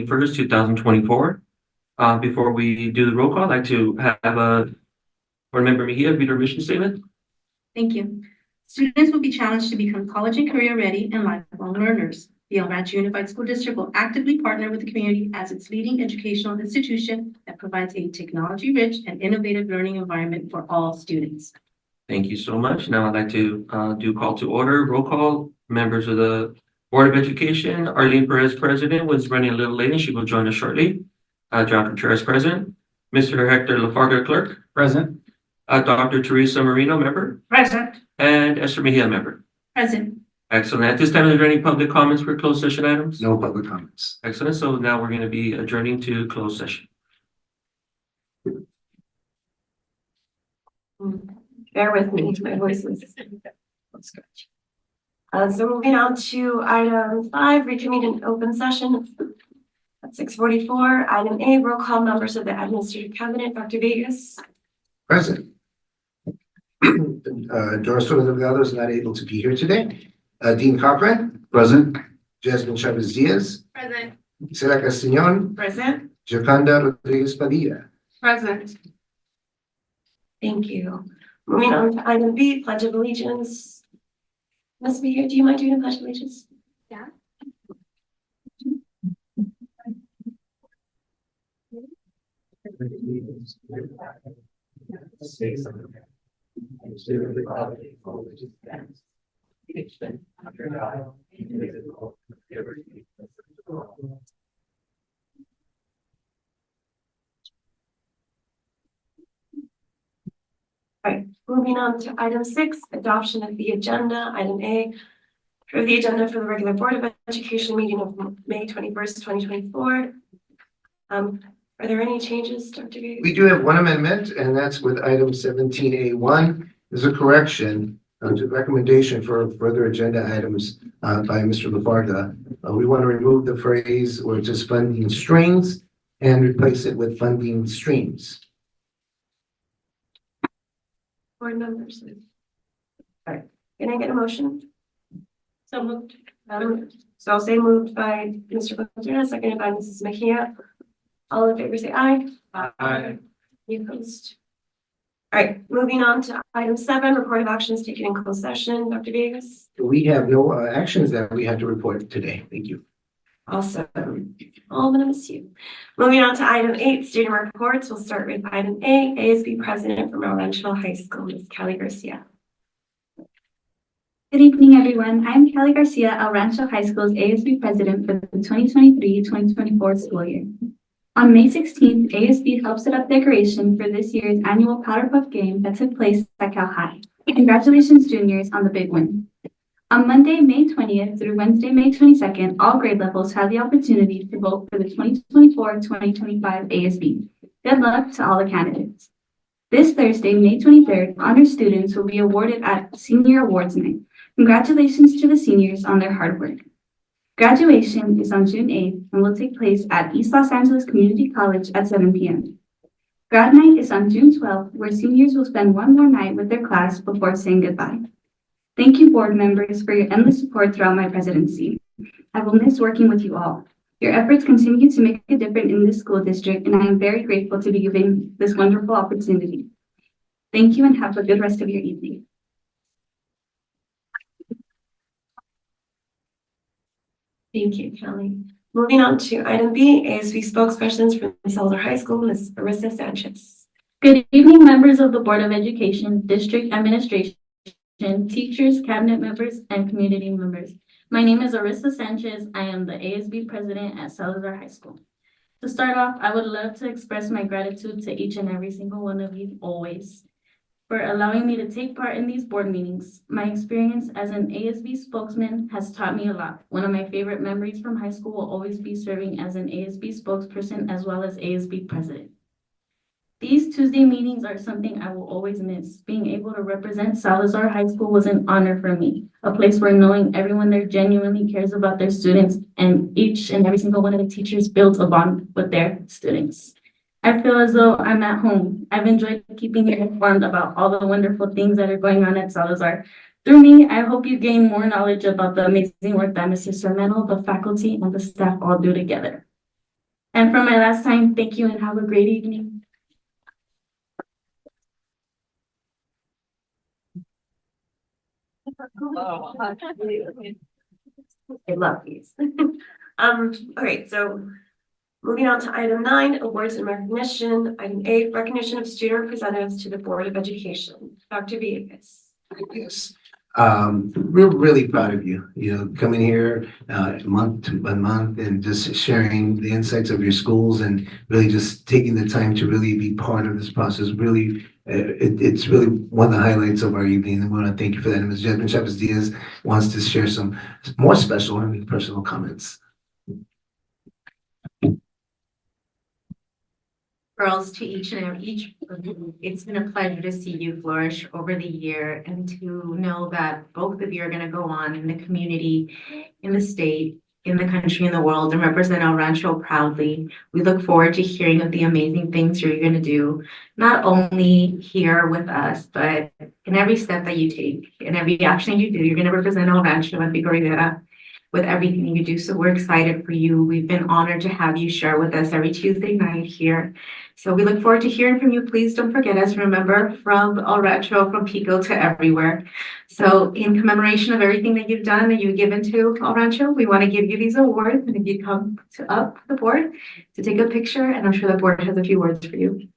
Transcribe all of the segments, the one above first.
1st, 2024. Before we do the roll call, I'd like to have Board Member Mejia read our mission statement. Thank you. Students will be challenged to become college and career ready and lifelong learners. The El Rancho Unified School District will actively partner with the community as its leading educational institution that provides a technology-rich and innovative learning environment for all students. Thank you so much. Now I'd like to do call to order, roll call. Members of the Board of Education, Arlene Perez, President, was running a little late and she will join us shortly. John Contreras, President. Mr. Hector Lafarga, Clerk. Present. Dr. Teresa Marino, Member. Present. And Esther Mejia, Member. Present. Excellent. At this time, is there any public comments for closed session items? No public comments. Excellent. So now we're going to be adjourning to closed session. Bear with me, my voice is. So moving on to item 5, reconvene in open session at 6:44. Item A, roll call members of the Administrative Cabinet. Dr. Vegas. Present. Doris Delgado is not able to be here today. Dean Cochran. Present. Jasmine Chavez Diaz. Present. Sara Castañon. Present. Jaconda Rodriguez Padilla. Present. Thank you. Moving on to item B, Pledge of Allegiance. Ms. Mejia, do you mind doing the Pledge of Allegiance? Yeah. All right, moving on to item 6, adoption of the agenda. Item A, approve the agenda for the regular Board of Education meeting of May 21st, 2024. Are there any changes, Dr. Gates? We do have one amendment, and that's with item 17A1. There's a correction to recommendation for further agenda items by Mr. Lafarga. We want to remove the phrase or just funding strings and replace it with funding streams. Board members. All right, can I get a motion? So moved. So I'll say moved by Mr. Contreras, seconded by Mrs. Mejia. All in favor say aye. Aye. Any opposed? All right, moving on to item 7, report of actions taken in closed session. Dr. Davis. We have no actions that we have to report today. Thank you. Awesome. All but miss you. Moving on to item 8, student reports. We'll start with item A, ASB president from El Rancho High School, Ms. Kelly Garcia. Good evening, everyone. I'm Kelly Garcia, El Rancho High School's ASB president for the 2023-2024 school year. On May 16th, ASB helped set up decoration for this year's annual Powder Puff game that took place at Cal High. Congratulations, juniors, on the big win. On Monday, May 20th through Wednesday, May 22nd, all grade levels had the opportunity to vote for the 2024-2025 ASB. Good luck to all the candidates. This Thursday, May 23rd, honor students will be awarded at Senior Awards Night. Congratulations to the seniors on their hard work. Graduation is on June 8th and will take place at East Los Angeles Community College at 7 p.m. Grad night is on June 12th, where seniors will spend one more night with their class before saying goodbye. Thank you, board members, for your endless support throughout my presidency. I will miss working with you all. Your efforts continue to make a difference in this school district, and I am very grateful to be given this wonderful opportunity. Thank you and have a good rest of your evening. Thank you, Kelly. Moving on to item B, ASB spokespersons from Salazar High School, Ms. ERUSD Sanchez. Good evening, members of the Board of Education, District Administration, teachers, cabinet members, and community members. My name is ERUSD Sanchez. I am the ASB president at Salazar High School. To start off, I would love to express my gratitude to each and every single one of you always for allowing me to take part in these board meetings. My experience as an ASB spokesman has taught me a lot. One of my favorite memories from high school will always be serving as an ASB spokesperson as well as ASB president. These Tuesday meetings are something I will always miss. Being able to represent Salazar High School was an honor for me, a place where knowing everyone there genuinely cares about their students and each and every single one of the teachers builds a bond with their students. I feel as though I'm at home. I've enjoyed keeping you informed about all the wonderful things that are going on at Salazar. Through me, I hope you gain more knowledge about the amazing work that Mr. Sarmento, the faculty, and the staff all do together. And for my last time, thank you and have a great evening. I love these. All right, so moving on to item 9, awards and recognition. Item 8, recognition of student representatives to the Board of Education. Dr. Villegas. Yes. We're really proud of you, coming here, month to month and just sharing the insights of your schools and really just taking the time to really be part of this process. Really, it's really one of the highlights of our evening, and we want to thank you for that. And Ms. Jasmine Chavez Diaz wants to share some more special and personal comments. Girls, to each of you, it's been a pleasure to see you flourish over the year and to know that both of you are going to go on in the community, in the state, in the country, in the world, and represent El Rancho proudly. We look forward to hearing of the amazing things you're going to do, not only here with us, but in every step that you take, in every action you do, you're going to represent El Rancho and Pico Rivera with everything you do. So we're excited for you. We've been honored to have you share with us every Tuesday night here. So we look forward to hearing from you. Please don't forget us. Remember, from El Rancho, from Pico to everywhere. So in commemoration of everything that you've done and you've given to El Rancho, we want to give you these awards. And if you come to up the board to take a picture, and I'm sure the board has a few words for you.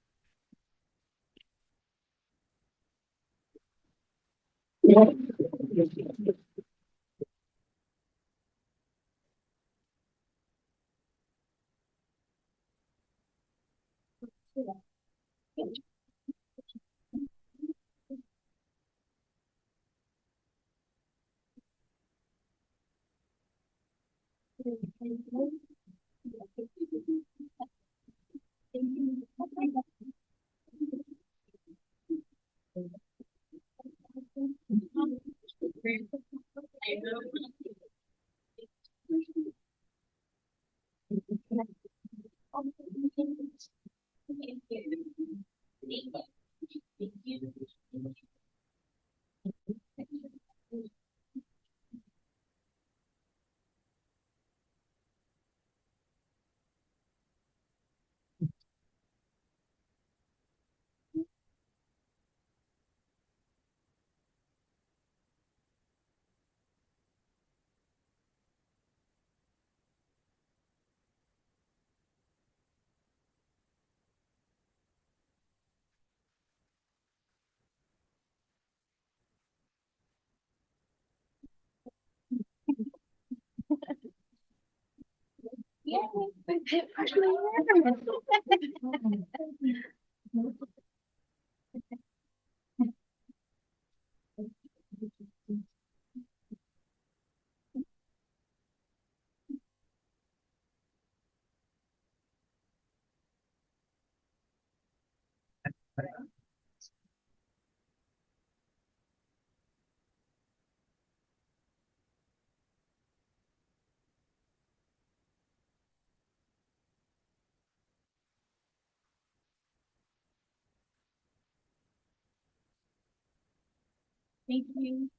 Thank you.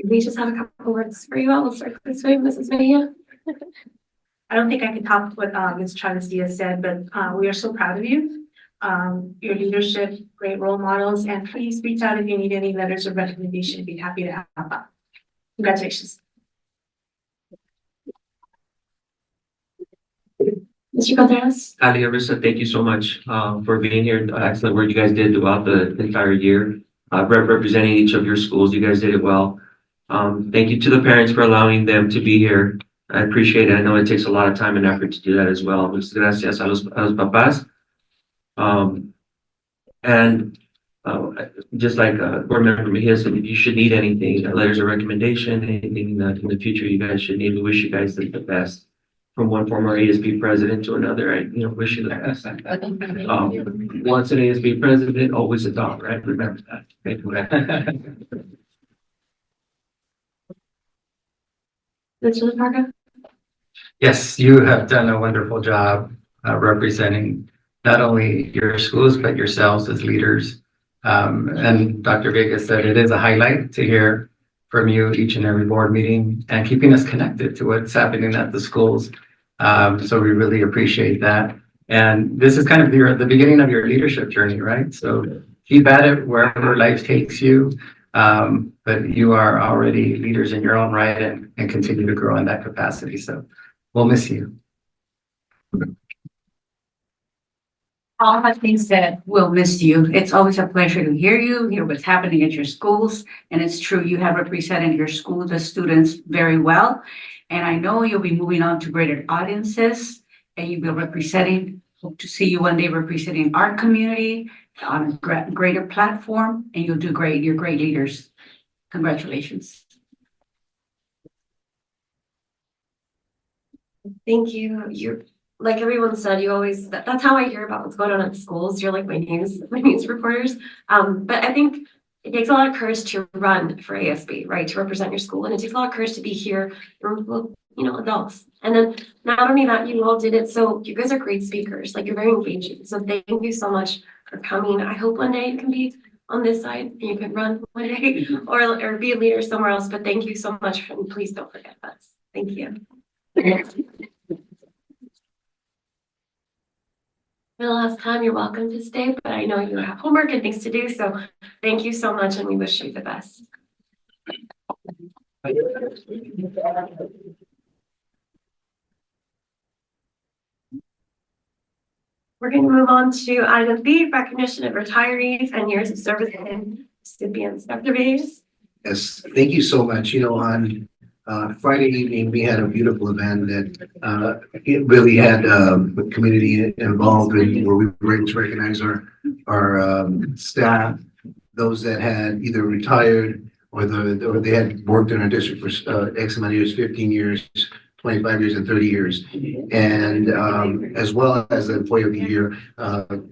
We just have a couple words for you all. We'll start this way, Mrs. Mejia. I don't think I can top what Ms. Chavez Diaz said, but we are so proud of you. Your leadership, great role models, and please reach out if you need any letters of recommendation. Be happy to help out. Congratulations. Mr. Contreras. Ali, Arisa, thank you so much for being here. Excellent work you guys did throughout the entire year, representing each of your schools. You guys did it well. Thank you to the parents for allowing them to be here. I appreciate it. I know it takes a lot of time and effort to do that as well. Muchas gracias a los papás. And just like board member Mejia said, if you should need anything, letters of recommendation, anything that in the future you guys should need, we wish you guys the best. From one former ASB president to another, I wish you the best. Once an ASB president, always a dog, right? Remember that. Okay? Mr. Parker. Yes, you have done a wonderful job representing not only your schools, but yourselves as leaders. And Dr. Vega said it is a highlight to hear from you each and every board meeting and keeping us connected to what's happening at the schools. So we really appreciate that. And this is kind of the beginning of your leadership journey, right? So keep at it wherever life takes you. But you are already leaders in your own right and continue to grow in that capacity. So we'll miss you. All that being said, we'll miss you. It's always a pleasure to hear what's happening at your schools. And it's true, you have represented your school, the students very well. And I know you'll be moving on to greater audiences and you'll be representing, hope to see you one day representing our community on a greater platform, and you'll do great. You're great leaders. Congratulations. Thank you. You're, like everyone said, you always, that's how I hear about what's going on at schools. You're like my news reporters. But I think it takes a lot of courage to run for ASB, right? To represent your school. And it takes a lot of courage to be here, adults. And then not only that, you all did it. So you guys are great speakers, like you're very engaging. So thank you so much for coming. I hope one day you can be on this side and you can run one day or be a leader somewhere else. But thank you so much. And please don't forget us. Thank you. For the last time, you're welcome to stay, but I know you have homework and things to do. So thank you so much and we wish you the best. We're going to move on to item B, recognition of retirees and years of service and recipients. Dr. Bayes. Yes, thank you so much. On Friday evening, we had a beautiful event that it really had the community involved in where we were able to recognize our staff, those that had either retired or they had worked in our district for X amount of years, 15 years, 25 years and 30 years. And as well as the employee of the year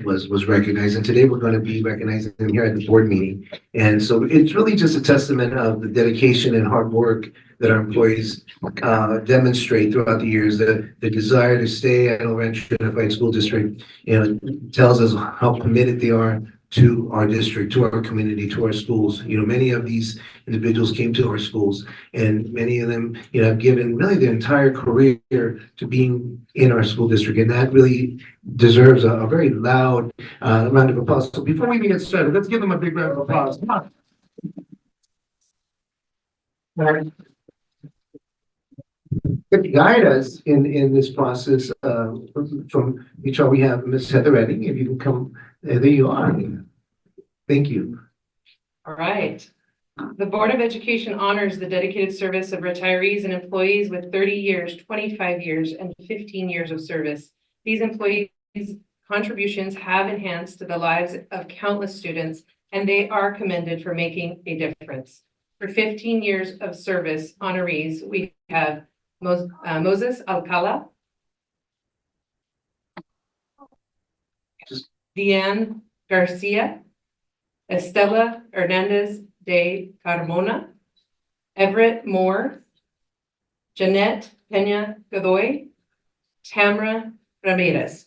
was recognized. And today we're going to be recognizing them here at the board meeting. And so it's really just a testament of the dedication and hard work that our employees demonstrate throughout the years. The desire to stay at El Rancho Unified School District, tells us how committed they are to our district, to our community, to our schools. Many of these individuals came to our schools, and many of them, have given really their entire career to being in our school district, and that really deserves a very loud round of applause. So before we even get started, let's give them a big round of applause. Come on. To guide us in this process from HR, we have Ms. Heather Redding. If you can come, there you are. Thank you. All right. The Board of Education honors the dedicated service of retirees and employees with 30 years, 25 years, and 15 years of service. These employees' contributions have enhanced the lives of countless students, and they are commended for making a difference. For 15 years of service honorees, we have Moses Alcala, Deanne Garcia, Estela Hernandez de Carmona, Everett Moore, Jeanette Pena Godoy, Tamara Ramirez.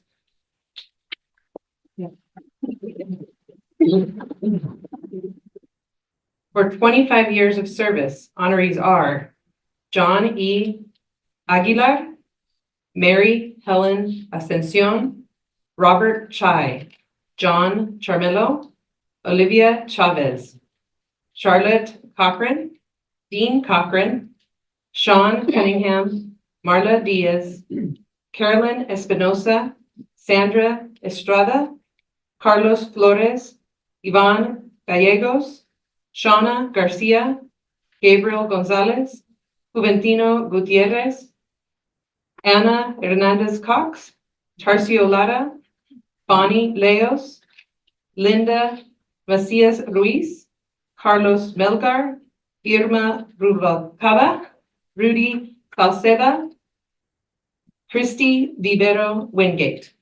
For 25 years of service, honorees are John E. Aguilar, Mary Helen Ascension, Robert Chai, John Charmelo, Olivia Chavez, Charlotte Cochran, Dean Cochran, Sean Cunningham, Marla Diaz, Carolyn Espinosa, Sandra Estrada, Carlos Flores, Ivan Gallegos, Shauna Garcia, Gabriel Gonzalez, Juventino Gutierrez, Ana Hernandez Cox, Tarcio Lara, Bonnie Leos, Linda Macias Ruiz, Carlos Melgar, Irma Rubalcaba, Rudy Salceda, Christy Vivero Wingate.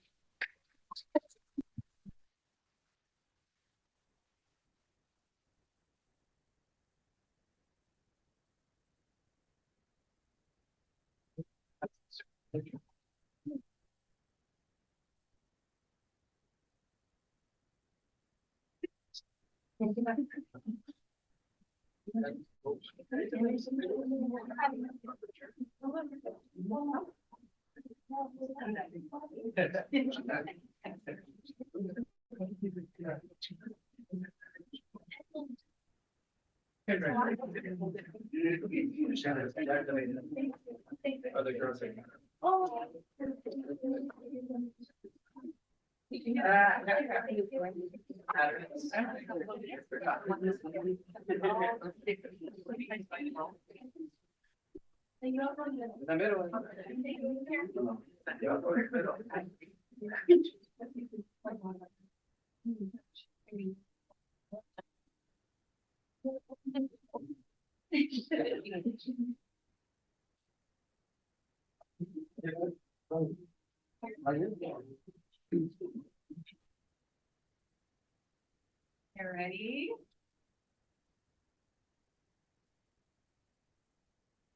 Ready?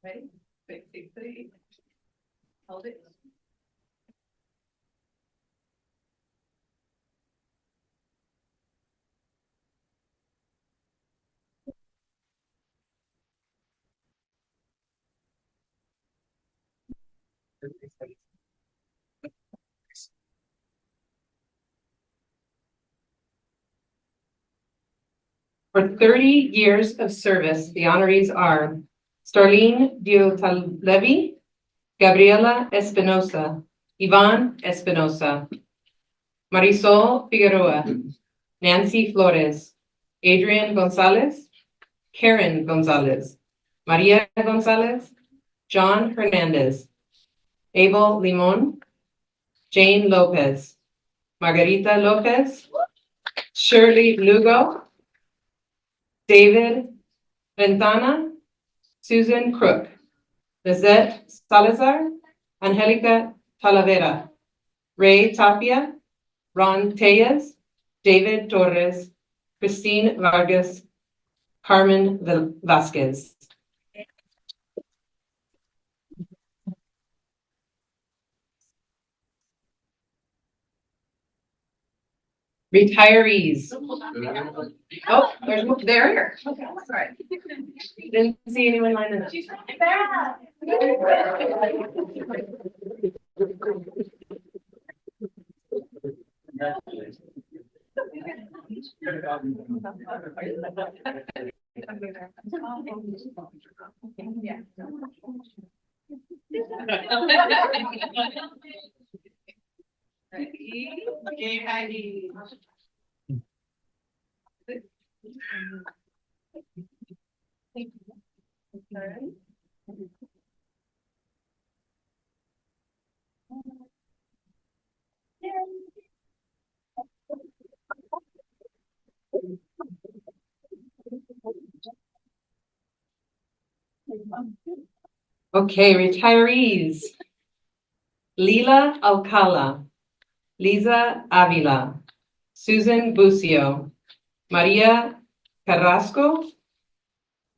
Ready? Basically, hold it. For 30 years of service, the honorees are Starlene Diotalevi, Gabriela Espinosa, Ivan Espinosa, Marisol Figueroa, Nancy Flores, Adrian Gonzalez, Karen Gonzalez, Maria Gonzalez, John Hernandez, Abel Limon, Jane Lopez, Margarita Lopez, Shirley Lugo, David Ventana, Susan Crook, Lizette Salazar, Angelica Talavera, Ray Tapia, Ron Tellez, David Torres, Christine Vargas, Carmen Vasquez. Retirees. Oh, they're here. Okay, sorry. Didn't see anyone lining up. Okay, Heidi. Okay, retirees. Lila Alcala, Liza Avila, Susan Bucio, Maria Carrasco,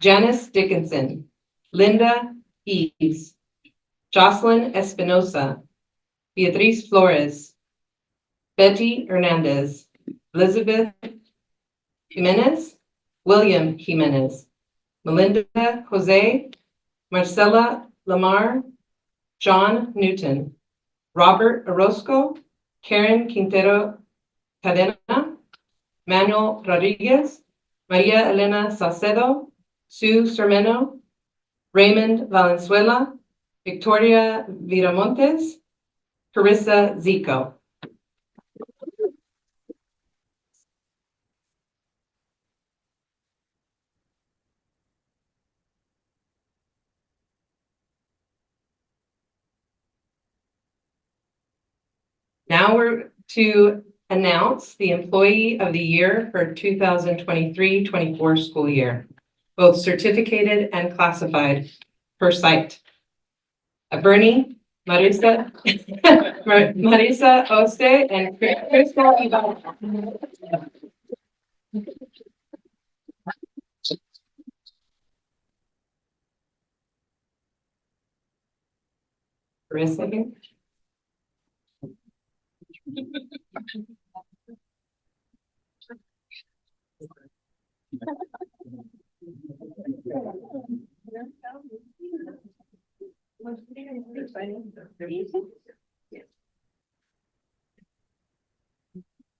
Janice Dickinson, Linda Eves, Jocelyn Espinosa, Beatriz Flores, Betty Hernandez, Elizabeth Jimenez, William Jimenez, Melinda Jose, Marcela Lamar, John Newton, Robert Orozco, Karen Quintero Cadena, Manuel Rodriguez, Maria Elena Salcedo, Sue Sermeno, Raymond Valenzuela, Victoria Viramontes, Carissa Zico. Now we're to announce the Employee of the Year for 2023-24 school year, both certificated and classified per site. Bernie, Marisa, Marisa Oste, and Crystal Ibarra. For a second.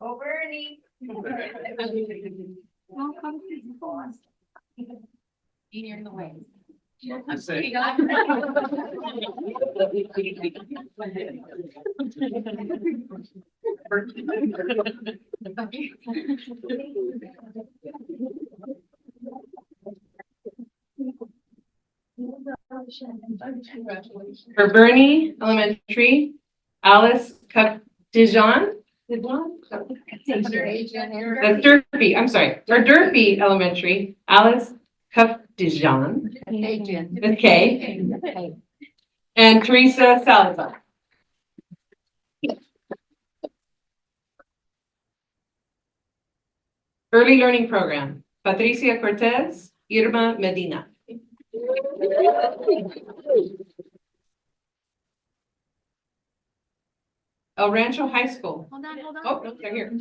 Oh, Bernie. You're in the way. For Bernie Elementary, Alice Dijon. That's Durfee, I'm sorry. For Durfee Elementary, Alice Dijon with K and Teresa Salazar. Early Learning Program, Patricia Cortez, Irma Medina. El Rancho High School. Hold on. Oh, no, they're here.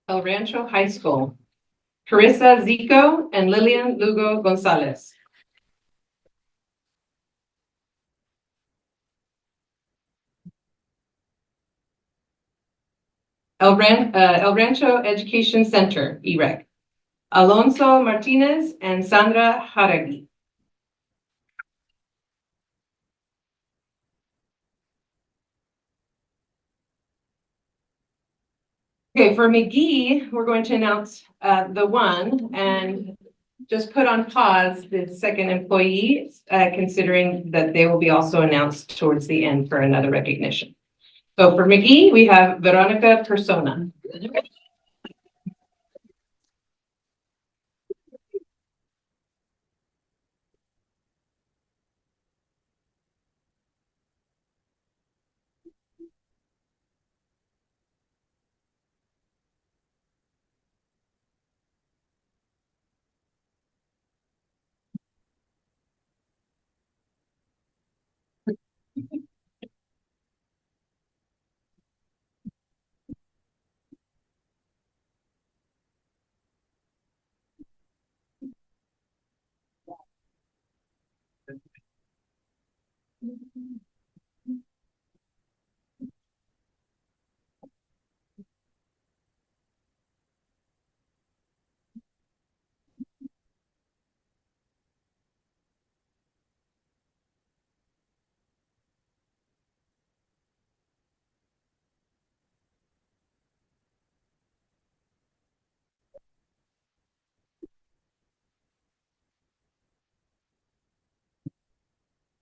El Rancho High School, Carissa Zico and Lillian Lugo Gonzalez. El Rancho Education Center, EREC, Alonso Martinez and Sandra Haragui. Okay, for McGee, we're going to announce the one and just put on pause the second employee, considering that they will be also announced towards the end for another recognition. So for McGee, we have Veronica Persona.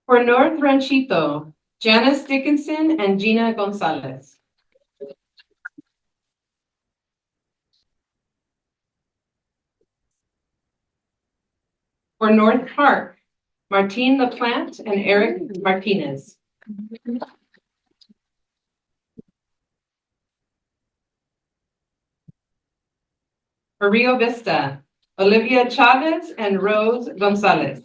For North Ranchito, Janice Dickinson and Gina Gonzalez. For North Park, Martine LaPlante and Eric Martinez. For Rio Vista, Olivia Chavez and Rose Gonzalez.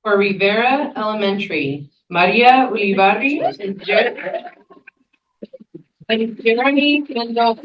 For Rivera Elementary, Maria Ulibarri and Jeremy Mendoza.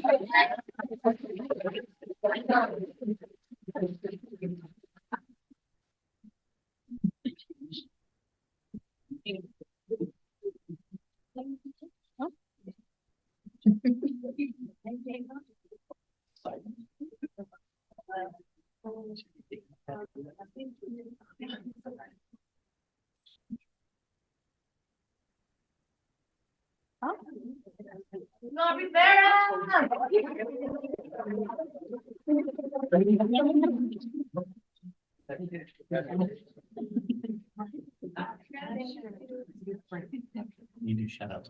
You do shout outs.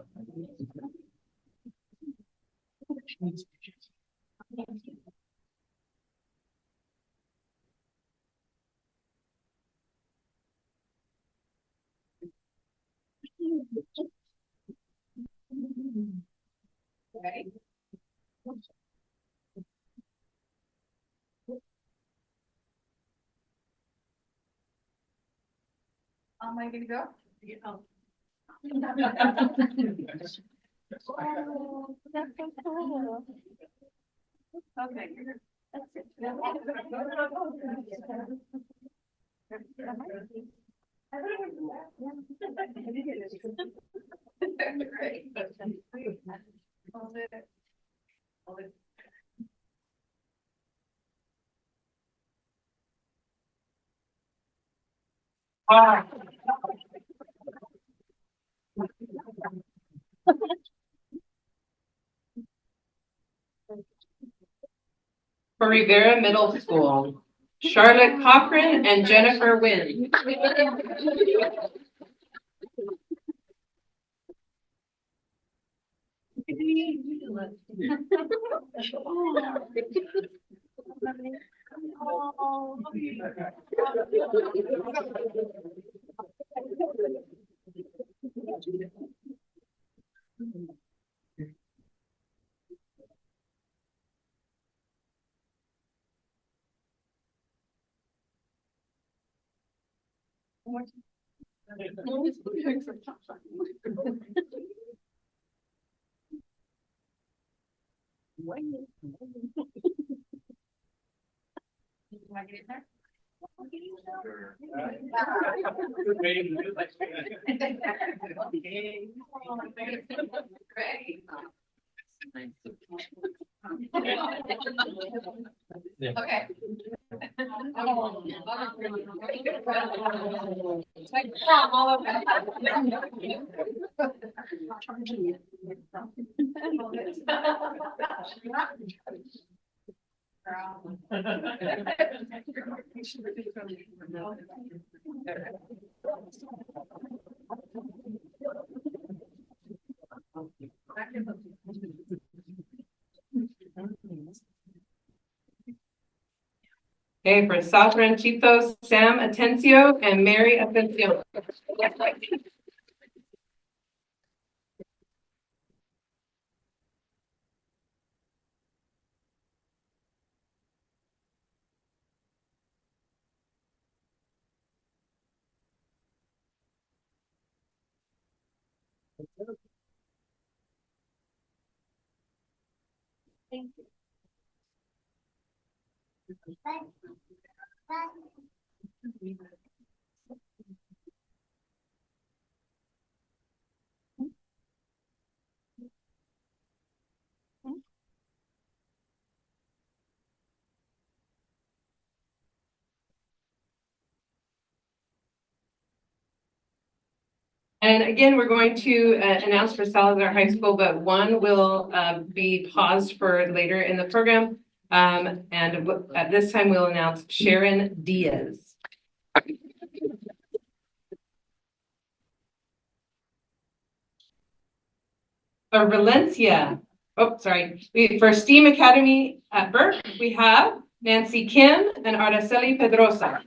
Am I gonna go? That's so cool. Okay. That's it. For Rivera Middle School, Charlotte Cochran and Jennifer Wynn. Okay. Okay, for South Ranchitos, Sam Atencio and Mary Atencio. And again, we're going to announce for Salazar High School, but one will be paused for later in the program. And at this time, we'll announce Sharon Diaz. For Valencia, for STEAM Academy at Burke, we have Nancy Kim and Araceli Pedrosa.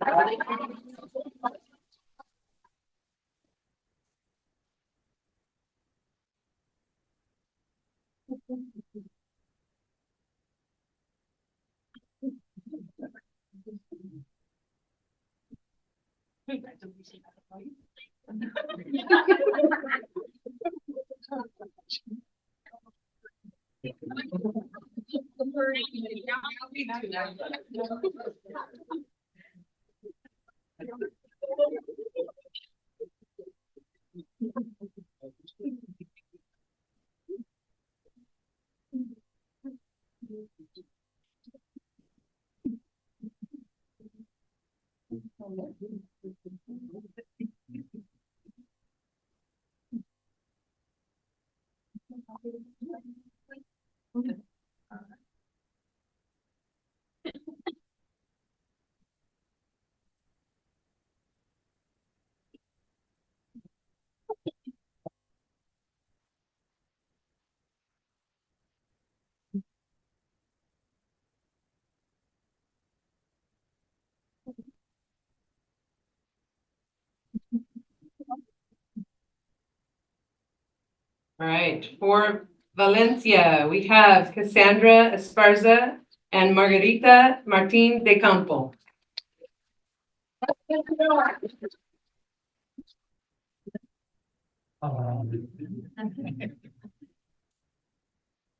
All right, for Valencia, we have Cassandra Esparza and Margarita Martin de Campo.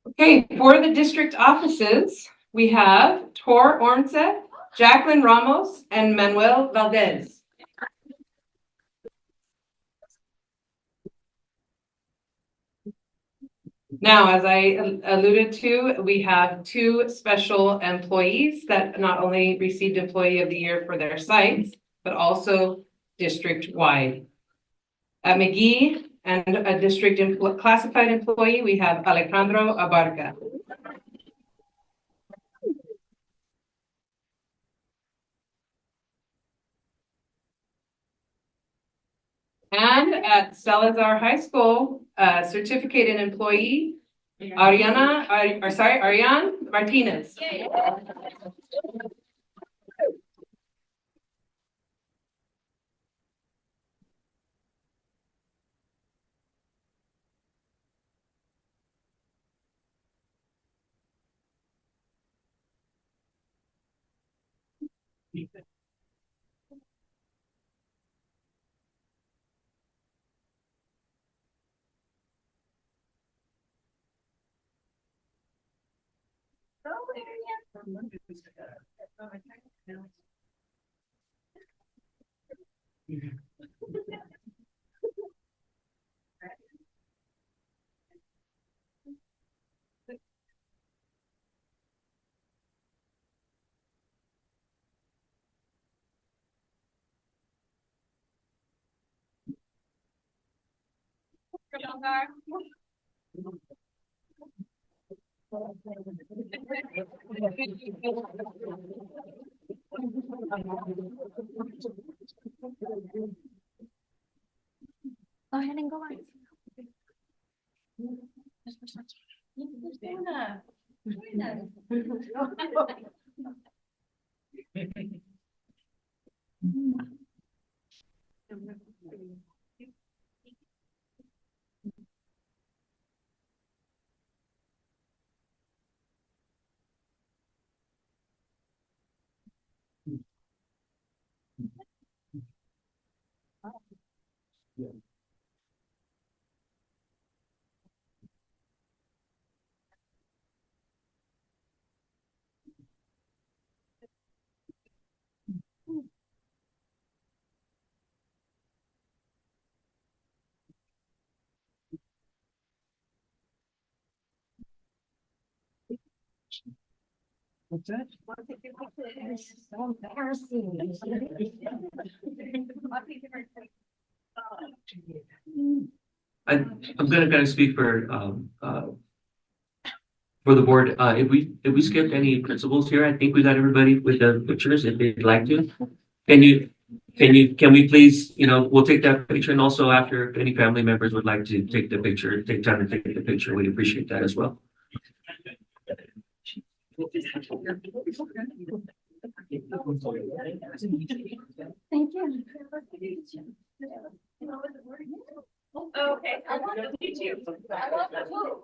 Okay, for the district offices, we have Tor Ormseth, Jacqueline Ramos, and Manuel Valdez. Now, as I alluded to, we have two special employees that not only received Employee of the Year for their sites, but also district-wide. At McGee and a district classified employee, we have Alejandro Abarca. And at Salazar High School, certificated employee, Ariane Martinez. Go ahead and go on. This is so embarrassing. I'm gonna kind of speak for the board. If we skipped any principals here, I think we got everybody with the pictures if they'd like to. Can we please, we'll take that picture, and also after if any family members would like to take the picture, take time to take the picture, we'd appreciate that as well. Thank you. Okay. I want to meet you. I love that too.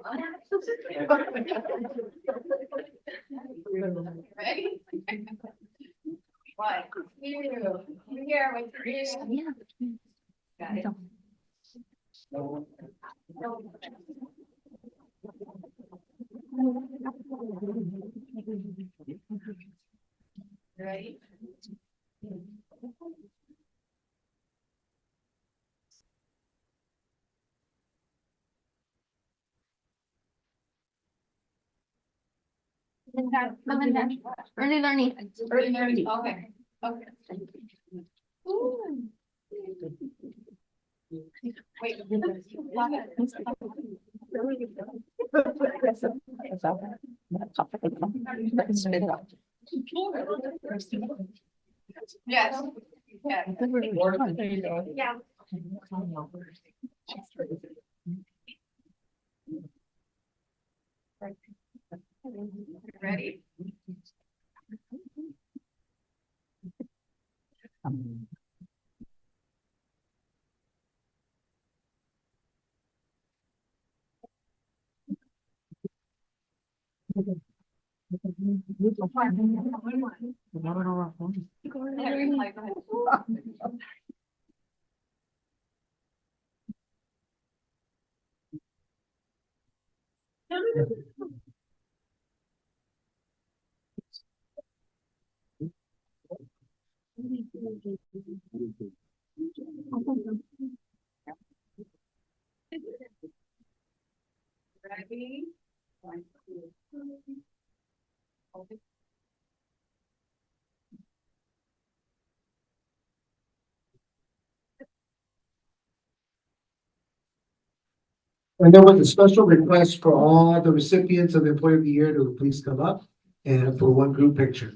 Ready? One, two, here with three. Got it. Ready? Early learning. Early learning, okay, okay. Wait. Yes. Yeah. Ready? Ready? One, two, three. And then with a special request for all the recipients of the Employee of the Year to please come up and for one group picture.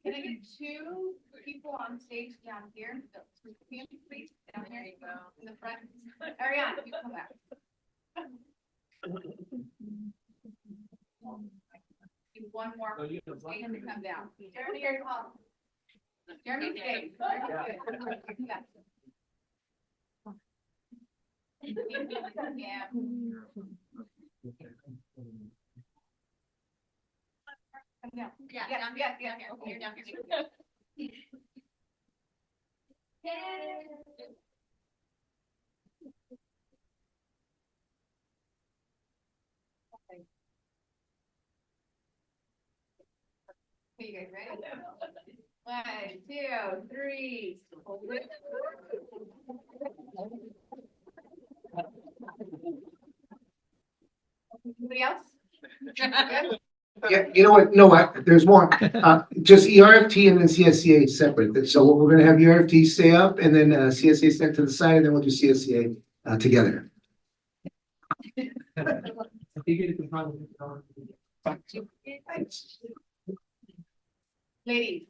Can I get two people on stage down here? Please, down here you go, in the front. Ariana, you come back. Need one more. Stage to come down. Jeremy, you're called. Jeremy, stay. Yeah. Yeah. Yeah, yeah, here. You're down here. Okay, you guys ready? 1, 2, 3. Hold it. Anybody else? Yeah, you know what? No, there's more. Just ERFT and then CSCA separate. So we're gonna have ERFT stay up and then CSCA stand to the side, and then we'll do CSCA together. Ladies.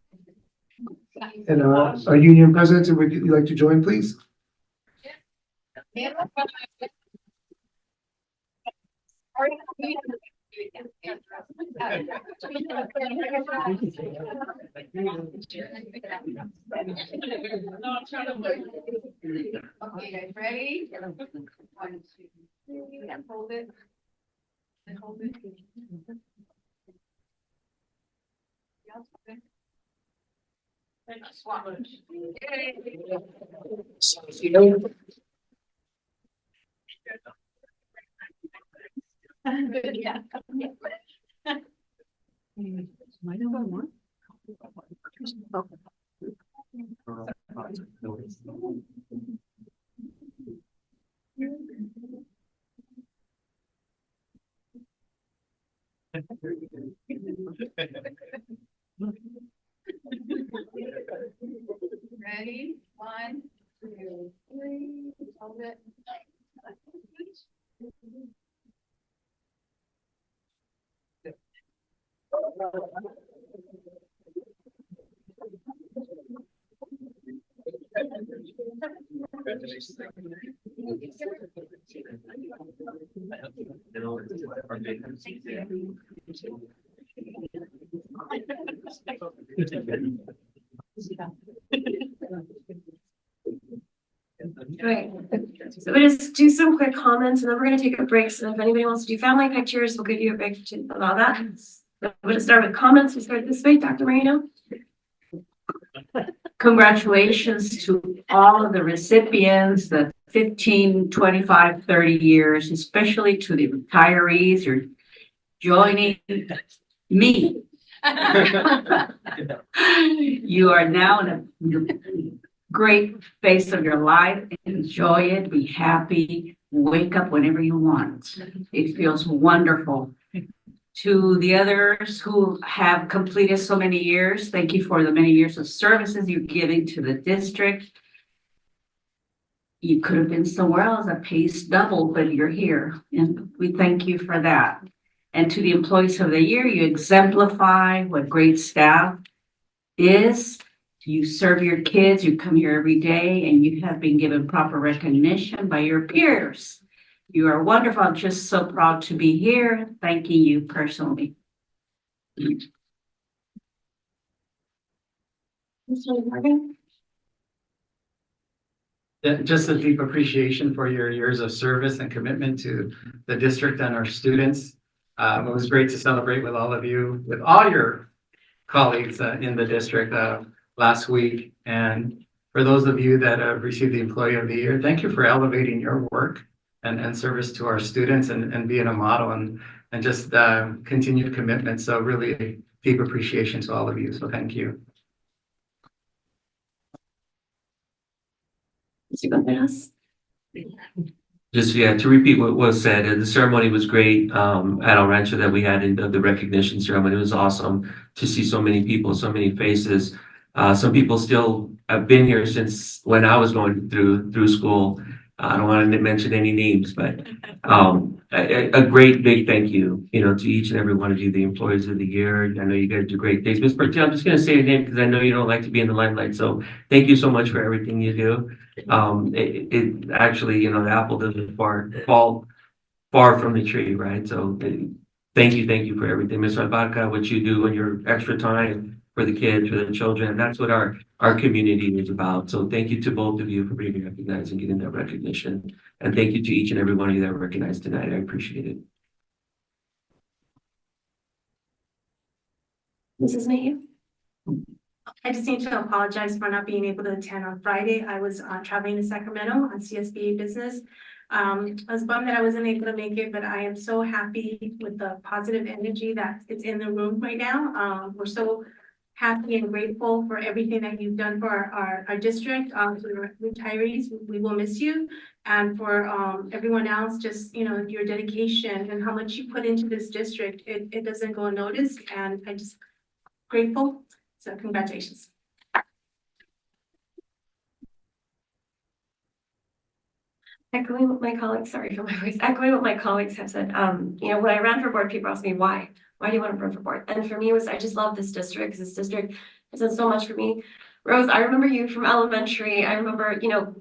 And our union presidents, would you like to join, please? Okay, guys, ready? 1, 2, 3. Hold it. And hold it. Swap. Yeah. Ready? 1, 2, 3. Hold it. Right. So we'll just do some quick comments and then we're gonna take a break. So if anybody wants to do family pictures, we'll give you a break to allow that. So we'll just start with comments. We'll start this way, Dr. Marino. Congratulations to all of the recipients, the 15, 25, 30 years, especially to the retirees who are joining me. You are now in a great phase of your life. Enjoy it, be happy, wake up whenever you want. It feels wonderful. To the others who have completed so many years, thank you for the many years of services you're giving to the district. You could have been somewhere else that pays double, but you're here, and we thank you for that. And to the employees of the year, you exemplify what great staff is. You serve your kids, you come here every day, and you have been given proper recognition by your peers. You are wonderful. I'm just so proud to be here. Thanking you personally. Mr. Morgan. Yeah, just a deep appreciation for your years of service and commitment to the district and our students. It was great to celebrate with all of you, with all your colleagues in the district last week. And for those of you that have received the Employee of the Year, thank you for elevating your work and service to our students and being a model and just continued commitment. So really deep appreciation to all of you. So thank you. Mr. Gonzalez. Just, yeah, to repeat what was said, the ceremony was great at El Rancho that we had in the recognition ceremony. It was awesome to see so many people, so many faces. Some people still have been here since when I was going through school. I don't want to mention any names, but a great big thank you, to each and every one of you, the employees of the year. I know you guys do great things. Ms. Bertil, I'm just going to say your name because I know you don't like to be in the limelight. So thank you so much for everything you do. It actually, the apple doesn't fall far from the tree, right? So thank you for everything. Ms. Albarca, what you do in your extra time for the kids, for the children. And that's what our community is about. So thank you to both of you for being recognized and getting that recognition. And thank you to each and every one of you that were recognized tonight. I appreciate it. Mrs. Mayhew. I just need to apologize for not being able to attend on Friday. I was traveling to Sacramento on CSBA business. I was bummed that I wasn't able to make it, but I am so happy with the positive energy that is in the room right now. We're so happy and grateful for everything that you've done for our district, to the retirees. We will miss you. And for everyone else, just, your dedication and how much you put into this district, it doesn't go unnoticed. And I just grateful. So congratulations. Echoing what my colleagues, sorry for my voice, echoing what my colleagues have said, when I ran for board, people asked me why do you want to run for board? And for me, I just love this district because this district has done so much for me. Rose, I remember you from elementary. I remember,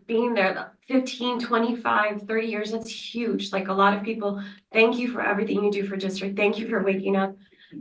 being there 15, 25, 30 years. That's huge. Like a lot of people, thank you for everything you do for district. Thank you for waking up.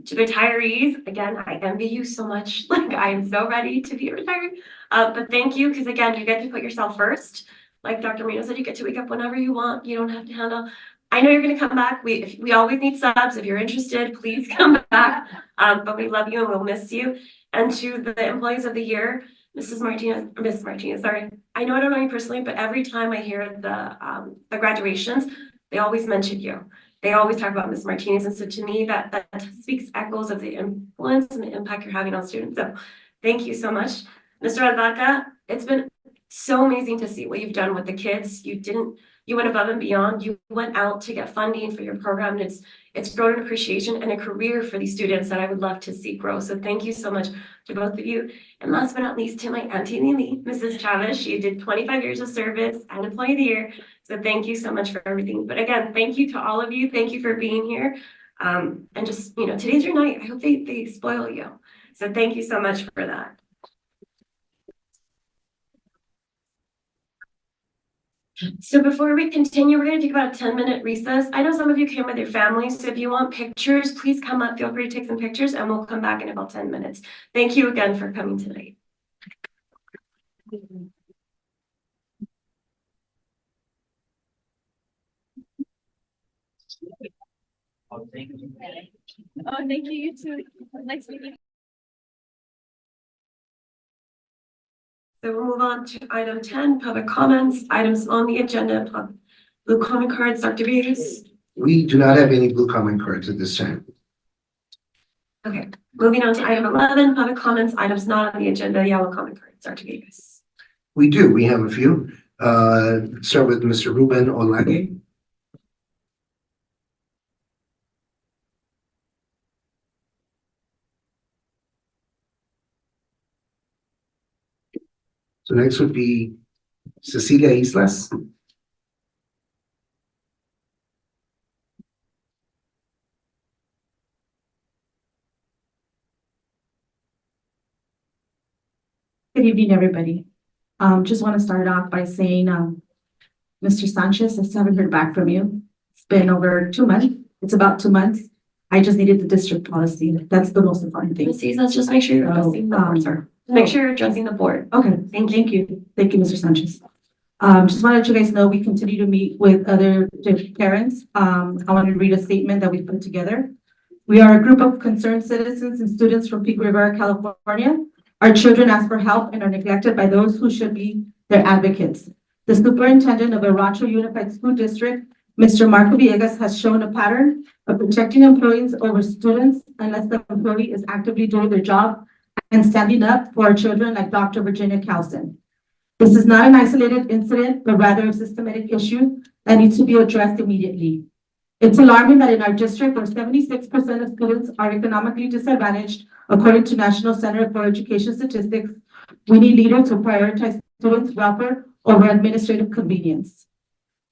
To retirees, again, I envy you so much. Like I am so ready to be retired. But thank you, because again, you get to put yourself first. Like Dr. Marino said, you get to wake up whenever you want. You don't have to handle. I know you're going to come back. We always need subs. If you're interested, please come back. But we love you and we'll miss you. And to the employees of the year, Miss Martinez, sorry. I know I don't know you personally, but every time I hear the graduations, they always mention you. They always talk about Ms. Martinez. And so to me, that speaks echoes of the influence and the impact you're having on students. So thank you so much. Mr. Albaca, it's been so amazing to see what you've done with the kids. You went above and beyond. You went out to get funding for your program. And it's grown an appreciation and a career for these students that I would love to see grow. So thank you so much to both of you. And last but not least, to my auntie Lily, Mrs. Chavez. She did 25 years of service and Employee of the Year. So thank you so much for everything. But again, thank you to all of you. Thank you for being here. And just, today's your night. I hope they spoil you. So thank you so much for that. So before we continue, we're going to take about a 10-minute recess. I know some of you came with your families, so if you want pictures, please come up. Feel free to take some pictures, and we'll come back in about 10 minutes. Thank you again for coming tonight. Oh, thank you, you too. Nice meeting you. So we'll move on to item 10, public comments, items on the agenda, blue comment cards, Dr. Villegas. We do not have any blue comment cards at this time. Okay, moving on to item 11, public comments, items not on the agenda, yellow comment cards, Dr. Villegas. We do. We have a few. Start with Mr. Ruben Olage. So next would be Cecilia Islas. Good evening, everybody. Just want to start off by saying, Mr. Sanchez, I still haven't heard back from you. It's been over 2 months. It's about 2 months. I just needed the district policy. That's the most important thing. Mrs. Let's just make sure you're addressing the board, sir. Make sure you're addressing the board. Okay, thank you. Thank you, Mr. Sanchez. Just wanted you guys know we continue to meet with other parents. I want to read a statement that we put together. We are a group of concerned citizens and students from Peak River, California. Our children ask for help and are neglected by those who should be their advocates. The superintendent of El Rancho Unified School District, Mr. Marco Villegas, has shown a pattern of protecting employees over students unless the employee is actively doing their job and standing up for our children, like Dr. Virginia Calson. This is not an isolated incident, but rather a systematic issue that needs to be addressed immediately. It's alarming that in our district, where 76% of students are economically disadvantaged, according to National Center for Education Statistics, we need leaders to prioritize students' welfare over administrative convenience.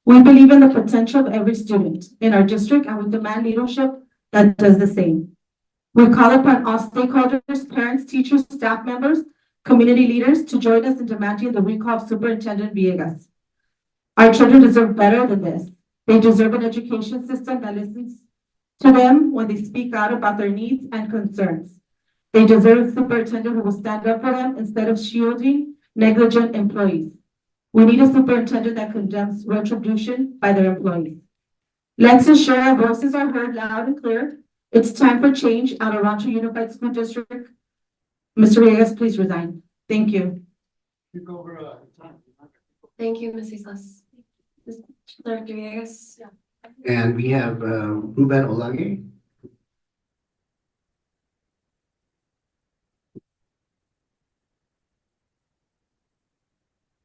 We believe in the potential of every student in our district, and we demand leadership that does the same. We call upon all stakeholders, parents, teachers, staff members, community leaders to join us in demanding the recall of Superintendent Villegas. Our children deserve better than this. They deserve an education system that listens to them when they speak out about their needs and concerns. They deserve a superintendent who will stand up for them instead of shielding negligent employees. We need a superintendent that condemns retribution by their employees. Let's ensure our voices are heard loud and clear. It's time for change at El Rancho Unified School District. Mr. Villegas, please resign. Thank you. Thank you, Ms. Islas. Dr. Villegas. And we have Ruben Olage.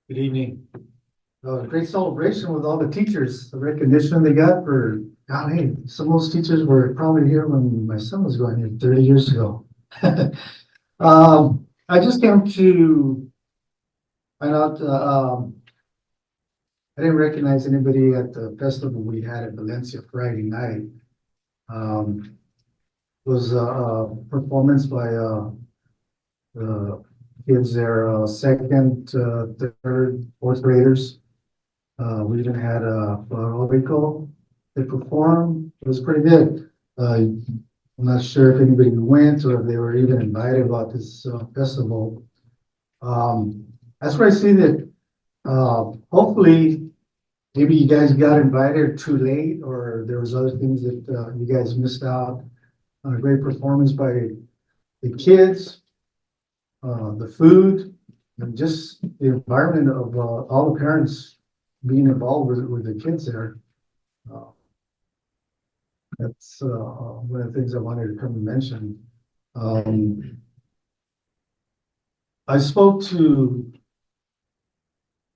Good evening. Great celebration with all the teachers, the recognition they got for, hey, some of those teachers were probably here when my son was going here 30 years ago. I just came to find out, I didn't recognize anybody at the festival we had at Valencia Friday night. Was a performance by the kids there, second, third, fourth graders. We even had Rico. They performed. It was pretty good. I'm not sure if anybody went or if they were even invited about this festival. That's where I see that hopefully maybe you guys got invited too late, or there was other things that you guys missed out on. A great performance by the kids, the food, and just the environment of all the parents being involved with the kids there. That's one of the things I wanted to come and mention. I spoke to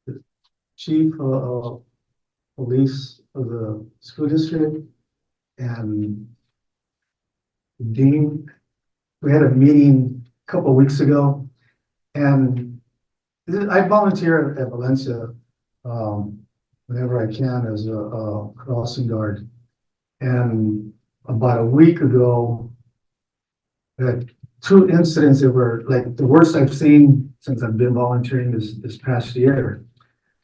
the chief of police of the school district and dean. We had a meeting a couple of weeks ago, and I volunteer at Valencia whenever I can as a crossing guard. And about a week ago, had two incidents that were like the worst I've seen since I've been volunteering this past year,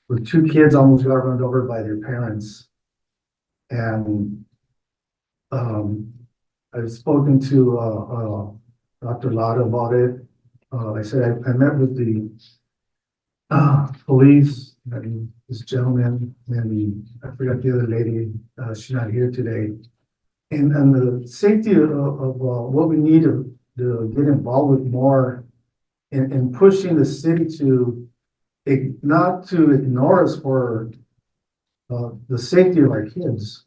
where two kids almost got run over by their parents. And I've spoken to Dr. Lada about it. I said I met with the police and this gentleman, and I forgot the other lady. She's not here today. And the safety of what we need to get involved with more in pushing the city to not to ignore us for the safety of our kids,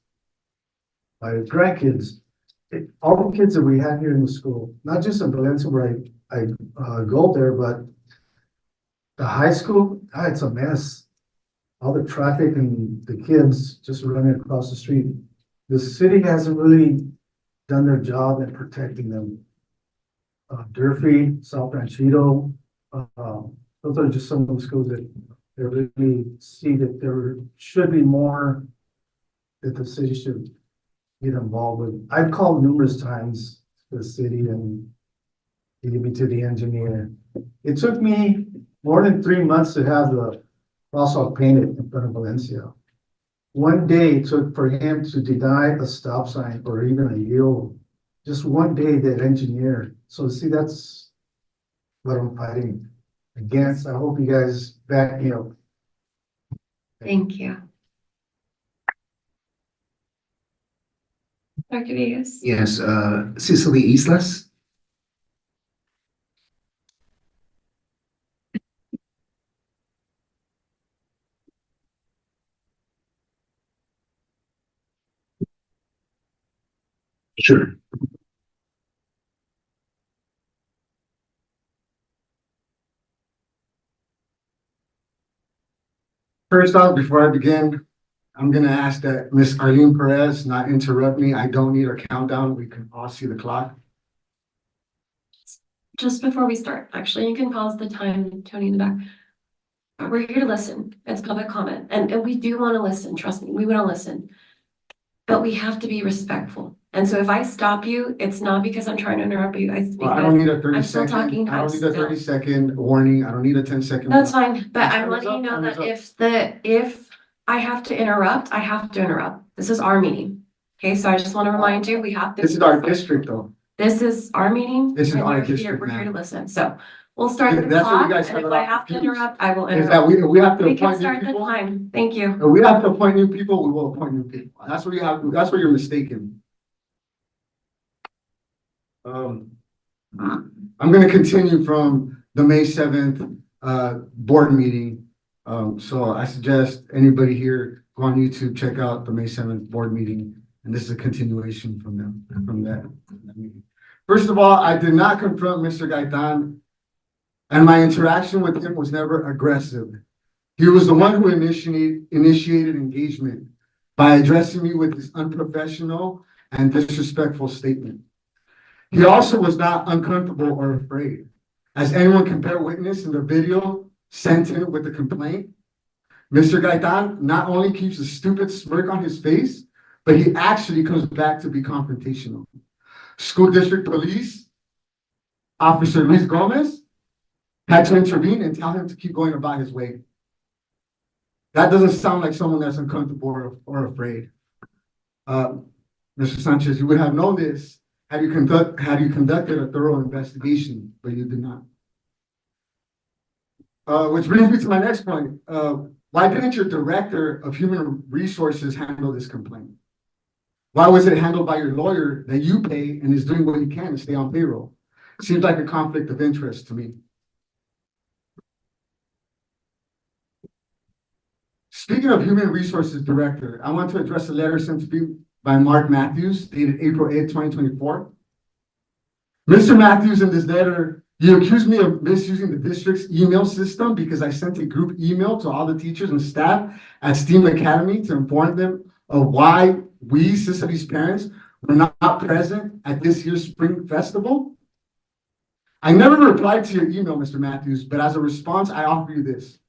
our grandkids, all the kids that we have here in the school, not just in Valencia where I go there, but the high school, it's a mess. All the traffic and the kids just running across the street. The city hasn't really done their job in protecting them. Durfee, South Ranchito, those are just some of the schools that they really see that there should be more that the city should get involved with. I've called numerous times to the city and maybe to the engineer. It took me more than 3 months to have the crosswalk painted in front of Valencia. One day it took for him to deny a stop sign or even a yield. Just one day, that engineer. So see, that's what I'm fighting against. I hope you guys back me up. Thank you. Dr. Vegas? Yes, Cicely Islas. Sure. First off, before I begin, I'm gonna ask that Miss Arlene Perez not interrupt me. I don't need a countdown. We can all see the clock. Just before we start, actually, you can pause the time, Tony in the back. We're here to listen. It's public comment, and we do want to listen. Trust me, we want to listen. But we have to be respectful. And so if I stop you, it's not because I'm trying to interrupt you. It's Well, I don't because need a 30 I'm still second. talking. I don't I'm need a still- 30-second warning. I don't need a 10-second. That's fine, but Time I'm is letting you up, know time is that up. if I have to interrupt, I have to interrupt. This is our meeting. Okay, so I just want to remind you, we have to. This is our district though. This is our meeting. This is and our we're here- district We're here to now. listen. So we'll start the That's what you clock, guys and have if it I all have to confused. interrupt, I will Is interrupt. that we have to We can appoint new start the people? time. Thank you. If we have to appoint new people, we will appoint new people. That's what you have, that's where you're mistaken. I'm gonna continue from the May 7th, board meeting. So I suggest anybody here go on YouTube, check out the May 7th board meeting. And this is a continuation from that meeting. First of all, I did not confront Mr. Gaitan, and my interaction with him was never aggressive. He was the one who initiated engagement by addressing me with his unprofessional and disrespectful statement. He also was not uncomfortable or afraid. As anyone can bear witness in the video sent in with the complaint, Mr. Gaitan not only keeps a stupid smirk on his face, but he actually comes back to be confrontational. School district police, Officer Luis Gomez, had to intervene and tell him to keep going about his way. That doesn't sound like someone that's uncomfortable or afraid. Mr. Sanchez, you would have known this had you conducted a thorough investigation, but you did not. Which brings me to my next point. Why didn't your director of human resources handle this complaint? Why was it handled by your lawyer that you pay and is doing what he can to stay on payroll? Seems like a conflict of interest to me. Speaking of human resources director, I want to address a letter sent to me by Mark Matthews, dated April 8th, 2024. Mr. Matthews, in this letter, you accused me of misusing the district's email system because I sent a group email to all the teachers and staff at STEAM Academy to inform them of why we, Cicely's parents, were not present at this year's spring festival. I never replied to your email, Mr. Matthews, but as a response, I offer you this.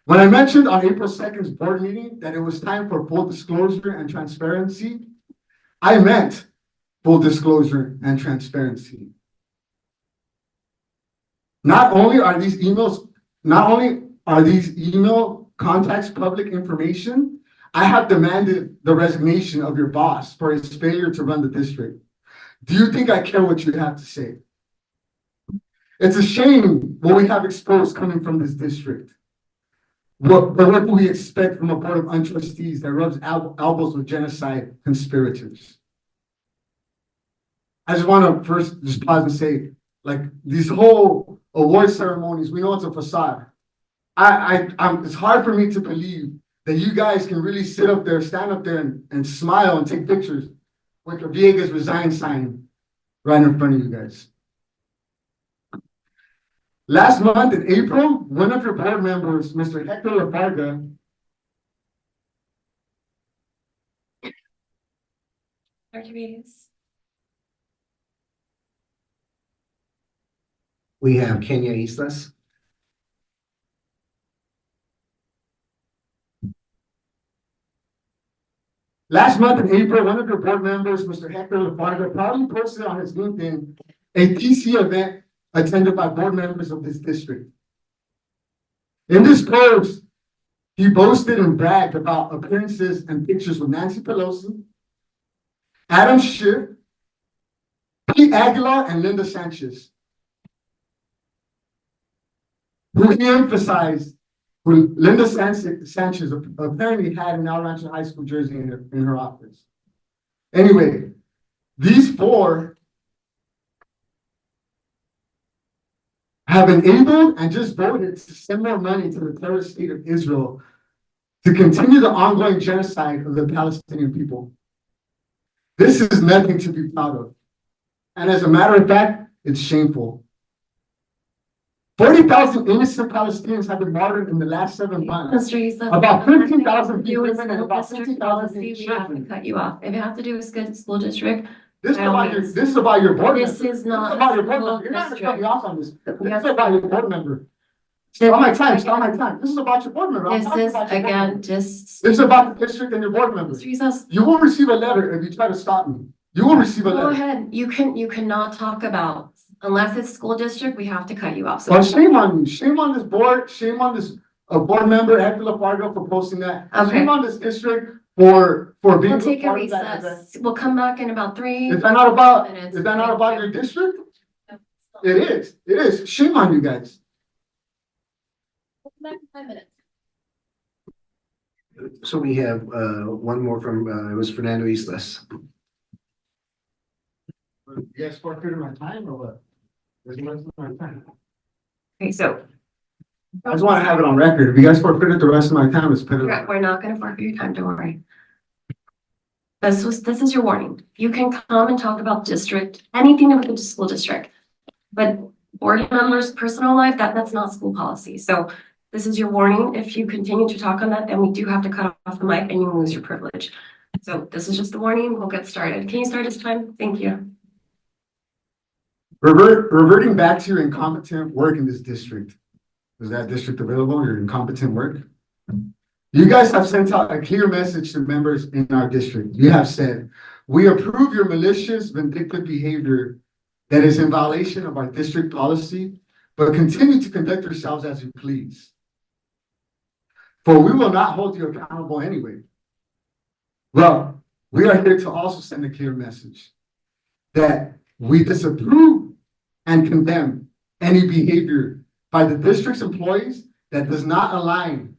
When I mentioned on April 2nd's board meeting that it was time for full disclosure and transparency, I meant full disclosure and transparency. Not only are these email contacts public information, I have demanded the resignation of your boss for his failure to run the district. Do you think I care what you have to say? It's a shame what we have exposed coming from this district. What do we expect from a board of untrustees that rubs elbows with genocide conspirators? I just want to first just pause and say, like, these whole award ceremonies, we know it's a facade. It's hard for me to believe that you guys can really stand up there and smile and take pictures with the Villegas resign sign right in front of you guys. Last month in April, one of your board members, Mr. Hector Lafarga, We have Kenya Islas. last month in April, one of your board members, Mr. Hector Lafarga, proudly posted on his LinkedIn a TC event attended by board members of this district. In this post, he boasted and bragged about appearances and pictures with Nancy Pelosi, Adam Schiff, Pete Aguilar, and Linda Sanchez, who he emphasized who Linda Sanchez apparently had an El Rancho High School jersey in her office. Anyway, these four have enabled and just voted to send more money to the terrorist state of Israel to continue the ongoing genocide of the Palestinian people. This is nothing to be proud of. And as a matter of fact, it's shameful. 40,000 innocent Palestinians have been martyred in the last 7 months. About 15,000 people and about 50,000 We have to children. cut you off. If it has to do with school district, This is about your board member. this is not. This is about your board member. You're not gonna cut me off on this. This is about your board member. Stop my time, stop my time. This is about your board member. I'm This talking is, about your board again, member. just. This is about the district and your board members. Mr. Islas, You will receive a letter if you try to stop me. You will receive a go letter. ahead. You cannot talk about, unless it's school district, we have to cut you off. So Well, shame on you. Shame on this board. Shame on this board member, Hector Lafargo, for posting that. Okay. Shame on this district for being. we'll take a part of that event. recess. We'll come back in about 3. Is that not about, minutes. is that not about your district? It is. It is. Shame on you guys. 5 minutes. So we have one more from it was Fernando Islas. You guys forfeited my time or what? Where's the rest of my time? Okay, so I just want to have it on record. If you guys forfeited the rest of my time, let's put it on. we're not gonna forfeit your time, don't worry. This is your warning. You can come and talk about district, anything with the school district. But board members' personal life, that's not school policy. So this is your warning. If you continue to talk on that, then we do have to cut off the mic and you lose your privilege. So this is just the warning. We'll get started. Can you start this time? Thank you. Reverting back to your incompetent work in this district. Is that district available, your incompetent work? You guys have sent out a clear message to members in our district. You have said, we approve your malicious, vindictive behavior that is in violation of our district policy, but continue to conduct yourselves as you please. For we will not hold you accountable anyway. Well, we are here to also send a clear message that we disapprove and condemn any behavior by the district's employees that does not align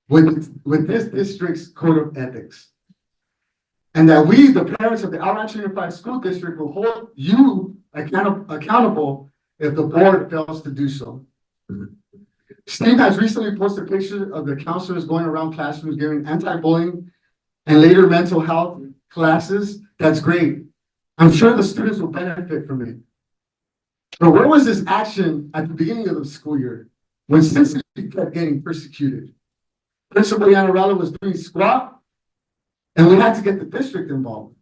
with this district's code of ethics. And that we, the parents of the El Rancho Unified School District, will hold you accountable if the board fails to do so. Steve has recently posted pictures of the counselors going around classrooms giving anti-bullying and later mental health classes. That's great. I'm sure the students will benefit from it. But where was this action at the beginning of the school year when Cincinnati kept getting persecuted? Principal Yanarella was doing squat, and we had to get the district involved,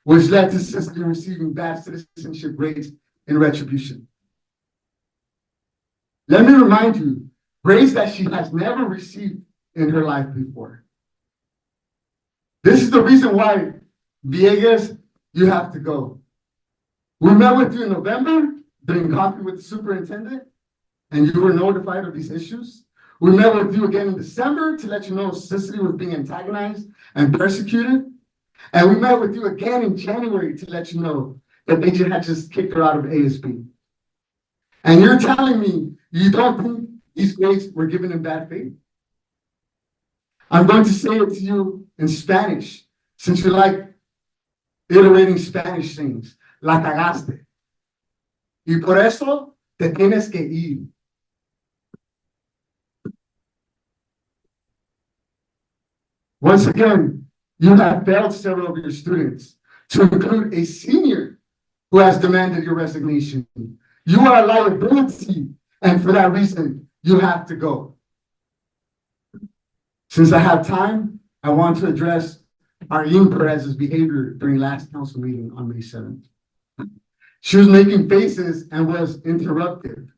which led to Cincinnati receiving bad citizenship grades in retribution. Let me remind you, grades that she has never received in her life before. This is the reason why Villegas, you have to go. We met with you in November during coffee with the superintendent, and you were notified of these issues. We met with you again in December to let you know Sicily was being antagonized and persecuted. And we met with you again in January to let you know that they had just kicked her out of ASB. And you're telling me you don't think these grades were given in bad faith? I'm going to say it to you in Spanish, since you like iterating Spanish things. La cagaste. Y por eso te tienes que ir. Once again, you have failed several of your students, to include a senior who has demanded your resignation. You are a liability, and for that reason, you have to go. Since I have time, I want to address Arlene Perez's behavior during last council meeting on May 7th. She was making faces and was interruptive.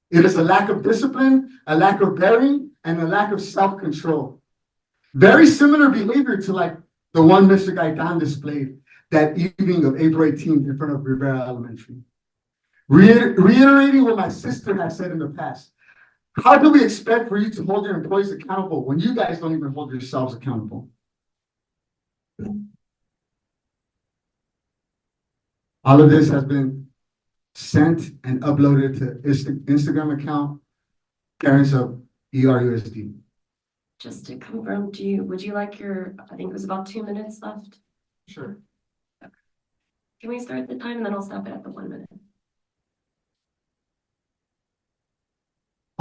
It is a lack of discipline, a lack of bearing, and a lack of self-control. Very similar behavior to like the one Mr. Gaitan displayed that evening of April 18th in front of Rivera Elementary. Reiterating what my sister has said in the past, how do we expect for you to hold your employees accountable when you guys don't even hold yourselves accountable? All of this has been sent and uploaded to Instagram account, parents of ERUSD. Just to confirm, would you like I think it was about 2 minutes left. Sure. Can we start the time and then I'll stop it at the 1 minute?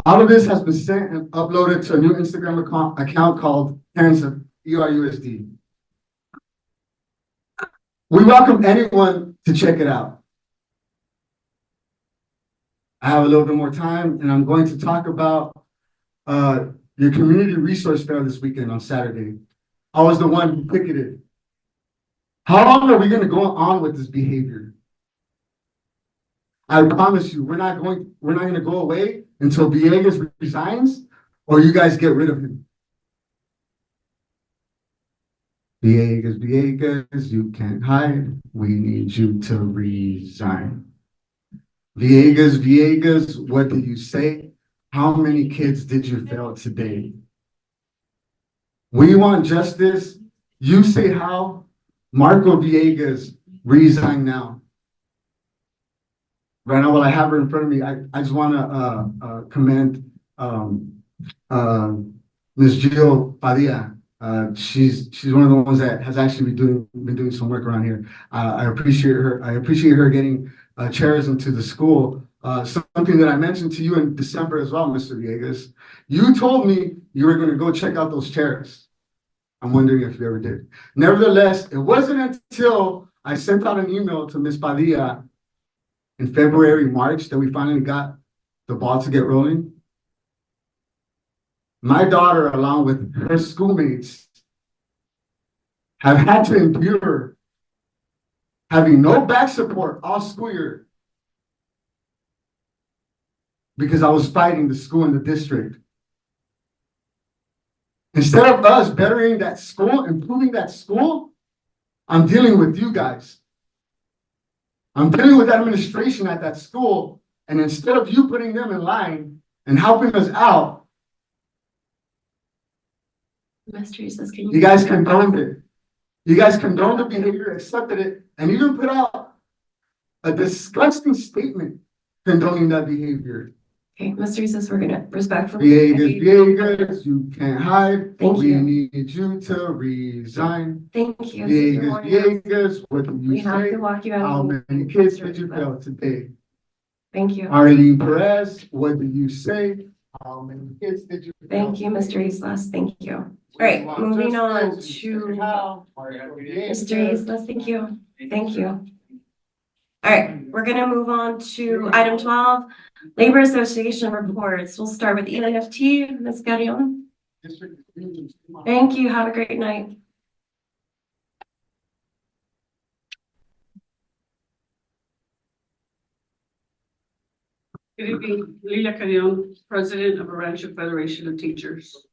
All of this has been sent and uploaded to a new Instagram account called Parents of ERUSD. We welcome anyone to check it out. I have a little bit more time, and I'm going to talk about your community resource fair this weekend on Saturday. I was the one who picketed. How long are we going to go on with this behavior? I promise you, we're not going to go away until Villegas resigns or you guys get rid of him. Villegas, you can't hide. We need you to resign. Villegas, what did you say? How many kids did you fail today? We want justice. You say how? Marco Villegas, resign now. Right now, while I have her in front of me, I just want to commend Ms. Gio Padilla. She's one of the ones that has actually been doing some work around here. I appreciate her. I appreciate her getting chairs into the school. Something that I mentioned to you in December as well, Mr. Villegas. You told me you were going to go check out those chairs. I'm wondering if you ever did. Nevertheless, it wasn't until I sent out an email to Ms. Padilla in February, March, that we finally got the ball to get rolling. My daughter, along with her schoolmates, have had to endure having no back support all school year because I was fighting the school and the district. Instead of us bettering that school, improving that school, I'm dealing with you guys. I'm dealing with administration at that school, and instead of you putting them in line and helping us out, Mr. says, can you guys condoned it. You guys condoned the behavior, accepted it, and even put out a disgusting statement condoning that behavior. Okay, Mr. says we're gonna respectfully. Villegas, you can't hide. Thank We you. need you to resign. Thank you. Villegas, what do We you have say? to walk you out. How many kids did you fail today? Thank you. Arlene Perez, what did you say? How many kids did you fail? Thank you, Mr. Islas. Thank you. All right, moving on to Mr. Islas. Thank you. Thank you. All right, we're gonna move on to item 12, Labor Association reports. We'll start with EFT, Ms. Carrion. Thank you. Have a great night. Good evening, Lilia Carrion, President of Rancho Federation of Teachers.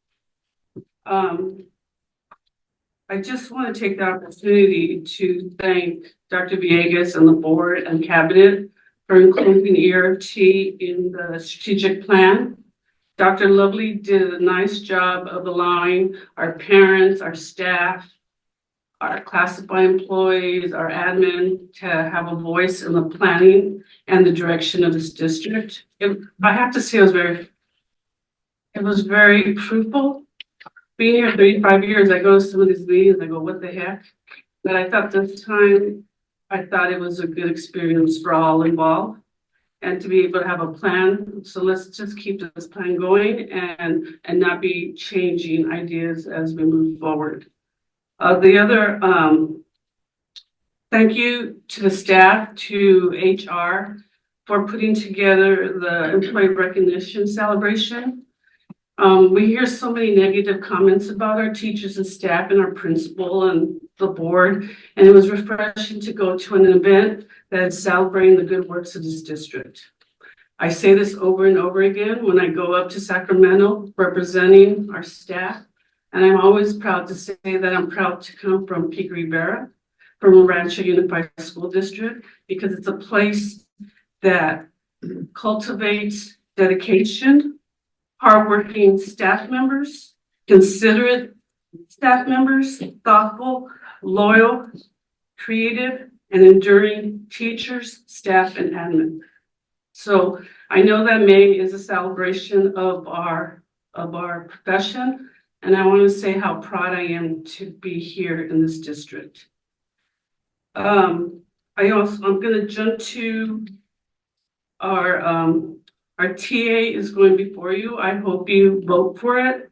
I just want to take the opportunity to thank Dr. Villegas and the board and cabinet for including ERT in the strategic plan. Dr. Lovely did a nice job of allowing our parents, our staff, our classified employees, our admin to have a voice in the planning and the direction of this district. I have to say it was very fruitful. Being here 35 years, I go to some of these meetings, I go, what the heck? But I thought this time, I thought it was a good experience for all involved and to be able to have a plan. So let's just keep this plan going and not be changing ideas as we move forward. Thank you to the staff, to HR for putting together the employee recognition celebration. We hear so many negative comments about our teachers and staff and our principal and the board, and it was refreshing to go to an event that is celebrating the good works of this district. I say this over and over again when I go up to Sacramento representing our staff, and I'm always proud to say that I'm proud to come from Pico Rivera, from Rancho Unified School District, because it's a place that cultivates dedication, hardworking staff members, considerate staff members, thoughtful, loyal, creative, and enduring teachers, staff, and admin. So I know that May is a celebration of our profession, and I want to say how proud I am to be here in this district. I'm going to jump to our TA is going before you. I hope you vote for it.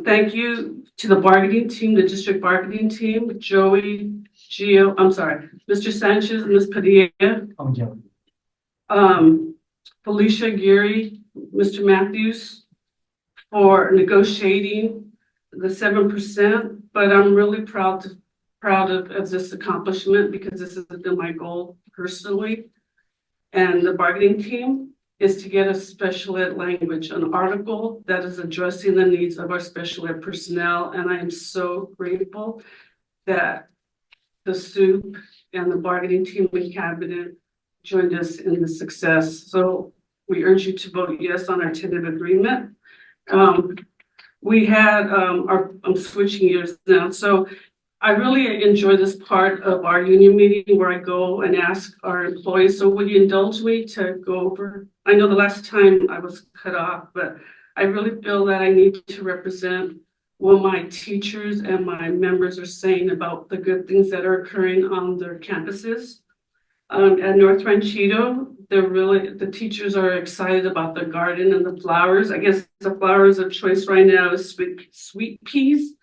Thank you to the bargaining team, the district bargaining team, Joey, Mr. Sanchez, Ms. Padilla, Felicia Geary, Mr. Matthews, for negotiating the 7%, but I'm really proud of this accomplishment because this has been my goal personally. And the bargaining team is to get a special ed language, an article that is addressing the needs of our special ed personnel. And I am so grateful that the SOUP and the bargaining team and cabinet joined us in the success. So we urge you to vote yes on our tentative agreement. We had I'm switching gears now. So I really enjoy this part of our union meeting where I go and ask our employees, so would you indulge me to go over? I know the last time I was cut off, but I really feel that I need to represent what my teachers and my members are saying about the good things that are occurring on their campuses. At North Ranchito, the teachers are excited about the garden and the flowers. I guess the flowers of choice right now is sweet peas.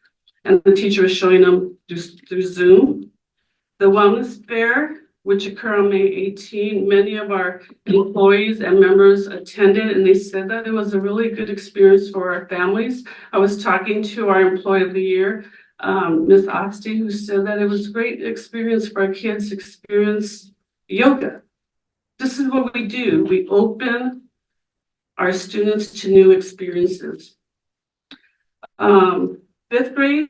And the teacher is showing them through Zoom. The wellness fair, which occurred on May 18, many of our employees and members attended, and they said that it was a really good experience for our families. I was talking to our employee of the year, Ms. Osti, who said that it was a great experience for our kids to experience yoga. This is what we do. We open our students to new experiences. 5th grade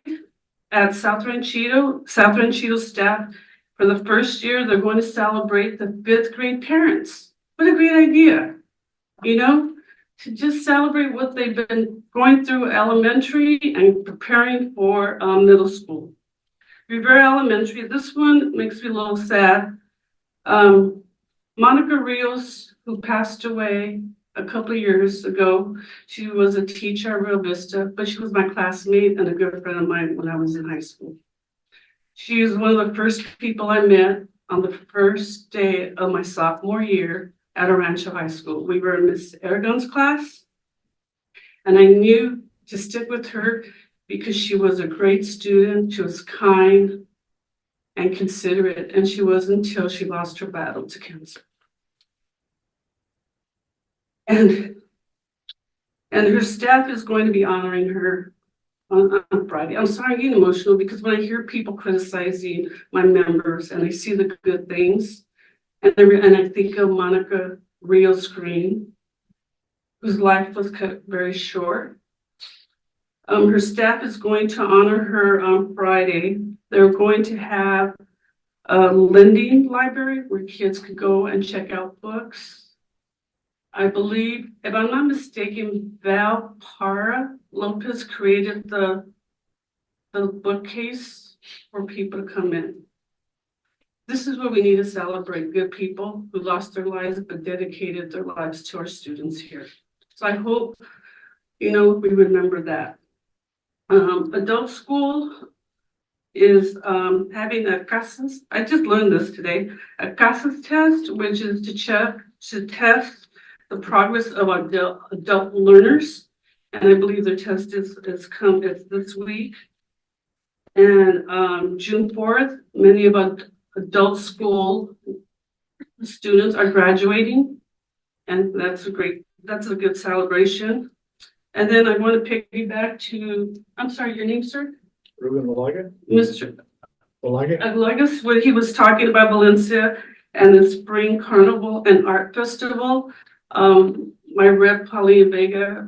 at South Ranchito staff, for the first year, they're going to celebrate the 5th grade parents. What a great idea, to just celebrate what they've been going through elementary and preparing for middle school. Rivera Elementary, this one makes me a little sad. Monica Rios, who passed away a couple of years ago, she was a teacher at Rio Vista, but she was my classmate and a good friend of mine when I was in high school. She was one of the first people I met on the first day of my sophomore year at Rancho High School. We were in Miss Aragon's class, and I knew to stick with her because she was a great student, she was kind and considerate, and she was until she lost her battle to cancer. And her staff is going to be honoring her on Friday. I'm sorry, I'm getting emotional because when I hear people criticizing my members and I see the good things, and I think of Monica Rios Green, whose life was cut very short. Her staff is going to honor her on Friday. They're going to have a lending library where kids could go and check out books. I believe, if I'm not mistaken, Val Para Lopez created the bookcase for people to come in. This is what we need to celebrate, good people who lost their lives but dedicated their lives to our students here. So I hope, we remember that. Adult school is having a CASAS, I just learned this today, a CASAS test, which is to test the progress of adult learners. And I believe the test is this week. And June 4th, many of our adult school students are graduating. And that's a good celebration. And then I want to piggyback to, I'm sorry, your name, sir? Ruben Malaga? Mr. Malaga? Aglagas, when he was talking about Valencia and the Spring Carnival and Art Festival, my rep Pauline Vega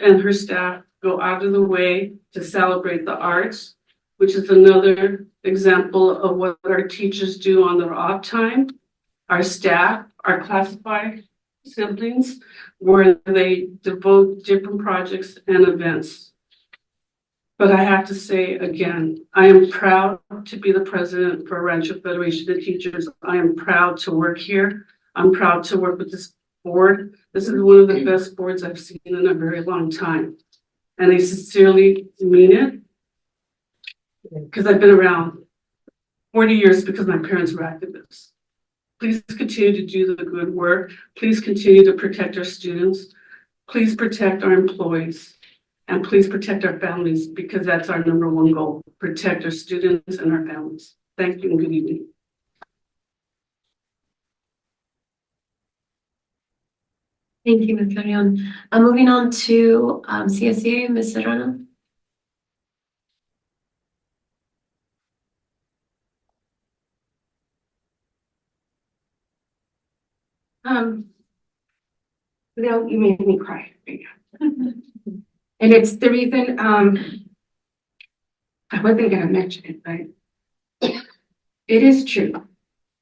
and her staff go out of the way to celebrate the arts, which is another example of what our teachers do on their off time. Our staff, our classified siblings, where they devote different projects and events. But I have to say again, I am proud to be the president for Rancho Federation of Teachers. I am proud to work here. I'm proud to work with this board. This is one of the best boards I've seen in a very long time. And I sincerely mean it because I've been around 40 years because my parents were activists. Please continue to do the good work. Please continue to protect our students. Please protect our employees. And please protect our families because that's our #1 goal. Protect our students and our families. Thank you and good evening. Thank you, Ms. Leon. Moving on to CSEA, Ms. Serrano. Leo, you made me cry. And it's the reason I wasn't gonna mention it, but it is true.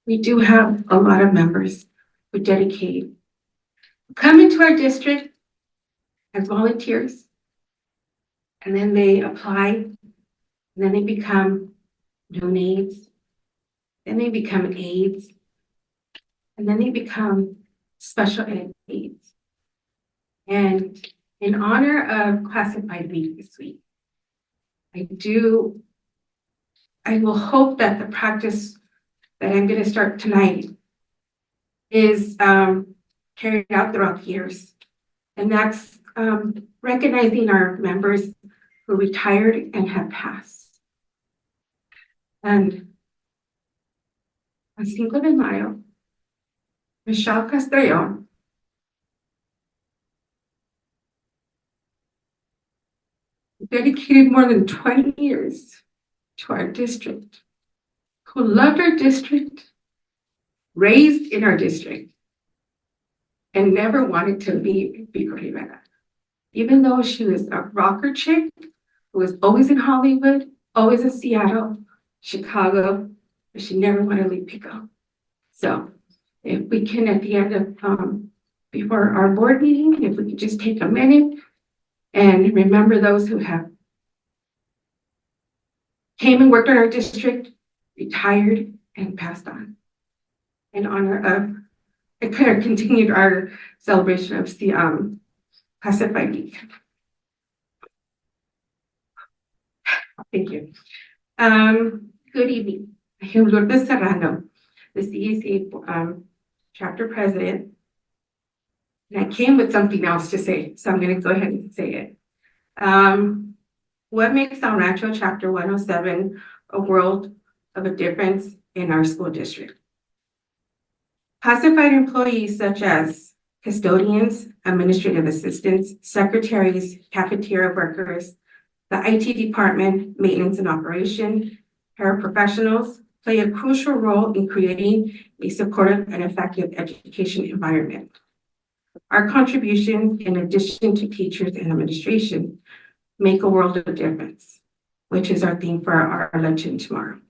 We do have a lot of members who dedicate, come into our district as volunteers, and then they apply, and then they become donaids, then they become aides, and then they become special ed aides. And in honor of Classified Week this week, I will hope that the practice that I'm going to start tonight is carried out throughout the years. And that's recognizing our members who retired and have passed. And on Cinco de Mayo, Michelle Castellon dedicated more than 20 years to our district, who loved our district, raised in our district, and never wanted to leave Pico Rivera. Even though she was a rocker chick who was always in Hollywood, always in Seattle, Chicago, but she never wanted to leave Pico. So if we can, at the end of, before our board meeting, if we could just take a minute and remember those who have came and worked in our district, retired, and passed on. In honor of, and kind of continued our celebration of the Classified Week. Thank you. Good evening. I am Lourdes Serrano, the CSA chapter president. And I came with something else to say, so I'm going to go ahead and say it. What makes El Rancho Chapter 107 a world of a difference in our school district? Classified employees such as custodians, administrative assistants, secretaries, cafeteria workers, the IT department, maintenance and operation, paraprofessionals play a crucial role in creating a supportive and effective education environment. Our contributions, in addition to teachers and administration, make a world of difference, which is our theme for our luncheon tomorrow.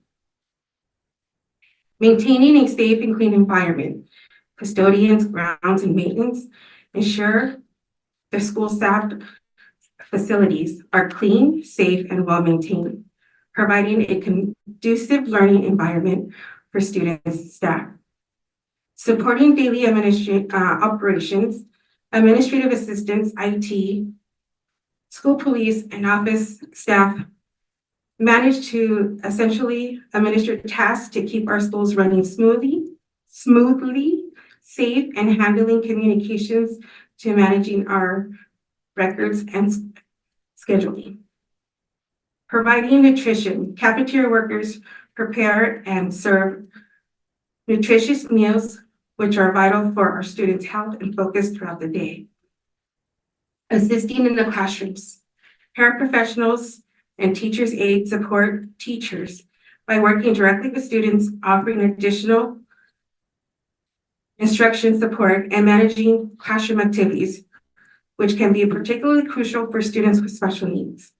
Maintaining a safe and clean environment. Custodians, grounds, and maintenance ensure the school staff facilities are clean, safe, and well-maintained, providing a conducive learning environment for students and staff. Supporting daily operations, administrative assistants, IT, school police, and office staff manage to essentially administer tasks to keep our schools running smoothly, safe, and handling communications to managing our records and scheduling. Providing nutrition, cafeteria workers prepare and serve nutritious meals, which are vital for our students' health and focus throughout the day. Assisting in the classrooms, paraprofessionals and teachers' aid support teachers by working directly with students, offering additional instruction support and managing classroom activities, which can be particularly crucial for students with special needs.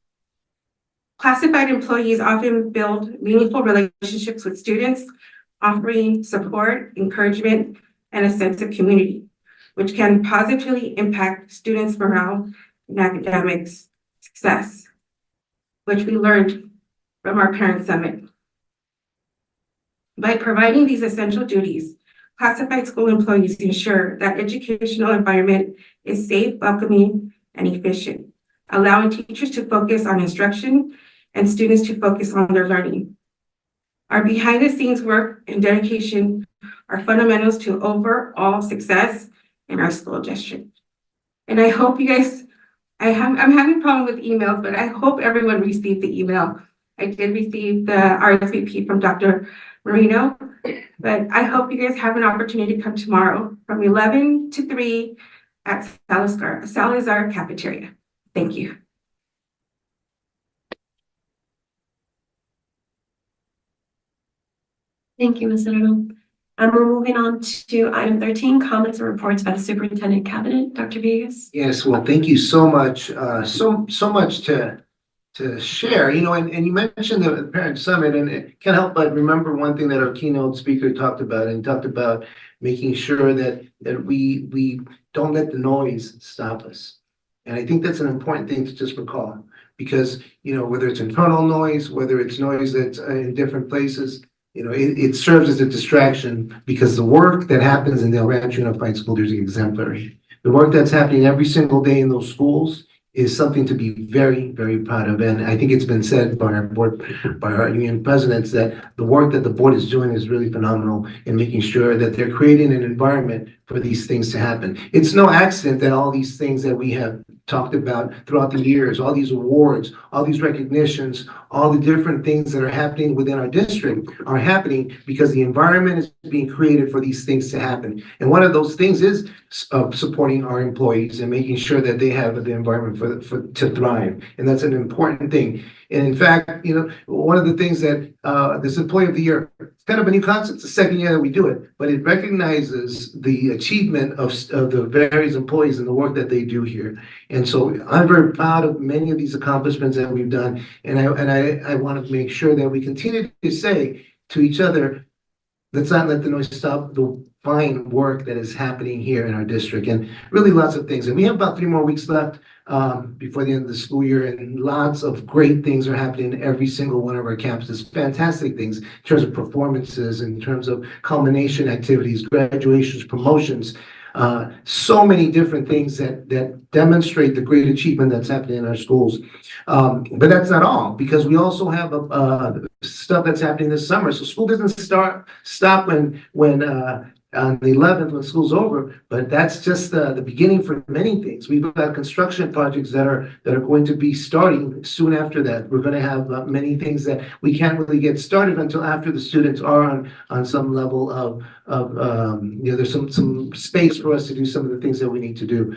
Classified employees often build meaningful relationships with students, offering support, encouragement, and a sense of community, which can positively impact students' morale and academic success, which we learned from our parent summit. By providing these essential duties, classified school employees ensure that educational environment is safe, welcoming, and efficient, allowing teachers to focus on instruction and students to focus on their learning. Our behind-the-scenes work and dedication are fundamentals to overall success in our school district. And I hope you guys, I'm having a problem with emails, but I hope everyone received the email. I did receive the RSVP from Dr. Marino, but I hope you guys have an opportunity to come tomorrow from 11 to 3 at Salazar Cafeteria. Thank you. Thank you, Ms. Lerdo. We're moving on to item 13, comments and reports by the superintendent cabinet. Dr. Villegas. Yes, well, thank you so much. So much to share, and you mentioned the parent summit, and it can't help but remember one thing that our keynote speaker talked about, and talked about making sure that we don't let the noise stop us. And I think that's an important thing to just recall, because, whether it's internal noise, whether it's noise that's in different places, it serves as a distraction, because the work that happens in the El Rancho Unified School District is exemplary. The work that's happening every single day in those schools is something to be very, very proud of. And I think it's been said by our board, by our union presidents, that the work that the board is doing is really phenomenal in making sure that they're creating an environment for these things to happen. It's no accident that all these things that we have talked about throughout the years, all these awards, all these recognitions, all the different things that are happening within our district are happening because the environment is being created for these things to happen. And one of those things is supporting our employees and making sure that they have the environment to thrive. And that's an important thing. And in fact, one of the things that this Employee of the Year, it's kind of a new concept. It's the second year that we do it, but it recognizes the achievement of the various employees and the work that they do here. And so I'm very proud of many of these accomplishments that we've done. And I want to make sure that we continue to say to each other, let's not let the noise stop the fine work that is happening here in our district, and really lots of things. And we have about 3 more weeks left before the end of the school year, and lots of great things are happening in every single one of our campuses. Fantastic things in terms of performances, in terms of culmination activities, graduations, promotions. So many different things that demonstrate the great achievement that's happening in our schools. But that's not all, because we also have stuff that's happening this summer. So school doesn't stop when on the 11th when school's over, but that's just the beginning for many things. We've got construction projects that are going to be starting soon after that. We're going to have many things that we can't really get started until after the students are on some level of there's some space for us to do some of the things that we need to do.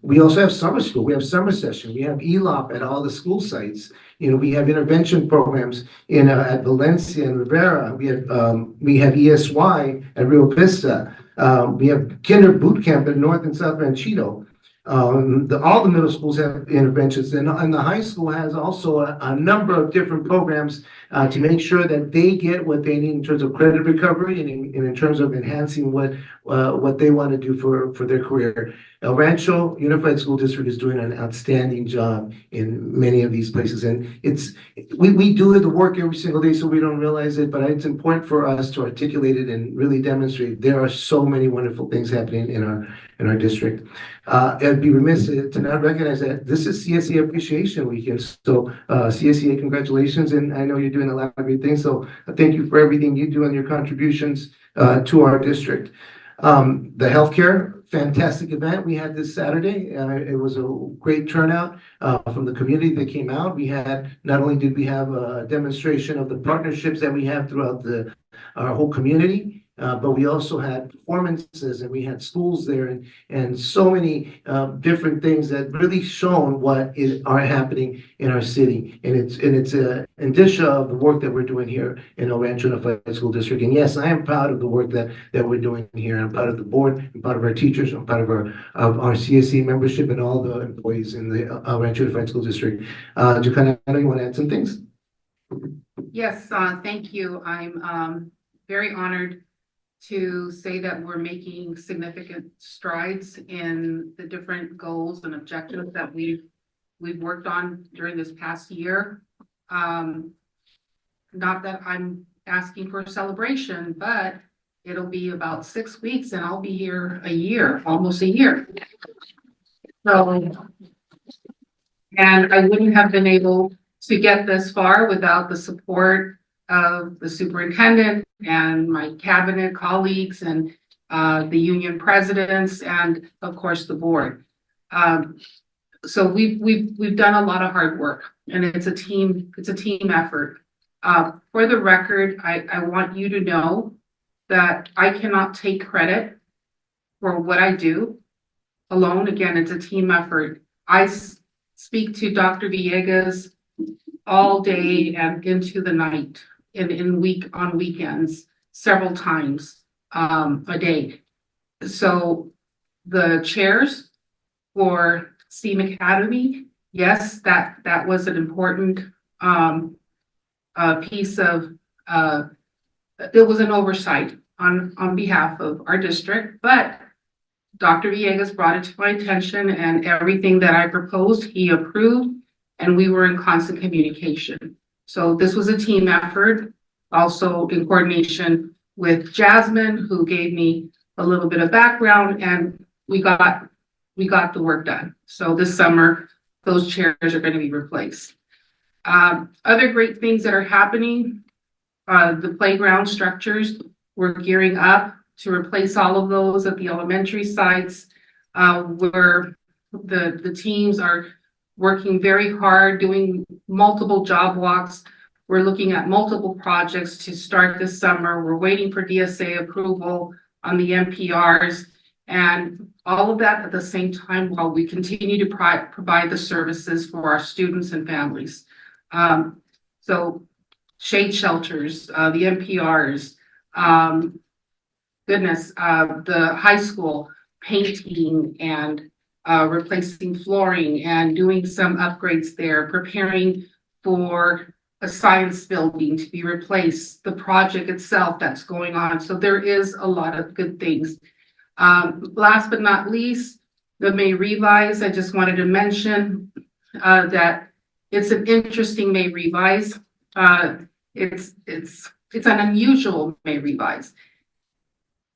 We also have summer school. We have summer session. We have ELOP at all the school sites. We have intervention programs at Valencia and Rivera. We have ESY at Rio Vista. We have kinder boot camp at North and South Ranchito. All the middle schools have interventions, and the high school has also a number of different programs to make sure that they get what they need in terms of credit recovery and in terms of enhancing what they want to do for their career. El Rancho Unified School District is doing an outstanding job in many of these places, and we do the work every single day, so we don't realize it, but it's important for us to articulate it and really demonstrate there are so many wonderful things happening in our district. I'd be remiss to not recognize that this is CSEA Appreciation Weekend. So CSEA, congratulations, and I know you're doing a lot of great things. So thank you for everything you do and your contributions to our district. The healthcare, fantastic event we had this Saturday. It was a great turnout from the community that came out. Not only did we have a demonstration of the partnerships that we have throughout our whole community, but we also had performances and we had schools there and so many different things that really shown are happening in our city. And it's a indicia of the work that we're doing here in El Rancho Unified School District. And yes, I am proud of the work that we're doing here. I'm proud of the board, I'm proud of our teachers, I'm proud of our CSE membership and all the employees in the El Rancho Unified School District. Jacana, I know you want to add some things? Yes, thank you. I'm very honored to say that we're making significant strides in the different goals and objectives that we've worked on during this past year. Not that I'm asking for a celebration, but it'll be about 6 weeks and I'll be here a year, almost a year. So, and I wouldn't have been able to get this far without the support of the superintendent and my cabinet colleagues and the union presidents and of course the board. So we've done a lot of hard work and it's a team effort. For the record, I want you to know that I cannot take credit for what I do alone. Again, it's a team effort. I speak to Dr. Villegas all day and into the night and on weekends several times a day. So the chairs for STEAM Academy, yes, that was an important piece of it was an oversight on behalf of our district, but Dr. Villegas brought it to my attention and everything that I proposed, he approved, and we were in constant communication. So this was a team effort, also in coordination with Jasmine, who gave me a little bit of background, and we got the work done. So this summer, those chairs are going to be replaced. Other great things that are happening, the playground structures, we're gearing up to replace all of those at the elementary sites, where the teams are working very hard, doing multiple job walks. We're looking at multiple projects to start this summer. We're waiting for DSA approval on the MPRs and all of that at the same time while we continue to provide the services for our students and families. So shade shelters, the MPRs, the high school painting and replacing flooring and doing some upgrades there, preparing for a science building to be replaced, the project itself that's going on. So there is a lot of good things. Last but not least, the May Revise. I just wanted to mention that it's an interesting May Revise. It's an unusual May Revise.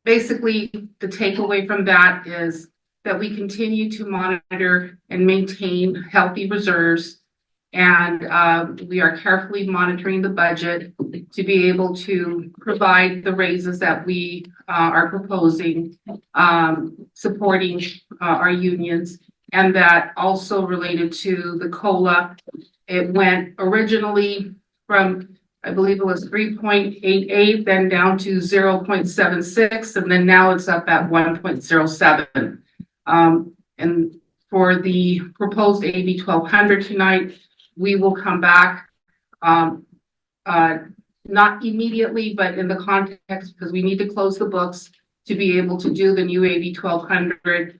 Basically, the takeaway from that is that we continue to monitor and maintain healthy reserves, and we are carefully monitoring the budget to be able to provide the raises that we are proposing, supporting our unions, and that also related to the COLA. It went originally from, I believe it was 3.88, then down to 0.76, and then now it's up at 1.07. And for the proposed AB 1200 tonight, we will come back, not immediately, but in the context, because we need to close the books to be able to do the new AB 1200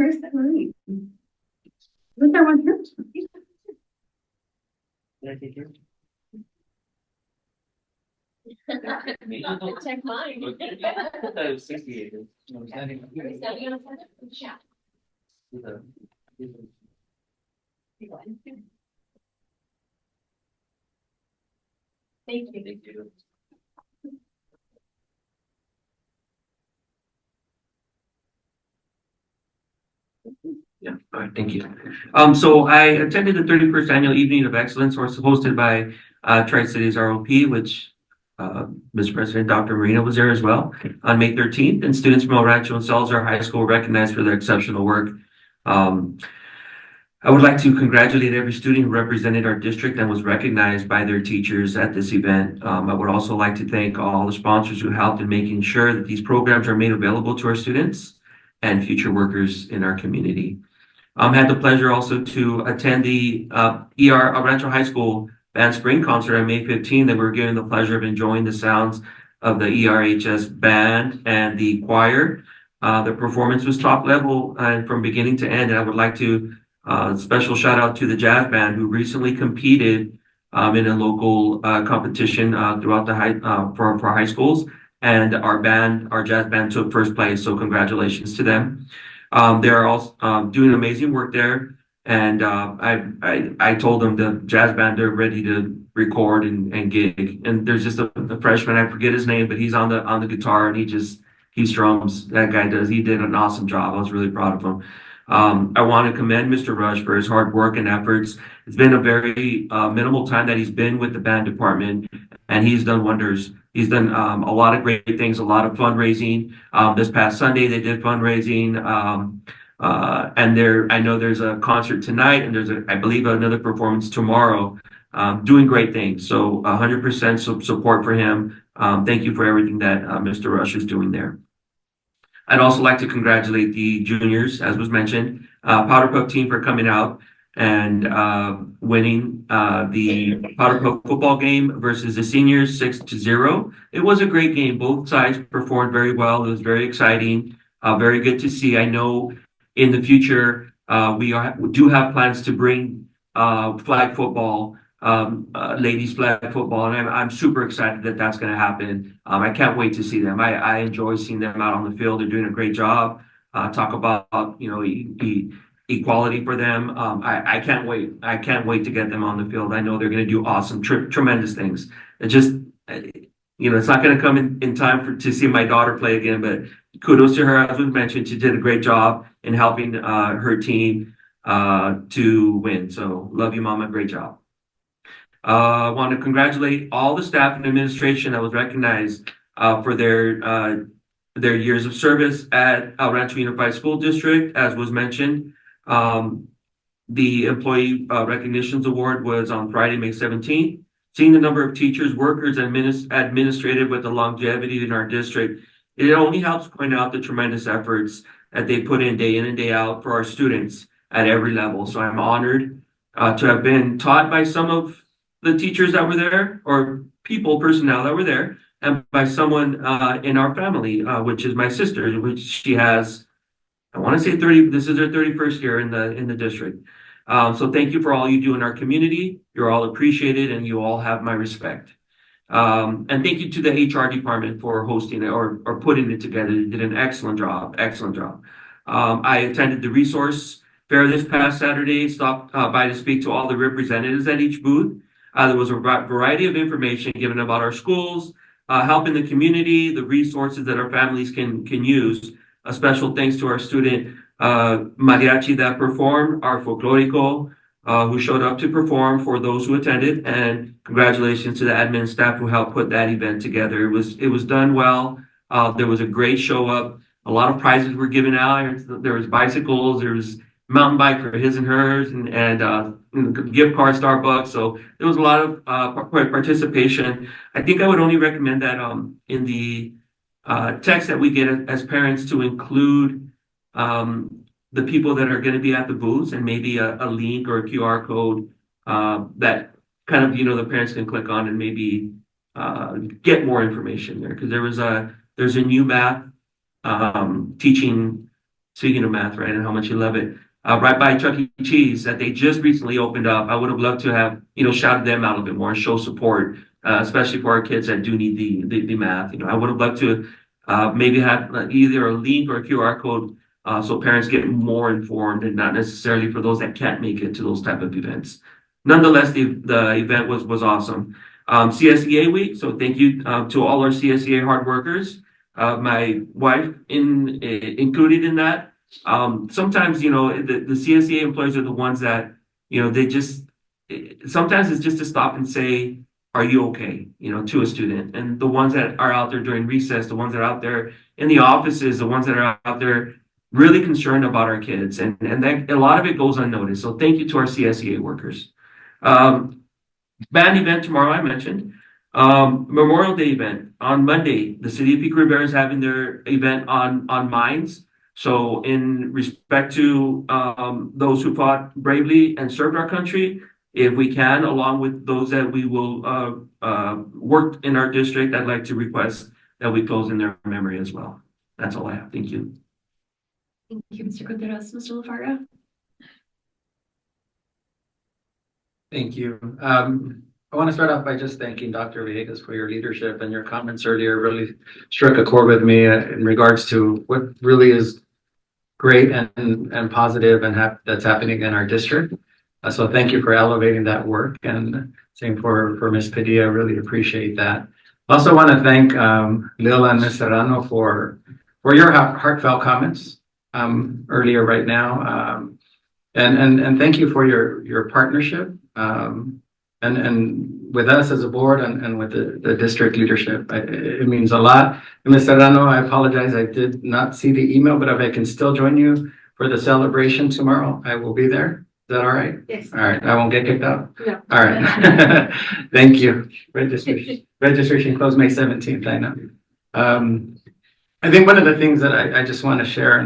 where's that Marie? Was there one here? Check mine. That was 68. Thank you. Yeah, all right, thank you. So I attended the 31st Annual Evening of Excellence, or hosted by Tri-Cities ROP, which Mr. President, Dr. Marina was there as well on May 13th, and students from El Rancho and Salazar High School were recognized for their exceptional work. I would like to congratulate every student who represented our district and was recognized by their teachers at this event. I would also like to thank all the sponsors who helped in making sure that these programs are made available to our students and future workers in our community. Had the pleasure also to attend the El Rancho High School Band Spring Concert on May 15th, that we were given the pleasure of enjoying the sounds of the ERHS band and the choir. The performance was top level and from beginning to end. And I would like to special shout out to the jazz band who recently competed in a local competition throughout the for high schools. And our jazz band took first place. So congratulations to them. They're all doing amazing work there. And I told them the jazz band, they're ready to record and gig. And there's just a freshman, I forget his name, but he's on the guitar and he strums. That guy does. He did an awesome job. I was really proud of him. I want to commend Mr. Rush for his hard work and efforts. It's been a very minimal time that he's been with the band department, and he's done wonders. He's done a lot of great things, a lot of fundraising. This past Sunday, they did fundraising. And I know there's a concert tonight, and I believe, another performance tomorrow. Doing great things. So 100% support for him. Thank you for everything that Mr. Rush is doing there. I'd also like to congratulate the juniors, as was mentioned, Powder Puff team for coming out and winning the Powder Puff football game versus the seniors 6-0. It was a great game. Both sides performed very well. It was very exciting, very good to see. I know in the future we do have plans to bring flag football, ladies flag football, and I'm super excited that that's going to happen. I can't wait to see them. I enjoy seeing them out on the field. They're doing a great job. Talk about equality for them. I can't wait. I can't wait to get them on the field. I know they're going to do awesome, tremendous things. It just it's not going to come in time to see my daughter play again. But kudos to her, as was mentioned. She did a great job in helping her team to win. So love you, Mama. Great job. I want to congratulate all the staff and administration that was recognized for their years of service at El Rancho Unified School District, as was mentioned. The Employee Recognitions Award was on Friday, May 17th. Seeing the number of teachers, workers, and administrative with the longevity in our district, it only helps point out the tremendous efforts that they put in and day out for our students at every level. So I'm honored to have been taught by some of the teachers that were there, or personnel that were there, and by someone in our family, which is my sister, which she has, I want to say 30, this is her 31st year in the district. So thank you for all you do in our community. You're all appreciated and you all have my respect. And thank you to the HR department for hosting it or putting it together. You did an excellent job, excellent job. I attended the resource fair this past Saturday, stopped by to speak to all the representatives at each booth. There was a variety of information given about our schools, helping the community, the resources that our families can use. A special thanks to our student mariachi that performed, our folklorico, who showed up to perform for those who attended, and congratulations to the admin staff who helped put that event together. It was done well. There was a great show up. A lot of prizes were given out. There was bicycles. There was mountain bike for his and hers, and gift card Starbucks. So there was a lot of participation. I think I would only recommend that in the text that we get as parents to include the people that are going to be at the booths, and maybe a link or a QR code that kind of the parents can click on and maybe get more information there, because there's a new math teaching speaking of math, right, and how much you love it. Right by Chuck E. Cheese that they just recently opened up. I would have loved to have, shouted them out a bit more and show support, especially for our kids that do need the math. I would have loved to maybe have either a link or a QR code so parents get more informed and not necessarily for those that can't make it to those type of events. Nonetheless, the event was awesome. CSEA week, so thank you to all our CSEA hard workers. My wife included in that. Sometimes, the CSEA employees are the ones that, they just, sometimes it's just to stop and say, are you okay? To a student. And the ones that are out there during recess, the ones that are out there in the offices, the ones that are out there really concerned about our kids. And that a lot of it goes unnoticed. So thank you to our CSEA workers. Band event tomorrow, I mentioned. Memorial Day event on Monday. The city of Pico Rivera is having their event on mines. So in respect to those who fought bravely and served our country, if we can, along with those that we will work in our district, I'd like to request that we close in their memory as well. That's all I have. Thank you. Thank you, Mr. Contreras. Mr. LaFarga? Thank you. I want to start off by just thanking Dr. Villegas for your leadership, and your comments earlier really struck a chord with me in regards to what really is great and positive and that's happening in our district. So thank you for elevating that work, and same for Ms. Padilla. Really appreciate that. Also want to thank Lil and Ms. Serrano for your heartfelt comments earlier right now. And thank you for your partnership and with us as a board and with the district leadership. It means a lot. And Ms. Serrano, I apologize, I did not see the email, but if I can still join you for the celebration tomorrow, I will be there. Is that all right? Yes. All right, I won't get kicked out. No. All right. Thank you. Registration closed May 17th, I know. I think one of the things that I just want to share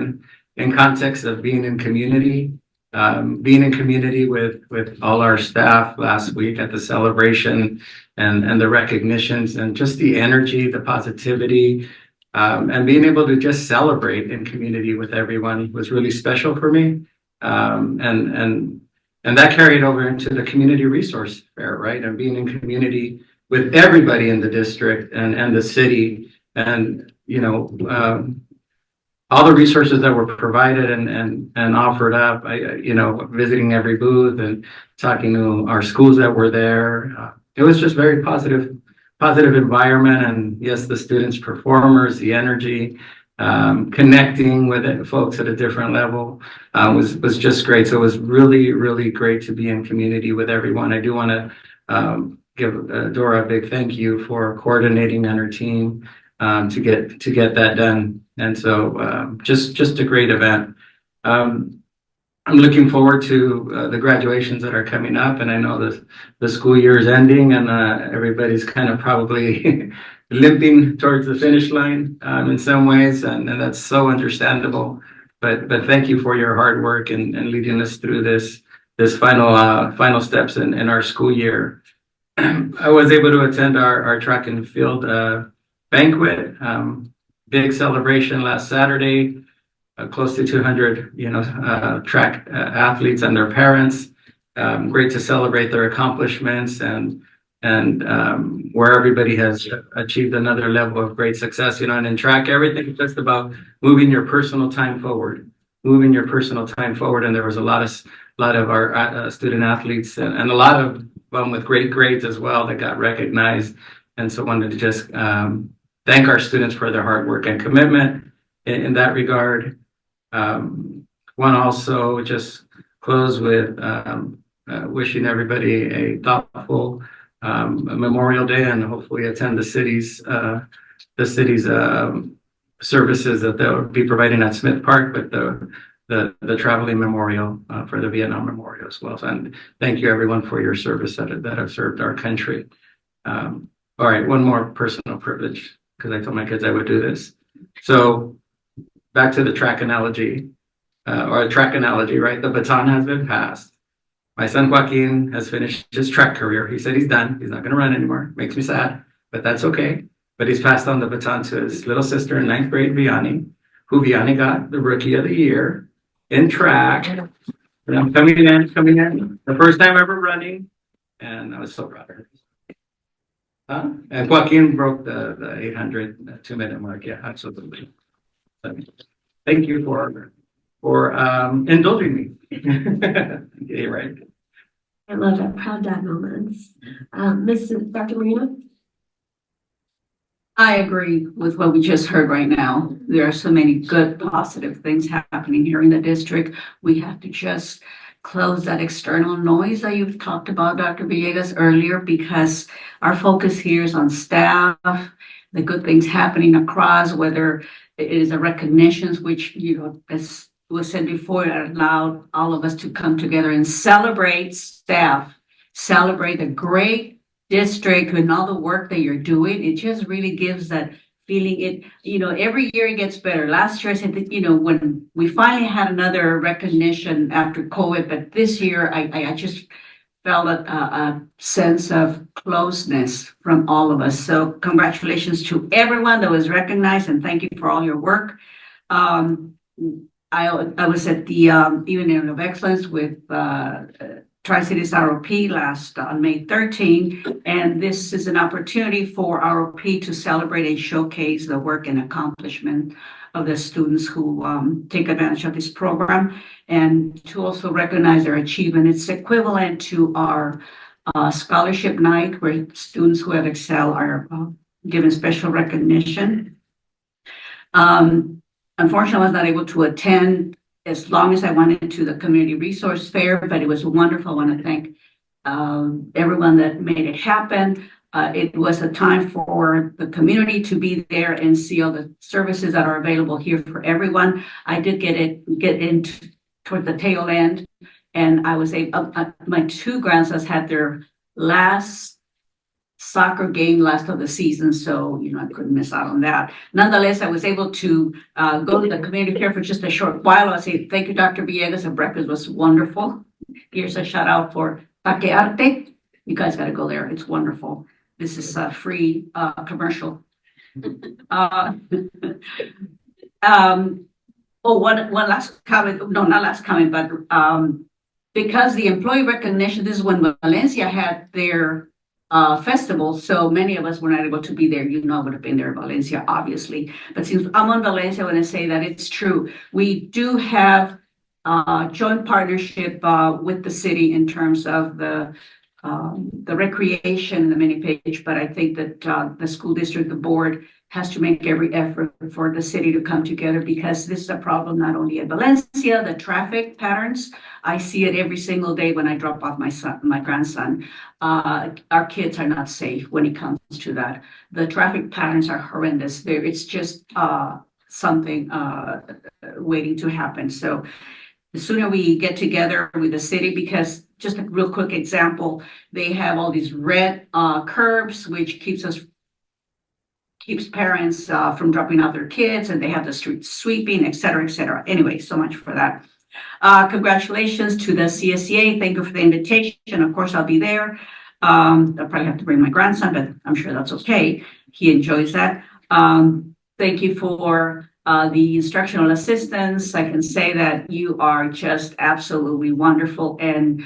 in context of being in community with all our staff last week at the celebration and the recognitions and just the energy, the positivity, and being able to just celebrate in community with everyone was really special for me. And that carried over into the community resource fair, right? And being in community with everybody in the district and the city, and all the resources that were provided and offered up. Visiting every booth and talking to our schools that were there. It was just very positive environment, and yes, the students, performers, the energy. Connecting with folks at a different level was just great. So it was really, really great to be in community with everyone. I do want to give Dora a big thank you for coordinating on her team to get that done. And so just a great event. I'm looking forward to the graduations that are coming up, and I know the school year is ending, and everybody's kind of probably limping towards the finish line in some ways, and that's so understandable. But thank you for your hard work and leading us through this final steps in our school year. I was able to attend our track and field banquet, big celebration last Saturday. Close to 200, track athletes and their parents. Great to celebrate their accomplishments and where everybody has achieved another level of great success. And in track, everything is just about moving your personal time forward. And there was a lot of our student athletes and a lot of them with great grades as well that got recognized. And so wanted to just thank our students for their hard work and commitment in that regard. Want to also just close with wishing everybody a thoughtful Memorial Day, and hopefully attend the city's services that they'll be providing at Smith Park, with the traveling memorial for the Vietnam Memorial as well. And thank you everyone for your service that have served our country. All right, one more personal privilege, because I told my kids I would do this. So back to the track analogy, right? The baton has been passed. My son Joaquin has finished his track career. He said he's done. He's not going to run anymore. Makes me sad, but that's okay. But he's passed on the baton to his little sister in 9th grade, Vianney, Juviani got the Rookie of the Year in track. And I'm coming in, the first time ever running, and I was so proud of her. And Joaquin broke the 800 2-minute mark. Yeah, absolutely. So, thank you for indulging me. Yeah, right. I love that, proud dad moments. Dr. Marino? I agree with what we just heard right now. There are so many good, positive things happening here in the district. We have to just close that external noise that you've talked about, Dr. Villegas, earlier, because our focus here is on staff, the good things happening across, whether it is the recognitions, which, as was said before, it allowed all of us to come together and celebrate staff, celebrate the great district and all the work that you're doing. It just really gives that feeling. Every year it gets better. Last year I said that, when we finally had another recognition after COVID, but this year I just felt a sense of closeness from all of us. So congratulations to everyone that was recognized, and thank you for all your work. I was at the Evening of Excellence with Tri-Cities ROP last on May 13, and this is an opportunity for ROP to celebrate and showcase the work and accomplishment of the students who take advantage of this program, and to also recognize their achievement. It's equivalent to our scholarship night, where students who have excelled are given special recognition. Unfortunately, I was not able to attend as long as I wanted to the community resource fair, but it was wonderful. I want to thank everyone that made it happen. It was a time for the community to be there and see all the services that are available here for everyone. I did get in toward the tail end, and I was able. My two grandsons had their last soccer game last of the season, so I couldn't miss out on that. Nonetheless, I was able to go to the community fair for just a short while. I say thank you, Dr. Villegas. The breakfast was wonderful. Here's a shout out for Taquearte. You guys got to go there. It's wonderful. This is a free commercial. One last comment. No, not last comment, but because the employee recognition, this is when Valencia had their festival, so many of us were not able to be there. I would have been there in Valencia, obviously. But since I'm on Valencia, I want to say that it's true. We do have joint partnership with the city in terms of the recreation, the mini page, but I think that the school district, the board, has to make every effort for the city to come together, because this is a problem not only at Valencia, the traffic patterns. I see it every single day when I drop off my grandson. Our kids are not safe when it comes to that. The traffic patterns are horrendous. It's just something waiting to happen. So the sooner we get together with the city, because just a real quick example, they have all these red curbs, which keeps parents from dropping off their kids, and they have the street sweeping, et cetera, et cetera. Anyway, so much for that. Congratulations to the CSEA. Thank you for the invitation. Of course, I'll be there. I'll probably have to bring my grandson, but I'm sure that's okay. He enjoys that. Thank you for the instructional assistants. I can say that you are just absolutely wonderful, and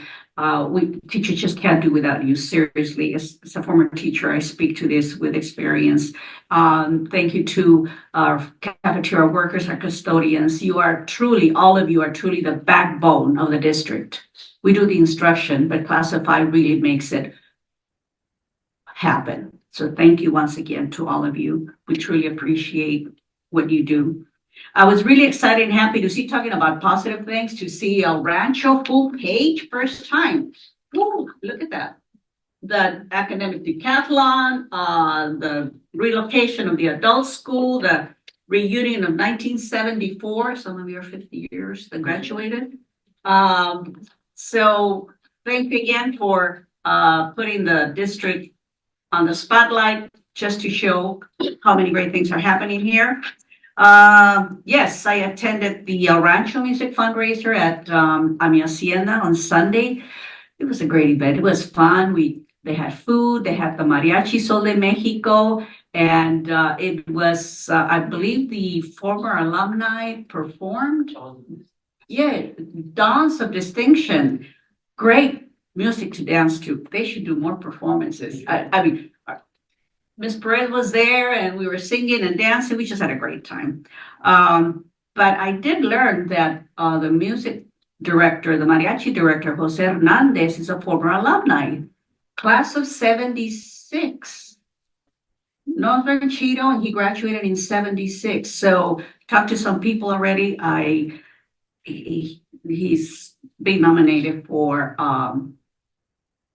teachers just can't do without you. Seriously, as a former teacher, I speak to this with experience. Thank you to our cafeteria workers, our custodians. All of you are truly the backbone of the district. We do the instruction, but Classify really makes it happen. So thank you once again to all of you. We truly appreciate what you do. I was really excited and happy to see, talking about positive things, to see El Rancho full page first time. Woo, look at that. The academic decathlon, the relocation of the adult school, the reunion of 1974. Some of you are 50 years that graduated. So thank you again for putting the district on the spotlight, just to show how many great things are happening here. Yes, I attended the Rancho Music fundraiser at Hacienda on Sunday. It was a great event. It was fun. They had food, they had the Mariachi Sol de Mexico, and it was, I believe, the former alumni performed. Yeah, dance of distinction, great music to dance to. They should do more performances. I mean, Miss Perez was there and we were singing and dancing. We just had a great time. But I did learn that the music director, the mariachi director, Jose Hernandez, is a former alumni, class of 76. Northern Cheeto, and he graduated in 76. So talked to some people already. He's being nominated for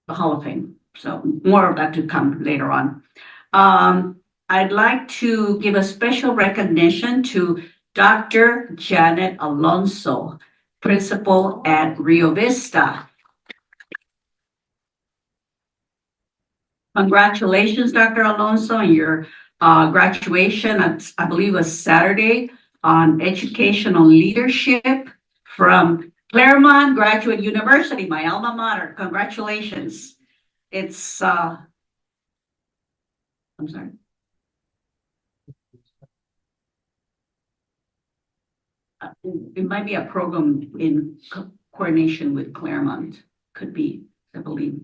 the Hall of Fame. So more of that to come later on. I'd like to give a special recognition to Dr. Janet Alonso, principal at Rio Vista. Congratulations, Dr. Alonso, on your graduation. I believe was Saturday on educational leadership from Claremont Graduate University, my alma mater. Congratulations. It's, I'm sorry. It might be a program in coordination with Claremont, could be, I believe.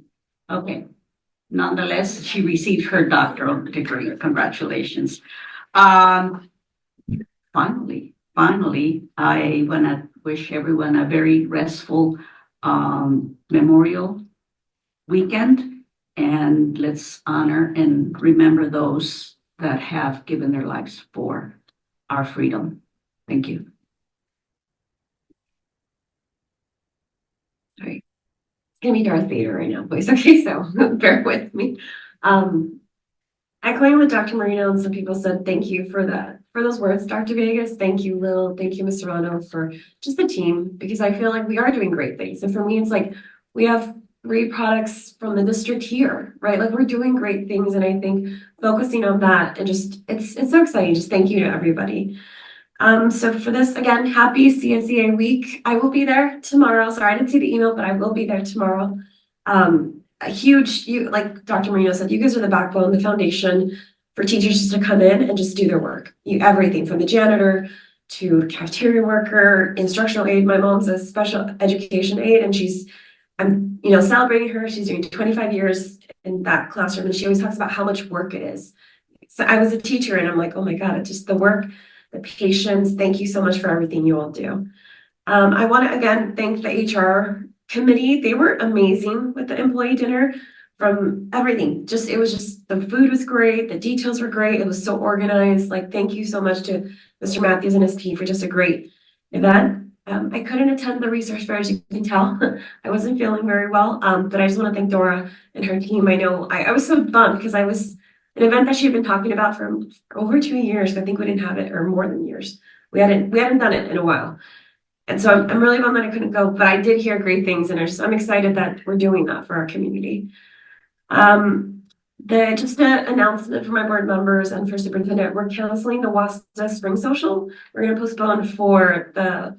Okay. Nonetheless, she received her doctoral degree. Congratulations. Finally, I want to wish everyone a very restful Memorial weekend, and let's honor and remember those that have given their lives for our freedom. Thank you. Sorry. It's gonna be Darth Vader right now, boys. Okay, so bear with me. Echoing what Dr. Marino and some people said, thank you for that, for those words, Dr. Vegas. Thank you, Lil. Thank you, Mr. Rano, for just the team, because I feel like we are doing great things. And for me, it's like we have 3 products from the district here, right? Like we're doing great things. And I think focusing on that and just it's so exciting. Just thank you to everybody. So for this, again, happy CNCA week. I will be there tomorrow. Sorry, I didn't see the email, but I will be there tomorrow. A huge, like Dr. Marino said, you guys are the backbone, the foundation for teachers just to come in and just do their work. Everything from the janitor to cafeteria worker, instructional aide. My mom's a special education aide, and I'm celebrating her. She's doing 25 years in that classroom, and she always talks about how much work it is. So I was a teacher, and I'm like, oh my God, it's just the work, the patience. Thank you so much for everything you all do. I want to again thank the HR committee. They were amazing with the employee dinner from everything. It was just, the food was great. The details were great. It was so organized. Like, thank you so much to Mr. Matthews and his team for just a great event. I couldn't attend the research fair, as you can tell. I wasn't feeling very well, but I just want to thank Dora and her team. I know I was so bummed because I was an event that she had been talking about for over 2 years. I think we didn't have it, or more than years. We hadn't done it in a while. And so I'm really bummed that I couldn't go, but I did hear great things, and I'm excited that we're doing that for our community. Just an announcement for my board members and for superintendent, we're canceling the WASDA Spring Social. We're going to postpone for the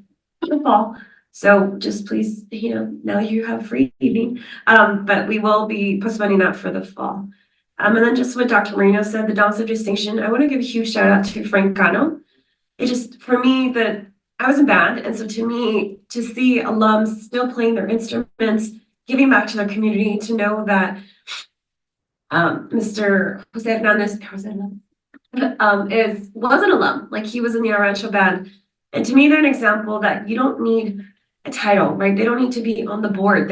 fall. So just please, now you have a free evening, but we will be postponing that for the fall. And then just what Dr. Marino said, the Dance of Distinction, I want to give a huge shout out to Frank Cano. It just, for me, I was in band, and so to me, to see alums still playing their instruments, giving back to their community, to know that Mr. Jose Hernandez was an alum, like he was in the Rancho band. And to me, they're an example that you don't need a title, right? They don't need to be on the board.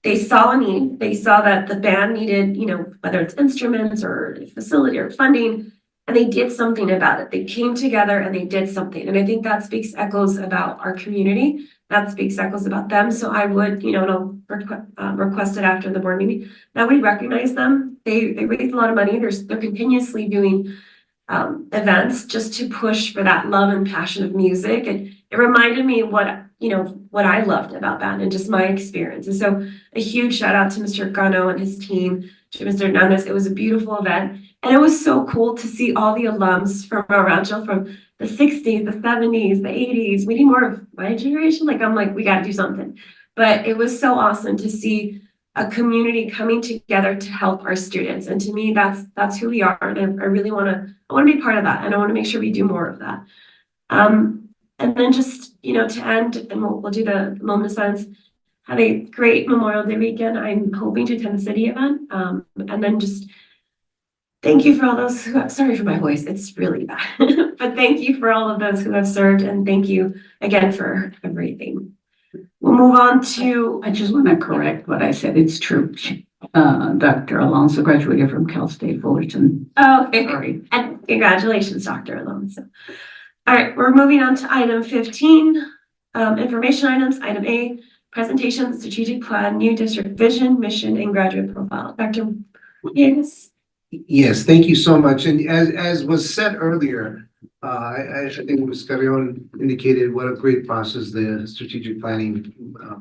They saw a need. They saw that the band needed, whether it's instruments or facility or funding, and they did something about it. They came together and they did something. And I think that speaks echoes about our community. That speaks echoes about them. So I would, and I'll request it after the board meeting, that we recognize them. They raise a lot of money. They're continuously doing events just to push for that love and passion of music. And it reminded me what I loved about band and just my experience. And so a huge shout out to Mr. Gano and his team, to Mr. Hernandez. It was a beautiful event. And it was so cool to see all the alums from our Rancho from the 60s, the 70s, the 80s. We need more of my generation. I'm like, we got to do something. But it was so awesome to see a community coming together to help our students. And to me, that's who we are. And I really want to be part of that. And I want to make sure we do more of that. And then just, to end, and we'll do the moment of silence. Have a great Memorial Day weekend. I'm hoping to attend the city event. And then just thank you for all those who, sorry for my voice, it's really bad. But thank you for all of those who have served, and thank you again for everything. We'll move on to. I just want to correct what I said. It's true. Dr. Alonso graduated from Cal State Fullerton. Oh, okay. Sorry. And congratulations, Dr. Alonso. All right, we're moving on to item 15, information items. Item A, presentation, strategic plan, new district vision, mission, and graduate profile. Dr. Yes. Yes, thank you so much. And as was said earlier, I think Ms. Carrion indicated what a great process the strategic planning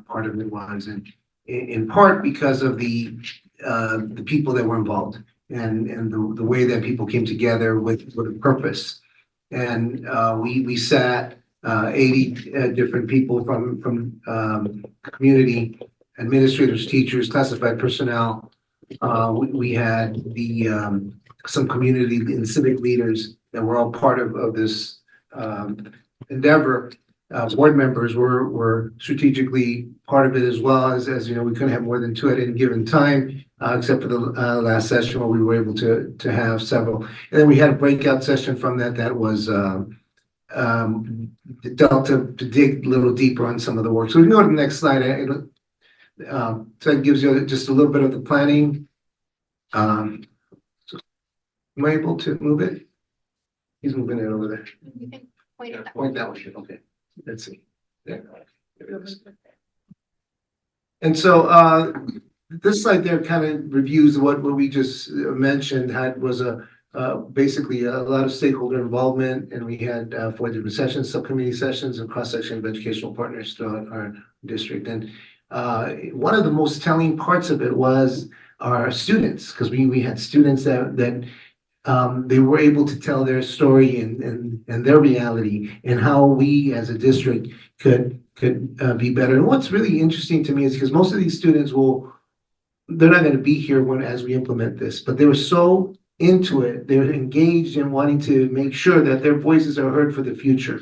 part of it was, and in part because of the people that were involved and the way that people came together with a purpose. And we sat 80 different people from community, administrators, teachers, classified personnel. We had some community and civic leaders that were all part of this endeavor. Board members were strategically part of it as well, as you know, we couldn't have more than two at any given time, except for the last session where we were able to have several. And then we had a breakout session from that was dealt to dig a little deeper on some of the work. So we can go to the next slide. So that gives you just a little bit of the planning. Am I able to move it? He's moving it over there. You can point it Point that way. Okay. Let's see. There it is. And so this slide there kind of reviews what we just mentioned. Was basically a lot of stakeholder involvement, and we had 4 different sessions, subcommittee sessions, and cross-section of educational partners throughout our district. And one of the most telling parts of it was our students, because we had students that they were able to tell their story and their reality, and how we as a district could be better. And what's really interesting to me is because most of these students they're not going to be here as we implement this, but they were so into it, they're engaged in wanting to make sure that their voices are heard for the future.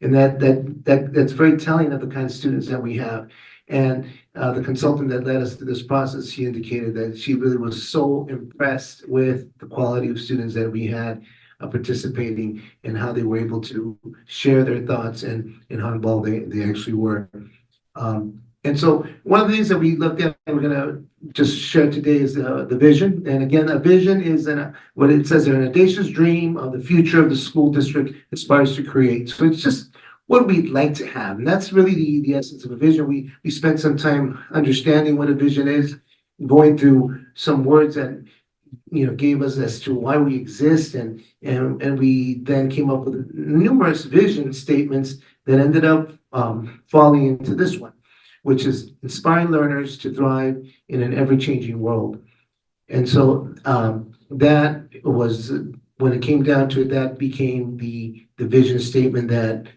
And that's very telling of the kind of students that we have. And the consultant that led us through this process, she indicated that she really was so impressed with the quality of students that we had participating, and how they were able to share their thoughts and how involved they actually were. And so one of the things that we looked at and we're going to just share today is the vision. And again, a vision is what it says there, an audacious dream of the future of the school district aspires to create. So it's just what we'd like to have. And that's really the essence of a vision. We spent some time understanding what a vision is, going through some words that gave us as to why we exist, and we then came up with numerous vision statements that ended up falling into this one, which is inspiring learners to thrive in an ever-changing world. And so that was, when it came down to it, that became the vision statement that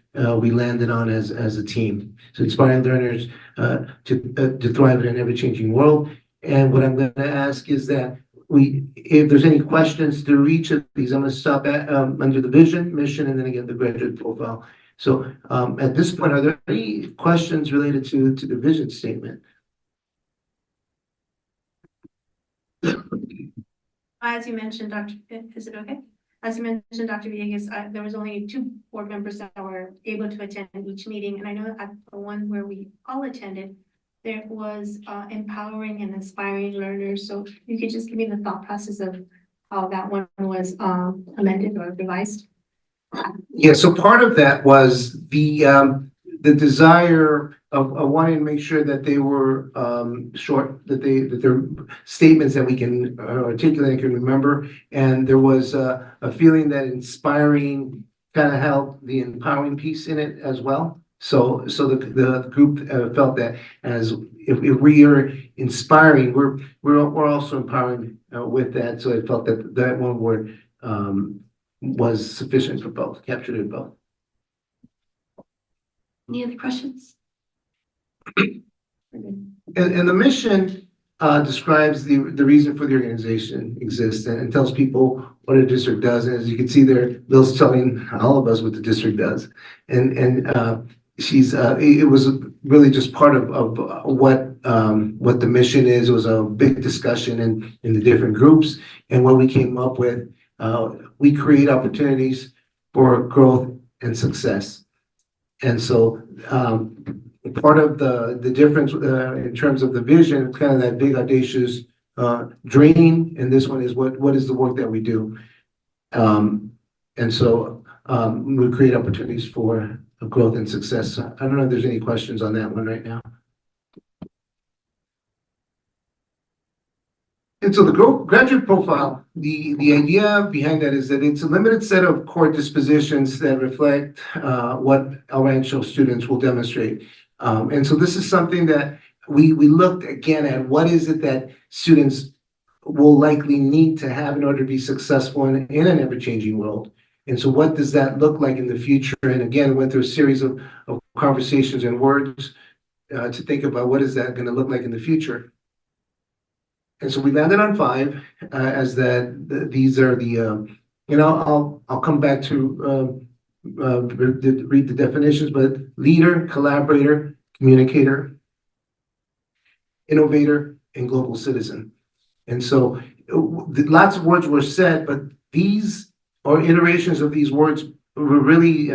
we landed on as a team. So inspiring learners to thrive in an ever-changing world. And what I'm going to ask is that if there's any questions through each of these, I'm going to stop at under the vision, mission, and then again the graduate profile. So at this point, are there any questions related to the vision statement? As you mentioned, is it okay? As you mentioned, Dr. Villegas, there was only 2 board members that were able to attend each meeting. And I know at the one where we all attended, there was empowering and inspiring learners. So you could just give me the thought process of how that one was amended or revised. Yeah, so part of that was the desire of wanting to make sure that they were short, that they're statements that we can articulate and can remember. And there was a feeling that inspiring kind of held the empowering piece in it as well. So the group felt that as if we are inspiring, we're also empowering with that. So it felt that one word was sufficient for both, captured in both. Any other questions? And the mission describes the reason for the organization exists and tells people what a district does. And as you can see there, Lil's telling all of us what the district does. And it was really just part of what the mission is. It was a big discussion in the different groups. And what we came up with, we create opportunities for growth and success. And so part of the difference in terms of the vision, it's kind of that big audacious dream, and this one is what is the work that we do. And so we create opportunities for growth and success. I don't know if there's any questions on that one right now. And so the graduate profile, the idea behind that is that it's a limited set of core dispositions that reflect what El Rancho students will demonstrate. And so this is something that we looked again at what is it that students will likely need to have in order to be successful in an ever-changing world. And so what does that look like in the future? And again, went through a series of conversations and words to think about what is that going to look like in the future. And so we landed on 5 as these are the, I'll come back to read the definitions, but leader, collaborator, communicator, innovator, and global citizen. And so lots of words were said, but these or iterations of these words were really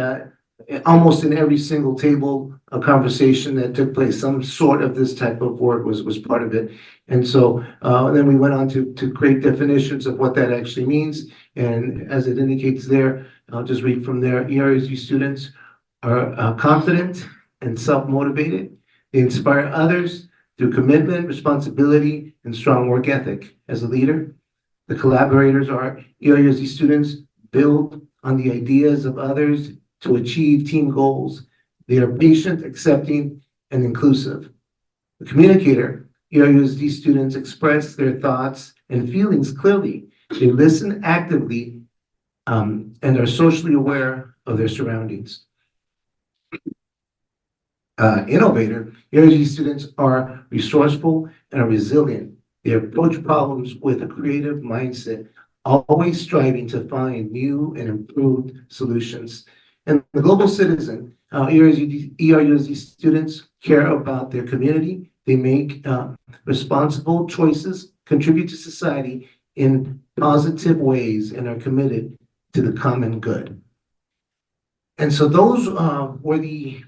almost in every single table, a conversation that took place, some sort of this type of word was part of it. And so then we went on to create definitions of what that actually means. And as it indicates there, I'll just read from there. ERUSD students are confident and self-motivated. They inspire others through commitment, responsibility, and strong work ethic. As a leader, the collaborators are ERUSD students build on the ideas of others to achieve team goals. They are patient, accepting, and inclusive. The communicator, ERUSD students express their thoughts and feelings clearly. They listen actively and are socially aware of their surroundings. Innovator, ERUSD students are resourceful and are resilient. They approach problems with a creative mindset, always striving to find new and improved solutions. And the global citizen, ERUSD students care about their community. They make responsible choices, contribute to society in positive ways, and are committed to the common good. And so those were the,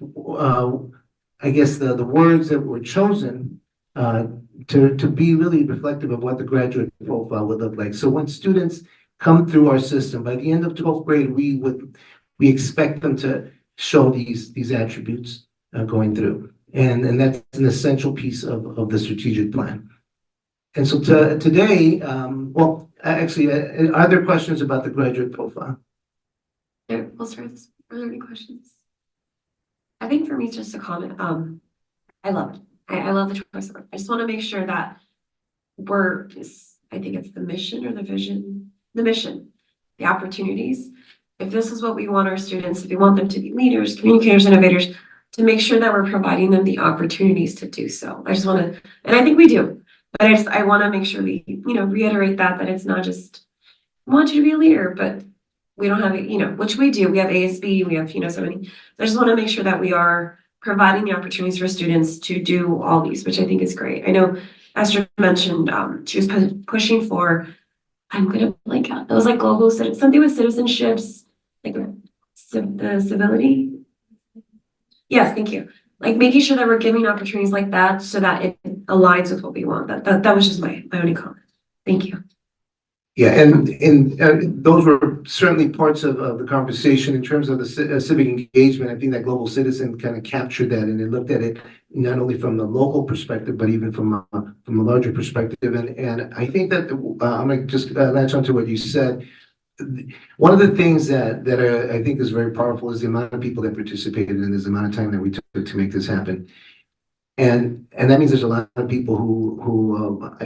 I guess, the words that were chosen to be really reflective of what the graduate profile would look like. So when students come through our system, by the end of 12th grade, we expect them to show these attributes going through. And that's an essential piece of the strategic plan. And so today, well, actually, are there questions about the graduate profile? Yeah, we'll start this. Are there any questions? I think for me, it's just a comment. I love it. I love the choice of word. I just want to make sure that I think it's the mission or the vision, the mission, the opportunities. If this is what we want our students, if we want them to be leaders, communicators, innovators, to make sure that we're providing them the opportunities to do so. I just want to, and I think we do, but I want to make sure we, reiterate that it's not just, I want you to be a leader, but we don't have it, which we do. We have ASB, we have, so many. I just want to make sure that we are providing the opportunities for students to do all these, which I think is great. I know Esther mentioned she was pushing for, I'm going to blank out. It was like global, something with citizenships, like the civility. Yes, thank you. Like making sure that we're giving opportunities like that so that it aligns with what we want. That was just my only comment. Thank you. Yeah, and those were certainly parts of the conversation in terms of the civic engagement. I think that global citizen kind of captured that, and it looked at it not only from the local perspective, but even from a larger perspective. And I think that I'm going to just latch onto what you said. One of the things that I think is very powerful is the amount of people that participated and the amount of time that we took to make this happen. And that means there's a lot of people who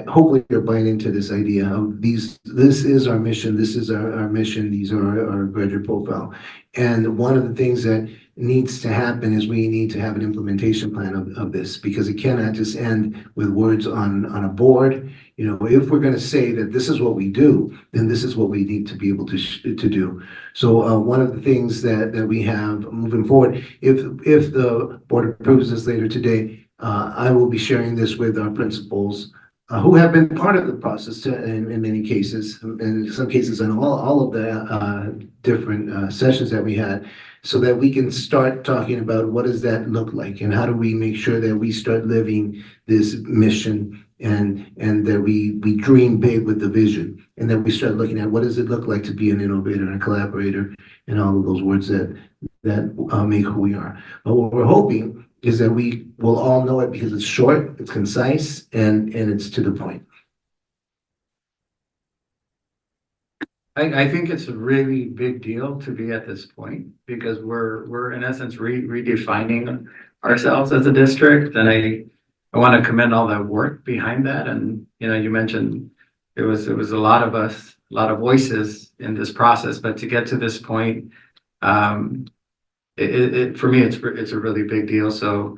hopefully are buying into this idea of this is our mission, this is our mission, these are our graduate profile. And one of the things that needs to happen is we need to have an implementation plan of this, because it cannot just end with words on a board. You know, if we're gonna say that this is what we do, then this is what we need to be able to do. So one of the things that we have moving forward, if the board approves this later today, I will be sharing this with our principals, who have been part of the process in many cases, and in some cases in all of the different sessions that we had, so that we can start talking about what does that look like, and how do we make sure that we start living this mission, and that we dream big with the vision, and that we start looking at what does it look like to be an innovator and a collaborator, and all of those words that make who we are. But what we're hoping is that we will all know it because it's short, it's concise, and it's to the point. I think it's a really big deal to be at this point, because we're in essence redefining ourselves as a district. And I want to commend all that work behind that. And, you know, you mentioned it was a lot of us, a lot of voices in this process, but to get to this point, for me, it's a really big deal. So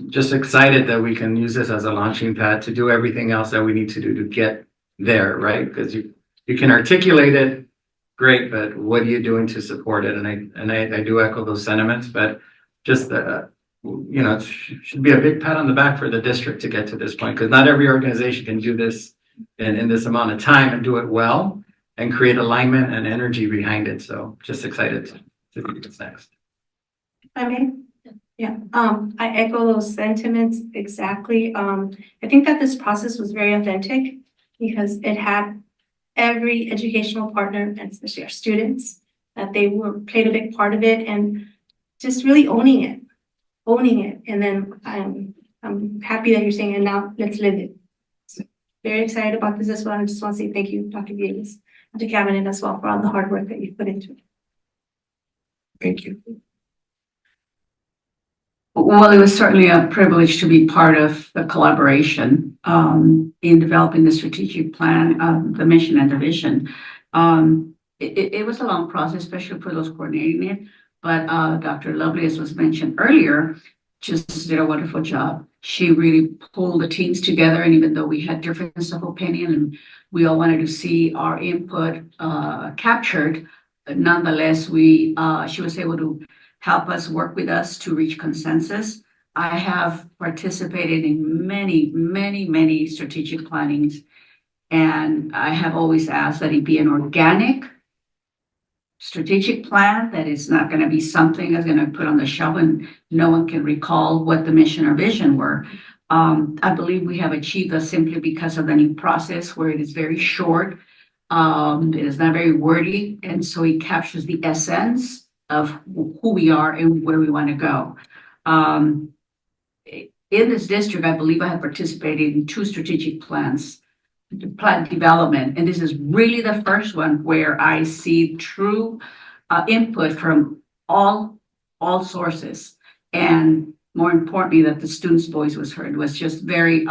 just excited that we can use this as a launching pad to do everything else that we need to do to get there, right? Because you can articulate it, great, but what are you doing to support it? And I do echo those sentiments, but just you know, it should be a big pat on the back for the district to get to this point, because not every organization can do this in this amount of time and do it well and create alignment and energy behind it. So just excited to see what's next. I mean, yeah, I echo those sentiments exactly. I think that this process was very authentic because it had every educational partner, and especially our students, that they played a big part of it, and just really owning it. And then I'm happy that you're saying, and now let's live it. So very excited about this as well. I just want to say thank you, Dr. Villegas, and to Cabinet as well for all the hard work that you've put into it. Thank you. Well, it was certainly a privilege to be part of the collaboration in developing the strategic plan, the mission and the vision. It was a long process, especially for those coordinating it. But Dr. Lovely, as was mentioned earlier, just did a wonderful job. She really pulled the teams together, and even though we had differences of opinion and we all wanted to see our input captured, nonetheless, she was able to help us, work with us to reach consensus. I have participated in many strategic plannings, and I have always asked that it be an organic strategic plan, that is not going to be something that's going to put on the shelf and no one can recall what the mission or vision were. I believe we have achieved that simply because of the new process, where it is very short. It is not very wordy, and so it captures the essence of who we are and where we want to go. In this district, I believe I have participated in 2 strategic plans, plan development, and this is really the first one where I see true input from all sources, and more importantly, that the students' voice was heard. It was just very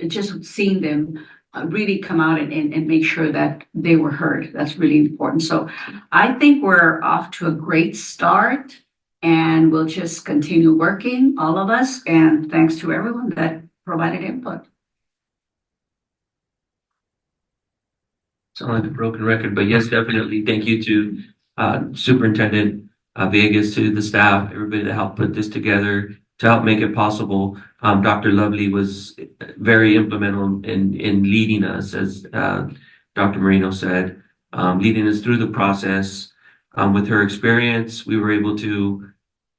just seeing them really come out and make sure that they were heard. That's really important. So I think we're off to a great start, and we'll just continue working, all of us, and thanks to everyone that provided input. Sound like a broken record, but yes, definitely. Thank you to Superintendent Vegas, to the staff, everybody that helped put this together to help make it possible. Dr. Lovely was very implemental in leading us, as Dr. Moreno said, leading us through the process. With her experience, we were able to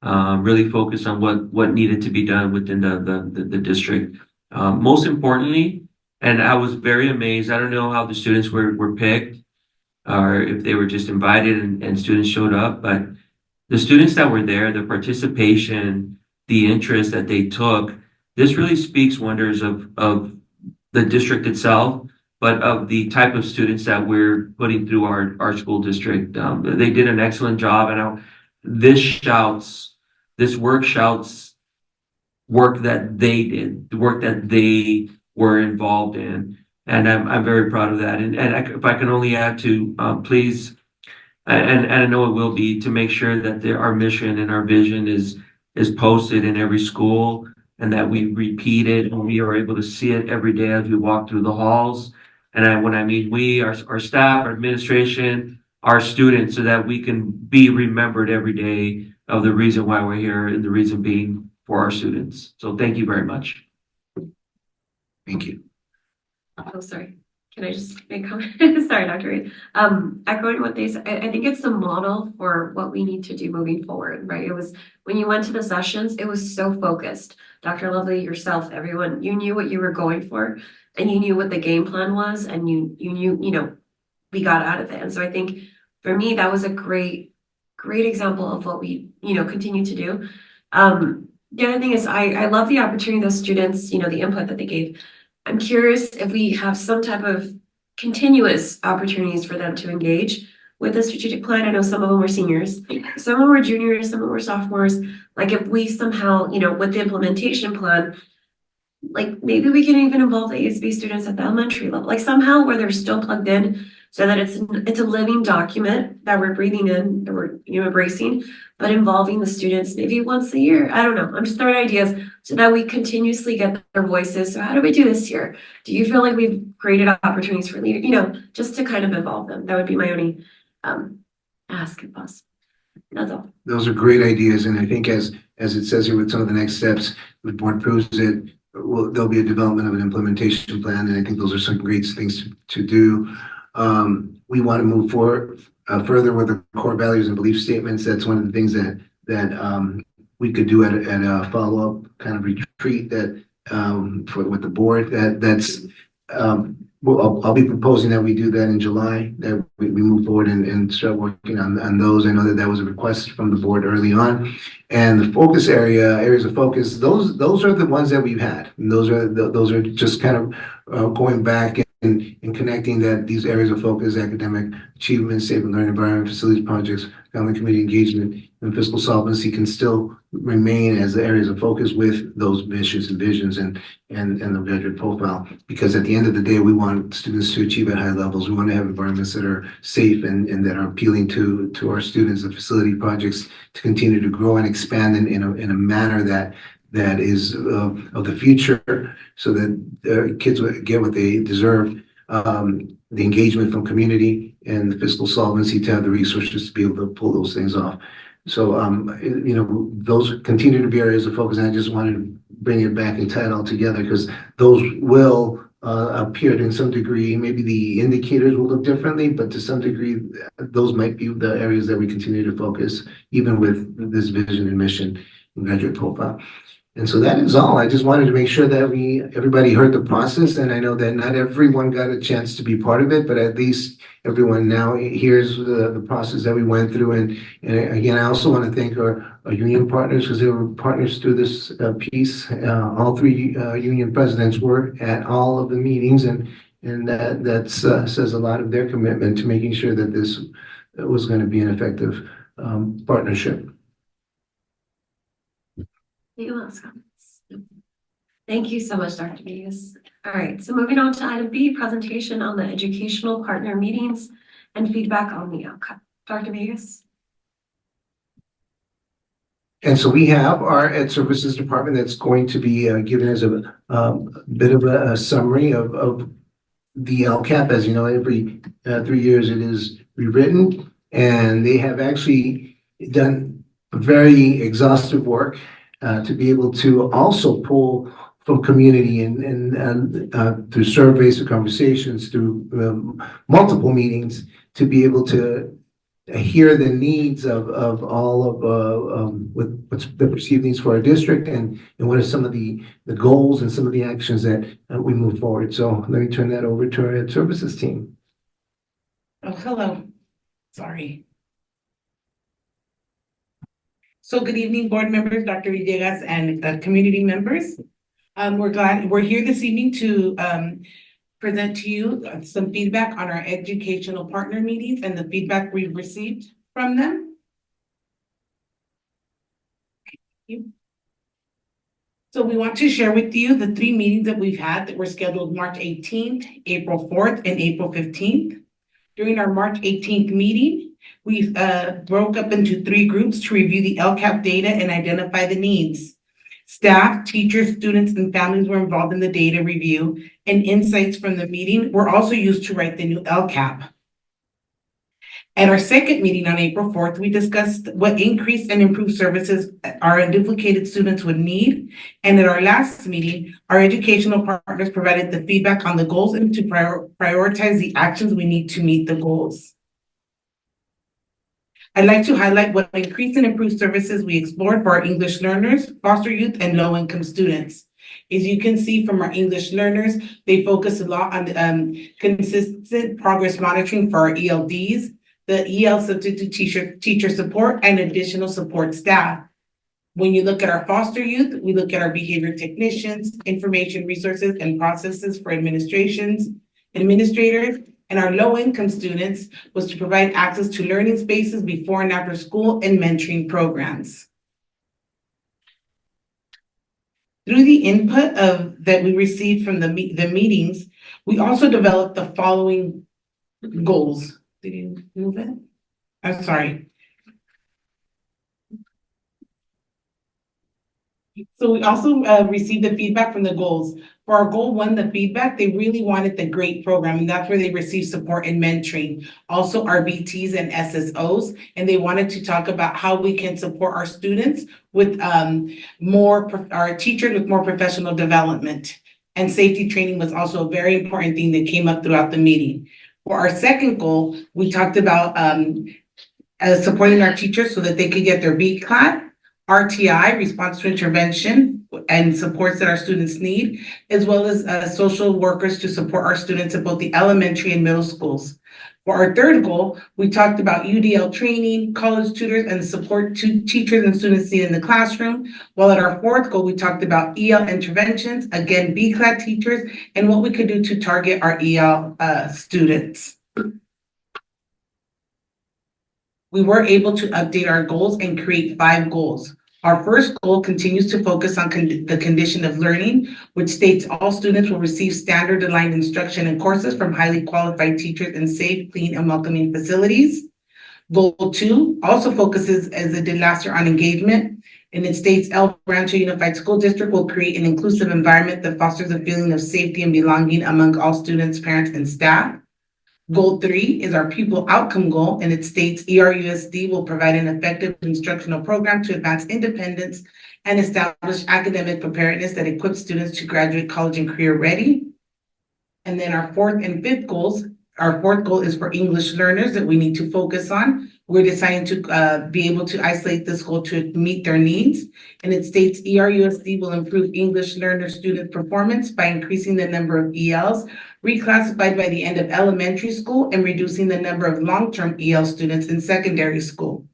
really focus on what needed to be done within the district. Most importantly, and I was very amazed. I don't know how the students were picked, or if they were just invited and students showed up, but the students that were there, the participation, the interest that they took, this really speaks wonders of the district itself, but of the type of students that we're putting through our school district. They did an excellent job, and this work shouts work that they did, the work that they were involved in. And I'm very proud of that. If I can only add to, please, and I know it will be, to make sure that our mission and our vision is posted in every school, and that we repeat it and we are able to see it every day as we walk through the halls. And when I mean we, our staff, our administration, our students, so that we can be remembered every day of the reason why we're here, and the reason being for our students. So thank you very much. Thank you. Oh, sorry. Can I just make a comment? Sorry, Dr. Reed. Echoing what they said, I think it's the model for what we need to do moving forward, right? It was, when you went to the sessions, it was so focused. Dr. Lovely, yourself, everyone, you knew what you were going for, and you knew what the game plan was, and you knew, we got out of it. And so I think for me, that was a great example of what we, continue to do. The other thing is I love the opportunity the students, the input that they gave. I'm curious if we have some type of continuous opportunities for them to engage with the strategic plan. I know some of them were seniors, some of them were juniors, some of them were sophomores. Like if we somehow, with the implementation plan, like maybe we can even involve the ASB students at the elementary level, like somehow where they're still plugged in, so that it's a living document that we're breathing in, that we're embracing, but involving the students maybe once a year. I don't know. I'm just throwing ideas so that we continuously get their voices. So how do we do this here? Do you feel like we've created opportunities for leaders, just to kind of involve them? That would be my only ask if possible. That's all. Those are great ideas, and I think as it says here with some of the next steps, the board proves it. There'll be a development of an implementation plan, and I think those are some great things to do. We want to move forward further with the core values and belief statements. That's one of the things that we could do at a follow-up kind of retreat that with the board. I'll be proposing that we do that in July, that we move forward and start working on those. I know that was a request from the board early on. And the focus areas of focus, those are the ones that we've had. And those are just kind of going back and connecting that these areas of focus: academic achievement, safe and learning environment, facilities projects, family community engagement, and fiscal solvency can still remain as the areas of focus with those missions and visions and the graduate profile. Because at the end of the day, we want students to achieve at high levels. We want to have environments that are safe and that are appealing to our students. The facility projects to continue to grow and expand in a manner that is of the future, so that kids get what they deserve. The engagement from community and the fiscal solvency to have the resources to be able to pull those things off. So, those continue to be areas of focus, and I just wanted to bring it back and tie it all together, because those will appear in some degree. Maybe the indicators will look differently, but to some degree, those might be the areas that we continue to focus, even with this vision and mission and graduate profile. And so that is all. I just wanted to make sure that everybody heard the process, and I know that not everyone got a chance to be part of it, but at least everyone now hears the process that we went through. And again, I also want to thank our union partners, because they were partners through this piece. All three union presidents were at all of the meetings, and that says a lot of their commitment to making sure that this was going to be an effective partnership. Anyone else comments? Thank you so much, Dr. Vegas. All right, so moving on to item B, presentation on the educational partner meetings and feedback on the outcome. Dr. Vegas. And so we have our Ed Services Department that's going to be giving us a bit of a summary of the LCAP. As you know, every 3 years it is rewritten, and they have actually done very exhaustive work to be able to also pull from community and through surveys, through conversations, through multiple meetings, to be able to hear the needs of all of what's the perceived needs for our district, and what are some of the goals and some of the actions that we move forward. So let me turn that over to our Ed Services team. Oh, hello. Sorry. So good evening, board members, Dr. Villegas, and community members. We're glad we're here this evening to present to you some feedback on our educational partner meetings and the feedback we've received from them. Thank you. So we want to share with you the 3 meetings that we've had that were scheduled March 18th, April 4th, and April 15th. During our March 18th meeting, we broke up into 3 groups to review the LCAP data and identify the needs. Staff, teachers, students, and families were involved in the data review, and insights from the meeting were also used to write the new LCAP. At our second meeting on April 4th, we discussed what increased and improved services our unduplicated students would need. And at our last meeting, our educational partners provided the feedback on the goals and to prioritize the actions we need to meet the goals. I'd like to highlight what increased and improved services we explored for our English learners, foster youth, and low-income students. As you can see from our English learners, they focus a lot on consistent progress monitoring for our ELDs, the EL substitute teacher support, and additional support staff. When you look at our foster youth, we look at our behavior technicians, information resources and processes for administrators, and our low-income students was to provide access to learning spaces before and after school and mentoring programs. Through the input that we received from the meetings, we also developed the following goals. Did you move it? I'm sorry. So we also received the feedback from the goals. For our goal 1, the feedback, they really wanted the GREAT program, and that's where they received support and mentoring. Also our BTs and SSOs, and they wanted to talk about how we can support our students with our teachers with more professional development. And safety training was also a very important thing that came up throughout the meeting. For our second goal, we talked about supporting our teachers so that they could get their BCLAT, RTI, response to intervention, and supports that our students need, as well as social workers to support our students at both the elementary and middle schools. For our third goal, we talked about UDL training, college tutors, and the support to teachers and students need in the classroom. While at our fourth goal, we talked about EL interventions, again, BCLAT teachers, and what we could do to target our EL students. We were able to update our goals and create 5 goals. Our first goal continues to focus on the condition of learning, which states all students will receive standard aligned instruction and courses from highly qualified teachers in safe, clean, and welcoming facilities. Goal 2 also focuses, as it did last year, on engagement, and it states El Rancho Unified School District will create an inclusive environment that fosters a feeling of safety and belonging among all students, parents, and staff. Goal 3 is our pupil outcome goal, and it states ERUSD will provide an effective instructional program to advance independence and establish academic preparedness that equips students to graduate college and career ready. And then our fourth and fifth goals, our fourth goal is for English learners that we need to focus on. We're deciding to be able to isolate this goal to meet their needs. And it states ERUSD will improve English learner student performance by increasing the number of ELs reclassified by the end of elementary school and reducing the number of long-term EL students in secondary school.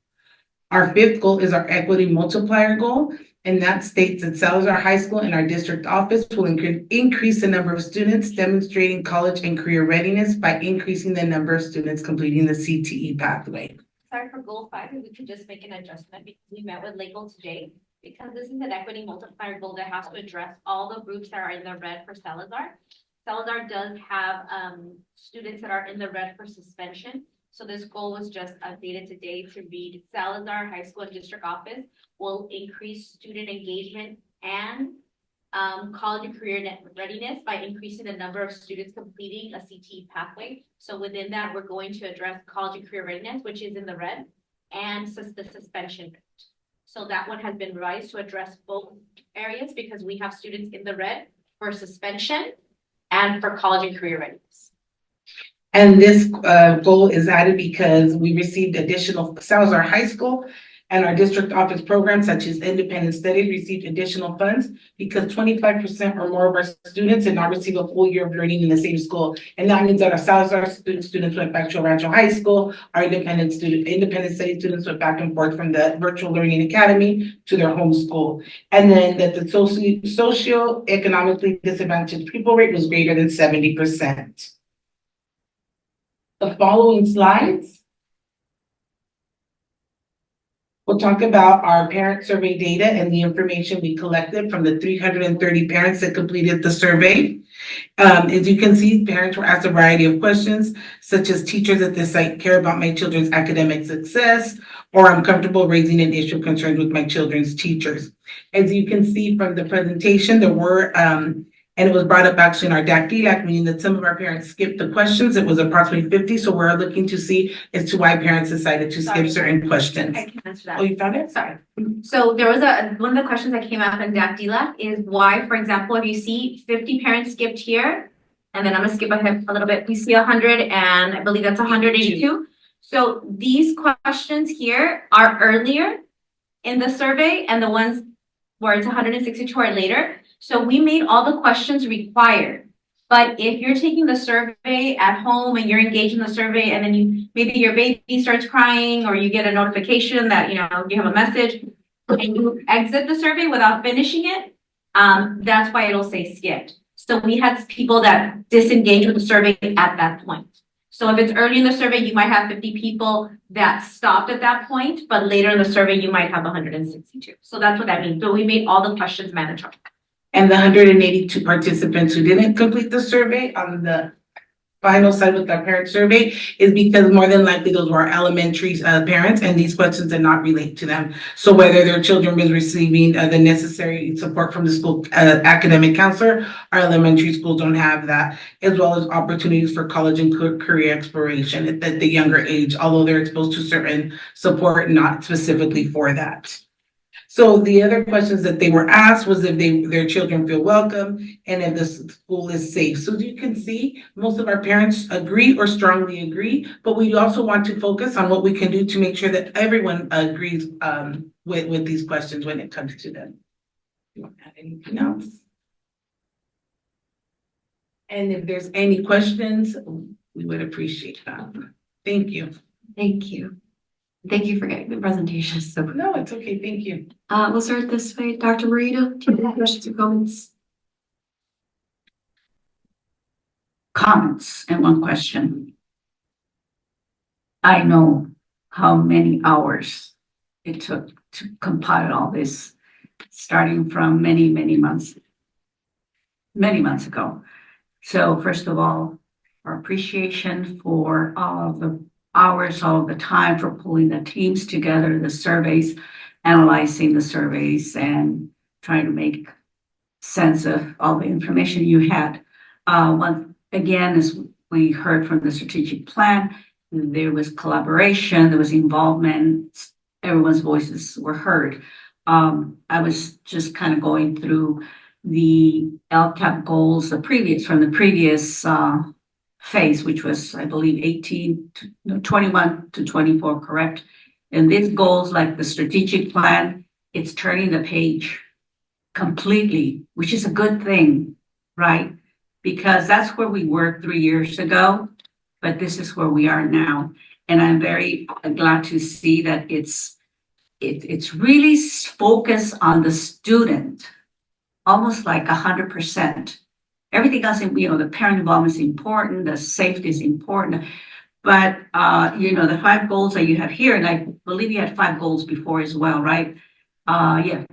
Our fifth goal is our equity multiplier goal, and that states that Salazar High School and our district office will increase the number of students demonstrating college and career readiness by increasing the number of students completing the CTE pathway. Sorry, for goal 5, if we could just make an adjustment because we met with legal today, because this is an equity multiplier goal that has to address all the groups that are in the red for Salazar. Salazar does have students that are in the red for suspension. So this goal was just updated today to read Salazar High School and District Office will increase student engagement and college and career readiness by increasing the number of students completing a CTE pathway. So within that, we're going to address college and career readiness, which is in the red, and the suspension rate. So that one has been revised to address both areas because we have students in the red for suspension and for college and career readiness. And this goal is added because we received additional Salazar High School and our district office programs such as independent studies received additional funds because 25% or more of our students did not receive a full year of learning in the same school. And that means that our Salazar students went back to El Rancho High School, our independent study students went back and forth from the virtual learning academy to their home school. And then that the socioeconomically disadvantaged pupil rate was greater than 70%. The following slides We'll talk about our parent survey data and the information we collected from the 330 parents that completed the survey. As you can see, parents were asked a variety of questions, such as teachers at this site care about my children's academic success, or I'm comfortable raising an issue of concern with my children's teachers. As you can see from the presentation, there were, and it was brought up actually in our DAC-DLAC, meaning that some of our parents skipped the questions. It was approximately 50, so we're looking to see as to why parents decided to skip certain questions. I can answer that. Oh, you found it? Sorry. So there was one of the questions that came up in DAC-DLAC is why, for example, if you see 50 parents skipped here, and then I'm gonna skip ahead a little bit, we see 100 and I believe that's 182. So these questions here are earlier in the survey and the ones where it's 162 are later. So we made all the questions required. But if you're taking the survey at home and you're engaged in the survey and then maybe your baby starts crying or you get a notification that you have a message and you exit the survey without finishing it, that's why it'll say skipped. So we had people that disengaged with the survey at that point. So if it's early in the survey, you might have 50 people that stopped at that point, but later in the survey, you might have 162. So that's what that means. So we made all the questions mandatory. And the 182 participants who didn't complete the survey on the final side with our parent survey is because more than likely those were elementary parents and these questions did not relate to them. So whether their children was receiving the necessary support from the school academic counselor, our elementary schools don't have that, as well as opportunities for college and career exploration at the younger age, although they're exposed to certain support not specifically for that. So the other questions that they were asked was if their children feel welcome and if the school is safe. So as you can see, most of our parents agree or strongly agree, but we also want to focus on what we can do to make sure that everyone agrees with these questions when it comes to them. You want to add anything else? And if there's any questions, we would appreciate that. Thank you. Thank you. Thank you for getting the presentation. So No, it's okay. Thank you. we'll start this way. Dr. Morito, do you have any questions or comments? Comments and one question. I know how many hours it took to compile all this, starting from many months ago. So first of all, our appreciation for all of the hours, all of the time for pulling the teams together, the surveys, analyzing the surveys and trying to make sense of all the information you had. One, again, as we heard from the strategic plan, there was collaboration, there was involvement, everyone's voices were heard. I was just kind of going through the LCAP goals, from the previous phase, which was, I believe, 21 to 24, correct? And these goals, like the strategic plan, it's turning the page completely, which is a good thing, right? Because that's where we were 3 years ago, but this is where we are now. And I'm very glad to see that it's really focused on the student, almost like 100%. Everything else, the parent involvement is important, the safety is important, but the 5 goals that you have here, and I believe you had 5 goals before as well, right? Yeah,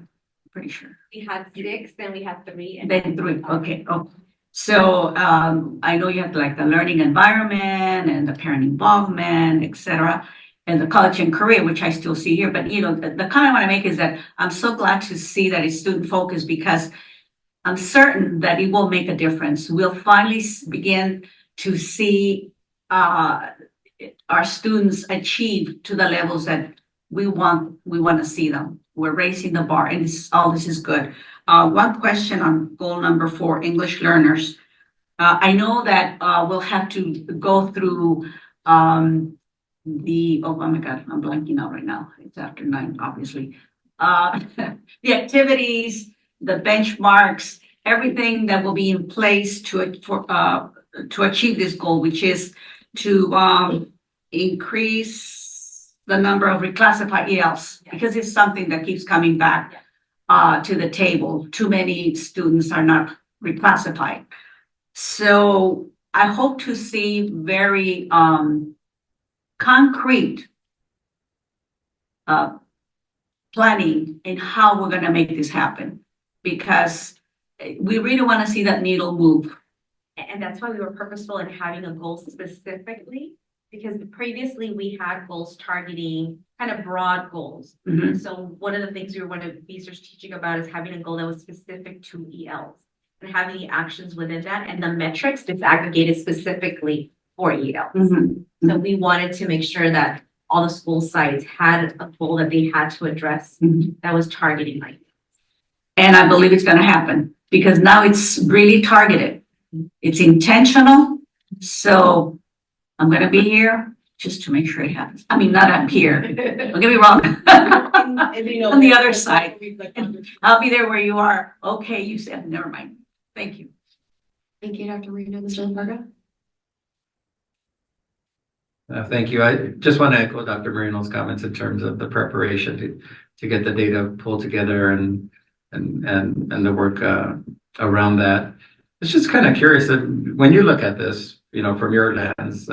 pretty sure. We had 6, then we had 3. And then 3, okay. Oh. So I know you have like the learning environment and the parent involvement, etc., and the college and career, which I still see here. But the comment I want to make is that I'm so glad to see that it's student focused because I'm certain that it will make a difference. We'll finally begin to see our students achieve to the levels that we want to see them. We're raising the bar, and all this is good. One question on goal number 4, English learners. I know that we'll have to go through oh my God, I'm blanking out right now. It's after 9, obviously. The activities, the benchmarks, everything that will be in place to achieve this goal, which is to increase the number of reclassified ELs, because it's something that keeps coming back to the table. Too many students are not reclassified. So I hope to see very concrete planning in how we're gonna make this happen. Because we really wanna see that needle move. And that's why we were purposeful in having a goal specifically, because previously we had goals targeting kind of broad goals. Mhm. So one of the things we want to be strategic about is having a goal that was specific to ELs and having the actions within that and the metrics disaggregated specifically for ELs. Mhm. So we wanted to make sure that all the school sites had a goal that they had to address Mhm. that was targeting like. And I believe it's gonna happen because now it's really targeted. It's intentional. So I'm gonna be here just to make sure it happens. I mean, not up here. Don't get me wrong. On the other side. I'll be there where you are. Okay, you said, never mind. Thank you. Thank you, Dr. Marino. Mr. LaFarga? Thank you. I just want to echo Dr. Marino's comments in terms of the preparation to get the data pulled together and the work around that. It's just kind of curious that when you look at this, from your lens,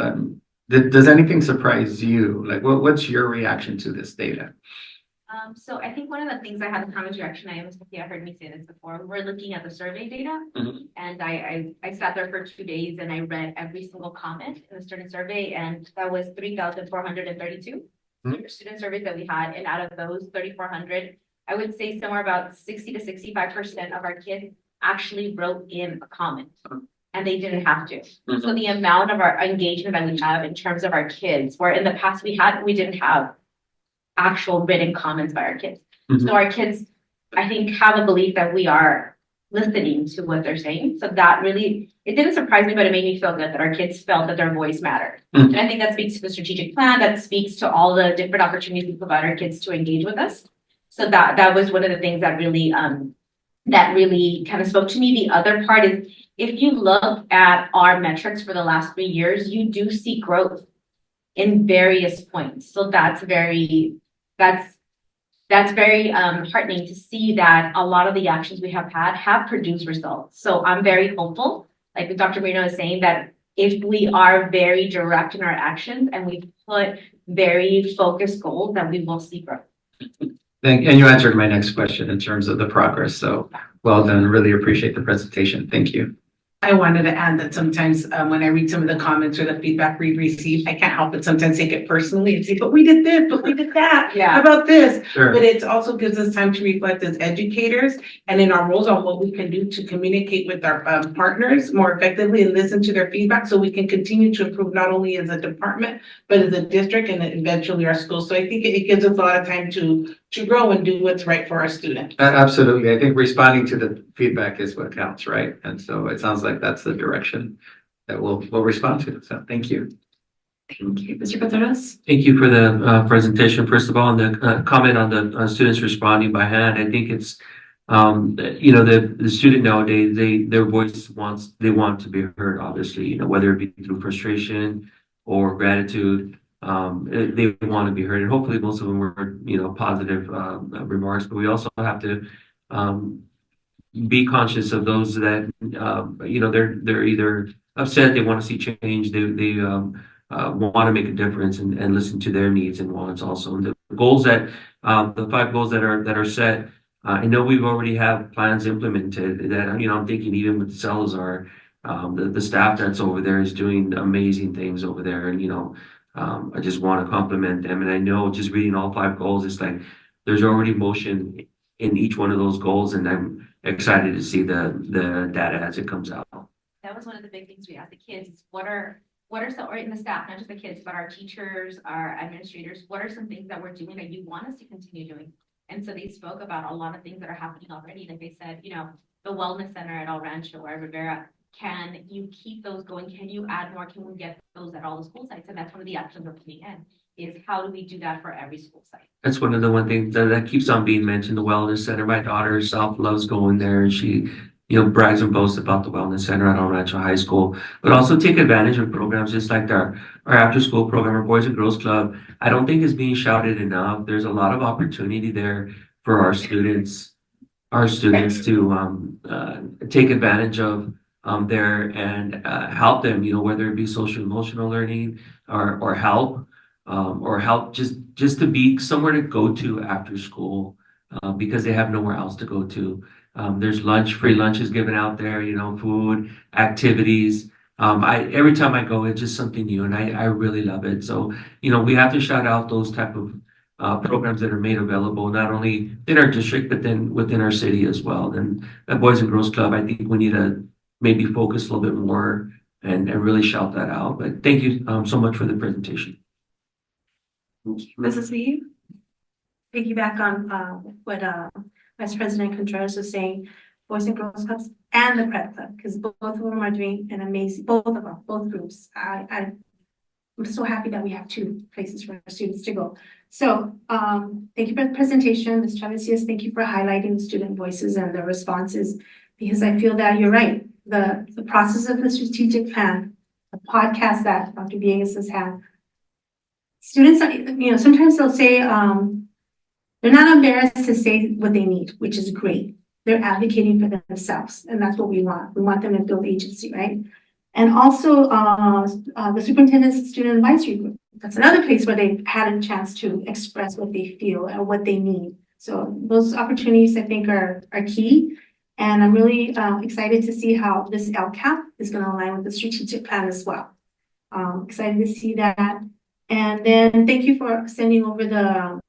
does anything surprise you? Like, what's your reaction to this data? So I think one of the things I had the comment reaction, I almost think heard me say this before. We're looking at the survey data, and I sat there for 2 days and I read every single comment in the student survey, and that was 3,432 student surveys that we had, and out of those 3,400, I would say somewhere about 60 to 65% of our kids actually wrote in a comment, and they didn't have to. So the amount of our engagement that we have in terms of our kids, where in the past we didn't have actual written comments by our kids. So our kids, I think, have a belief that we are listening to what they're saying. So that really, it didn't surprise me, but it made me feel good that our kids felt that their voice mattered. And I think that speaks to the strategic plan, that speaks to all the different opportunities we provide our kids to engage with us. So that was one of the things that really kind of spoke to me. The other part is, if you look at our metrics for the last 3 years, you do see growth in various points. So that's very heartening to see that a lot of the actions we have had have produced results. So I'm very hopeful, like Dr. Marino is saying, that if we are very direct in our actions and we put very focused goals, that we will see growth. And you answered my next question in terms of the progress. So well done. Really appreciate the presentation. Thank you. I wanted to add that sometimes when I read some of the comments or the feedback we receive, I can't help but sometimes take it personally and say, but we did this, but we did that. Yeah. How about this? Sure. But it also gives us time to reflect as educators and in our roles on what we can do to communicate with our partners more effectively and listen to their feedback so we can continue to improve not only as a department, but as a district and eventually our schools. So I think it gives us a lot of time to grow and do what's right for our students. Absolutely. I think responding to the feedback is what counts, right? And so it sounds like that's the direction that we'll respond to. So thank you. Thank you. Mr. Contreras? Thank you for the presentation. First of all, on the comment on the students responding by hand, I think it's the student nowadays, their voice they want to be heard, obviously, whether it be through frustration or gratitude. They want to be heard, and hopefully most of them were positive remarks, but we also have to be conscious of those that they're either upset, they want to see change, they want to make a difference and listen to their needs and wants also. And the goals that the 5 goals that are set, I know we've already have plans implemented that I'm thinking even with Salazar, the staff that's over there is doing amazing things over there, and I just want to compliment them. And I know just reading all 5 goals, it's like there's already motion in each one of those goals, and I'm excited to see the data as it comes out. That was one of the big things we asked the kids is what are some, or in the staff, not just the kids, but our teachers, our administrators, what are some things that we're doing that you want us to continue doing? And so they spoke about a lot of things that are happening already. Like they said, the wellness center at El Rancho or Rivera, can you keep those going? Can you add more? Can we get those at all the school sites? And that's one of the actions we're putting in, is how do we do that for every school site? That's one of the one things that keeps on being mentioned, the wellness center. My daughter herself loves going there, and she brags and boasts about the wellness center at El Rancho High School, but also take advantage of programs just like our after school program, our Boys and Girls Club. I don't think is being shouted enough. There's a lot of opportunity there for our students to take advantage of there and help them, whether it be social emotional learning or help. or help just to be somewhere to go to after school, because they have nowhere else to go to. There's free lunches given out there, food, activities. Every time I go, it's just something new, and I really love it. So, we have to shout out those type of programs that are made available, not only in our district, but then within our city as well. And the Boys and Girls Club, I think we need to maybe focus a little bit more and really shout that out. But thank you so much for the presentation. Mrs. Lee? Piggyback on what Vice President Contreras was saying, Boys and Girls Clubs and the Prep Club, because both of them are doing an amazing, both groups. I'm so happy that we have two places for our students to go. So thank you for the presentation, Ms. Chavez. Thank you for highlighting the student voices and the responses, because I feel that you're right. The process of the strategic plan, the podcast that Dr. Villegas has had, students, sometimes they'll say, they're not embarrassed to say what they need, which is great. They're advocating for themselves, and that's what we want. We want them to build agency, right? And also, the superintendent's student advisory group. That's another place where they've had a chance to express what they feel and what they need. So those opportunities, I think, are key. And I'm really excited to see how this LCAP is going to align with the strategic plan as well. Excited to see that. And then thank you for sending over the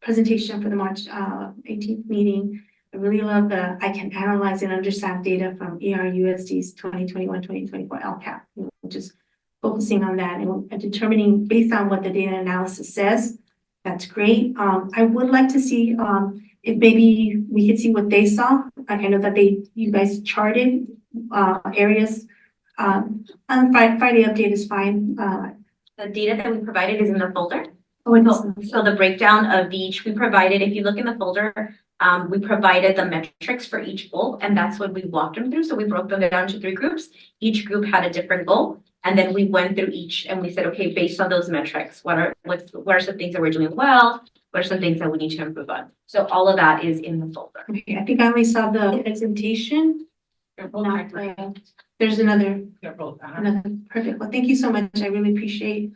presentation for the March 18th meeting. I really love I can analyze and understand data from ERUSD's 2021-2024 LCAP, just focusing on that and determining based on what the data analysis says. That's great. I would like to see if maybe we could see what they saw. Like I know that you guys charted areas. On Friday update is fine. The data that we provided is in the folder. Oh, it is. So the breakdown of each we provided, if you look in the folder, we provided the metrics for each goal, and that's what we walked them through. So we broke them down to 3 groups. Each group had a different goal, and then we went through each and we said, okay, based on those metrics, what are some things that we're doing well? What are some things that we need to improve on? So all of that is in the folder. Okay, I think I only saw the presentation. There's another. Perfect. Well, thank you so much. I really appreciate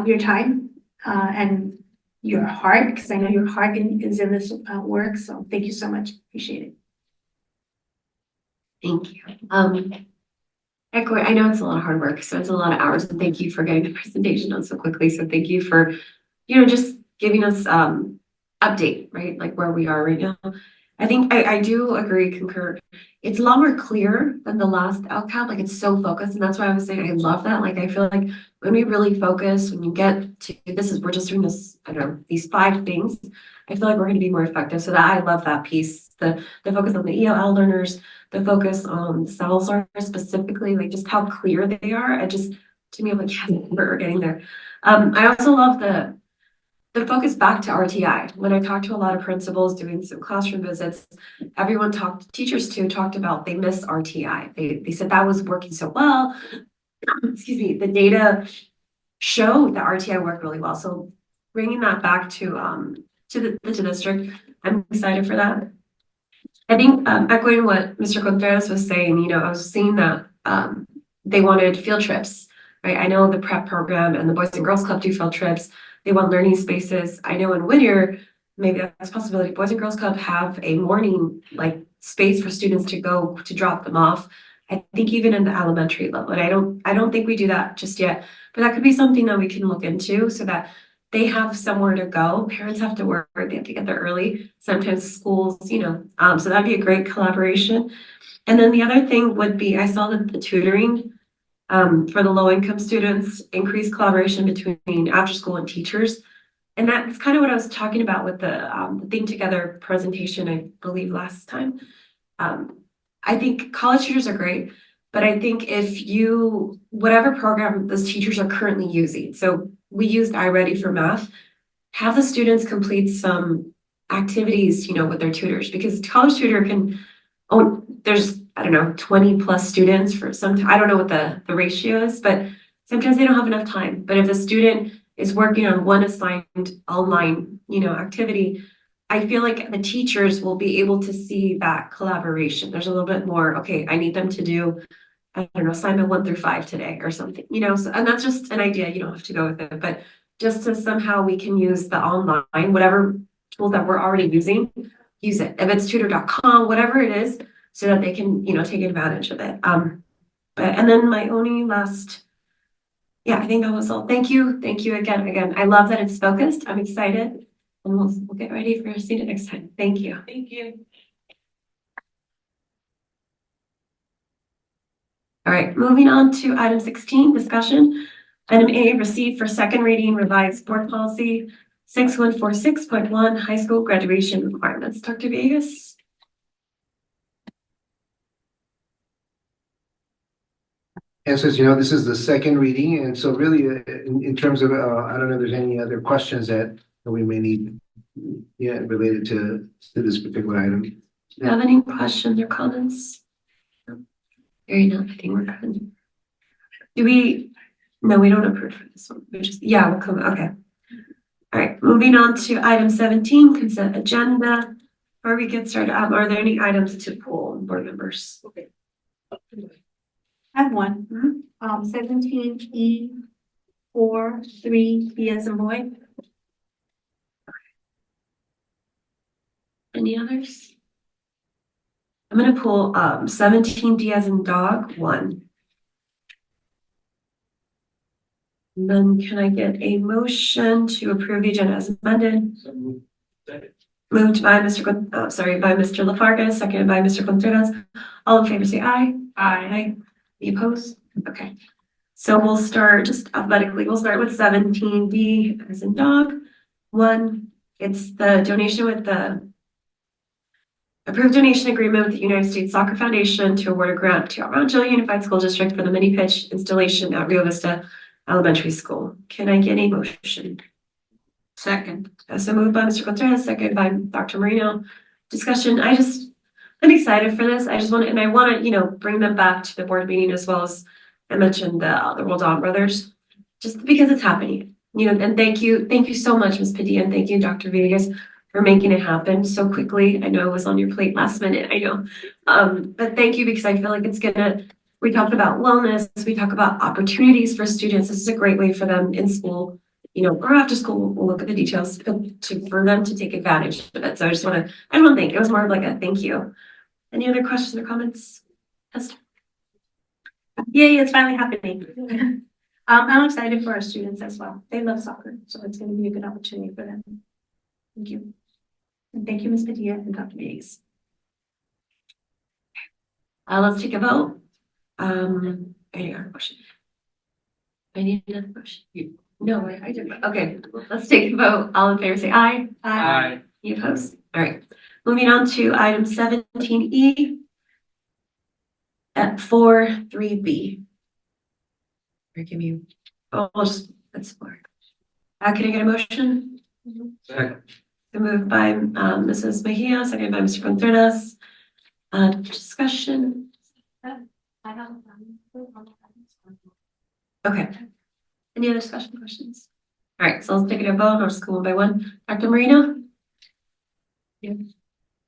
your time and your heart, because I know your heart is in this work. So thank you so much. Appreciate it. Thank you. Echo, I know it's a lot of hard work, so it's a lot of hours, and thank you for getting the presentation done so quickly. So thank you for, just giving us update, right? Like where we are right now. I think I do agree, concur. It's a lot more clear than the last LCAP. Like it's so focused, and that's why I was saying I love that. Like I feel like when we really focus, when you get to we're just doing this, I don't know, these 5 things. I feel like we're going to be more effective. So that I love that piece. The focus on the ELL learners, the focus on cells are specifically, like just how clear they are. To me, I'm like, yes, we're getting there. I also love the focus back to RTI. When I talked to a lot of principals doing some classroom visits, teachers talked about they miss RTI. They said that was working so well. Excuse me, the data showed that RTI worked really well. So bringing that back to the district, I'm excited for that. I think echoing what Mr. Contreras was saying, I was seeing that they wanted field trips, right? I know the prep program and the Boys and Girls Club do field trips. They want learning spaces. I know in Whittier, maybe that's a possibility. Boys and Girls Club have a morning space for students to go to drop them off. I think even in the elementary level, and I don't think we do that just yet, but that could be something that we can look into so that they have somewhere to go. Parents have to work, they have to get there early. Sometimes schools, so that'd be a great collaboration. And then the other thing would be, I saw that the tutoring for the low income students, increased collaboration between after school and teachers. And that's kind of what I was talking about with the Think Together presentation, I believe last time. I think college tutors are great, but I think whatever program those teachers are currently using, so we used iReady for math, have the students complete some activities, with their tutors, because college tutor there's, I don't know, 20 plus students for I don't know what the ratio is, but sometimes they don't have enough time. But if the student is working on one assigned online, activity, I feel like the teachers will be able to see that collaboration. There's a little bit more, okay, I need them to do, I don't know, assignment 1 through 5 today or something, so, and that's just an idea. You don't have to go with it, but just to somehow we can use the online, whatever tool that we're already using, use it. If it's tutor.com, whatever it is, so that they can, take advantage of it. And then my only last, I think that was all. Thank you again. I love that it's focused. I'm excited, and we'll get ready for student next time. Thank you. Thank you. All right, moving on to item 16, discussion. Item A, receive for second reading revised board policy 6146.1, high school graduation requirements. Dr. Vegas? And so, this is the second reading, and so really, in terms of, I don't know if there's any other questions that we may need, related to this particular item. Do you have any questions or comments? Very not, I think we're good. No, we don't approve for this one. We'll come, okay. All right, moving on to item 17, consent agenda. Before we get started, are there any items to pull, board members? Okay. I have one. 17E 4-3 B as in boy. Any others? I'm gonna pull 17D as in dog 1. And then can I get a motion to approve the agenda as amended? Moved by Mr. Lafarga, seconded by Mr. Contreras. All in favor say aye. Aye. Any opposed? Okay. So we'll start just alphabetically. We'll start with 17D as in dog 1. It's the donation with the approved donation agreement with the United States Soccer Foundation to award a grant to Rancho Unified School District for the mini pitch installation at Rio Vista Elementary School. Can I get a motion? Second. So moved by Mr. Contreras, second by Dr. Marino. Discussion. I'm excited for this. I want to, bring them back to the board meeting, as well as I mentioned the Roldan brothers, just because it's happening. And thank you so much, Ms. Padilla, and thank you, Dr. Vegas, for making it happen so quickly. I know it was on your plate last minute, I know. But thank you, because I feel like we talked about wellness, we talk about opportunities for students. This is a great way for them in school, or after school, we'll look at the details for them to take advantage of it. So I want to thank, it was more of like a thank you. Any other questions or comments? Esther? Yeah, it's finally happening. I'm excited for our students as well. They love soccer, so it's going to be a good opportunity for them. Thank you. And thank you, Ms. Padilla and Dr. Vegas. Let's take a vote. Any other question? I need another motion. No, I didn't. Okay, let's take a vote. All in favor say aye. Aye. Any opposed? All right. Moving on to item 17E at 4-3B. Give you. That's 4. Can I get a motion? Second. Moved by Mrs. Mejia, seconded by Mr. Contreras. Discussion. Okay. Any other discussion questions? All right, so let's take it a vote. I'll just go one by one. Dr. Marino? Yeah.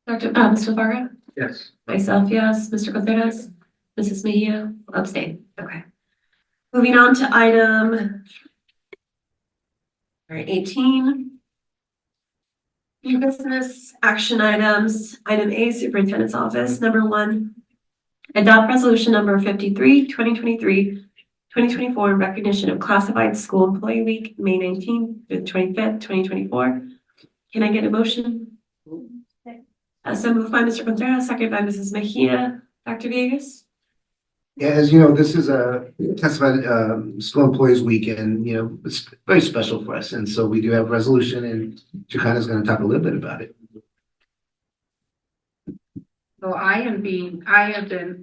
Mr. Varga? Yes. Myself, yes. Mr. Contreras? Mrs. Mejia? Abstain. Okay. Moving on to item 18. New business action items. Item A, Superintendent's Office. Number 1, adopt resolution number 53, 2023-2024 in recognition of Classified School Employee Week, May 19th to 25th, 2024. Can I get a motion? So moved by Mr. Contreras, second by Mrs. Mejia. Dr. Vegas? Yeah, as you know, this is a classified school employees weekend, it's very special for us. And so we do have a resolution, and Chicana is going to talk a little bit about it. So I have been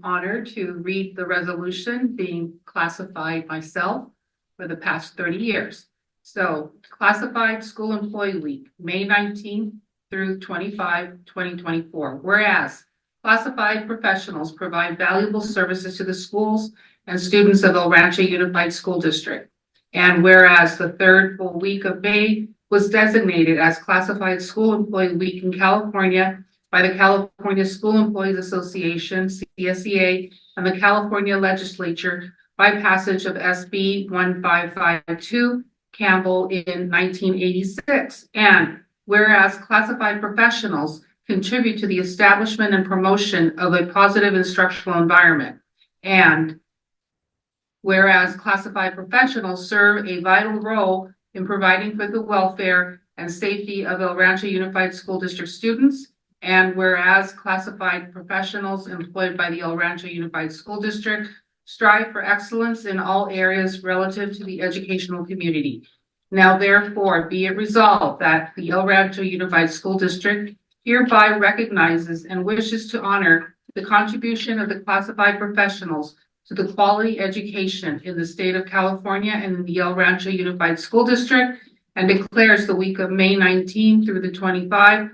honored to read the resolution, being classified myself for the past 30 years. So Classified School Employee Week, May 19th through 25, 2024. Whereas classified professionals provide valuable services to the schools and students of El Rancho Unified School District. And whereas the 3rd full week of May was designated as Classified School Employee Week in California by the California School Employees Association, CSEA, and the California Legislature by passage of SB 1552, Campbell in 1986. And whereas classified professionals contribute to the establishment and promotion of a positive instructional environment. And whereas classified professionals serve a vital role in providing for the welfare and safety of El Rancho Unified School District students. And whereas classified professionals employed by the El Rancho Unified School District strive for excellence in all areas relative to the educational community. Now therefore be it resolved that the El Rancho Unified School District hereby recognizes and wishes to honor the contribution of the classified professionals to the quality education in the state of California and in the El Rancho Unified School District, and declares the week of May 19 through the 25,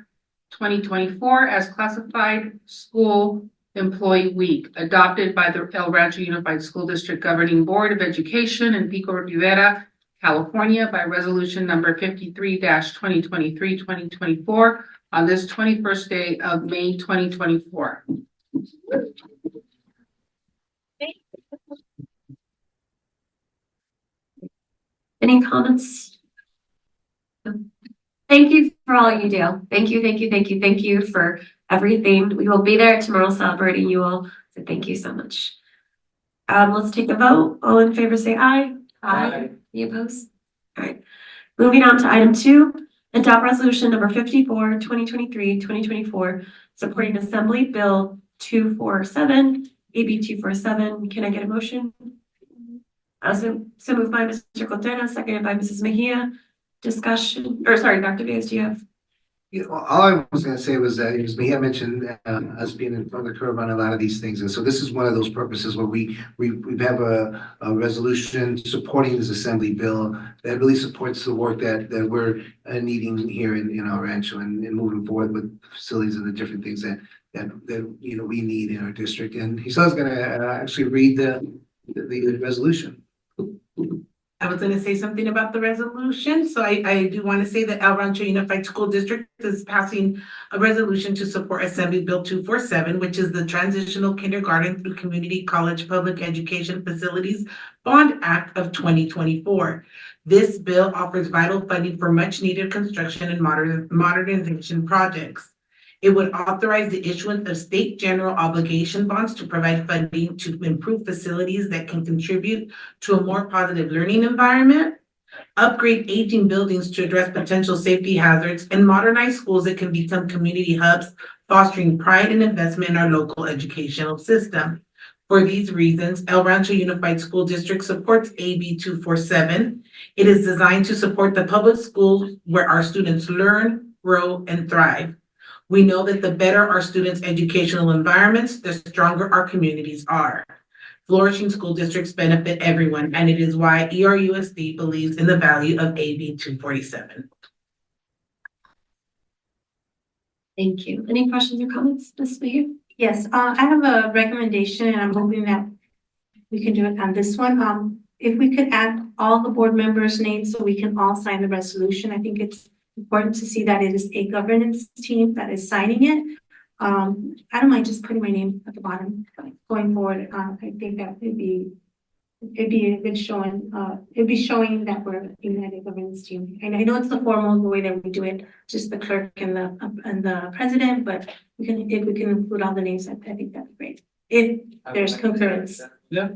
2024 as Classified School Employee Week, adopted by the El Rancho Unified School District Governing Board of Education in Pico Rivera, California by resolution number 53-2023-2024 on this 21st day of May 2024. Any comments? Thank you for all you do. Thank you, thank you, thank you, thank you for everything. We will be there tomorrow celebrating you all. So thank you so much. Let's take a vote. All in favor say aye. Aye. Any opposed? All right. Moving on to item 2, adopt resolution number 54, 2023-2024, supporting Assembly Bill 247, AB 247. Can I get a motion? So moved by Mr. Cotera, seconded by Mrs. Mejia. Discussion, or sorry, Dr. Diaz, do you have? Yeah, all I was gonna say was that Mia mentioned us being in front of the curve on a lot of these things, and so this is one of those purposes where we have a resolution supporting this assembly bill that really supports the work that we're needing here in our rancho and moving forward with facilities and the different things that we need in our district. And he's gonna actually read the resolution. I was going to say something about the resolution. So I do want to say that El Rancho Unified School District is passing a resolution to support Assembly Bill 247, which is the Transitional Kindergarten through Community College Public Education Facilities Bond Act of 2024. This bill offers vital funding for much needed construction and modernization projects. It would authorize the issuance of state general obligation bonds to provide funding to improve facilities that can contribute to a more positive learning environment, upgrade aging buildings to address potential safety hazards, and modernize schools that can become community hubs, fostering pride and investment in our local educational system. For these reasons, El Rancho Unified School District supports AB 247. It is designed to support the public schools where our students learn, grow, and thrive. We know that the better our students' educational environments, the stronger our communities are. Flourishing school districts benefit everyone, and it is why ERUSD believes in the value of AB 247. Thank you. Any questions or comments, Ms. Mejia? Yes, I have a recommendation, and I'm hoping that we can do it on this one. If we could add all the board members' names so we can all sign the resolution, I think it's important to see that it is a governance team that is signing it. I don't mind just putting my name at the bottom going forward. I think that it'd be a good showing. It'd be showing that we're a united governance team. And I know it's the formal the way that we do it, just the clerk and the president, but if we can include all the names, I think that'd be great. If there's concurrence. Yeah.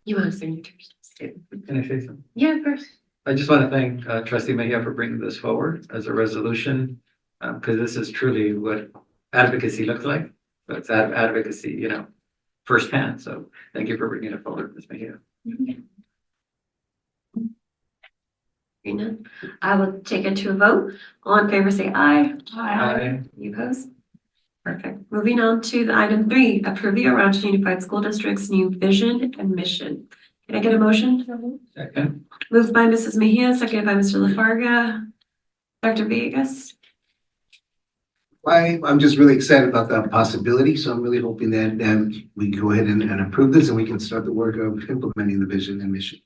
You want to signatures? Can I say something? Yeah, of course. I just want to thank Trustee Mejia for bringing this forward as a resolution, because this is truly what advocacy looks like. But it's advocacy, firsthand. So thank you for bringing it forward, Ms. Mejia. I will take it to a vote. All in favor say aye. Aye. You opposed? Perfect. Moving on to the item 3, approve the El Rancho Unified School District's new vision and mission. Can I get a motion? Second. Moved by Mrs. Mejia, seconded by Mr. Lafarga. Dr. Villegas. I'm just really excited about that possibility, so I'm really hoping that we can go ahead and approve this and we can start the work of implementing the vision and mission.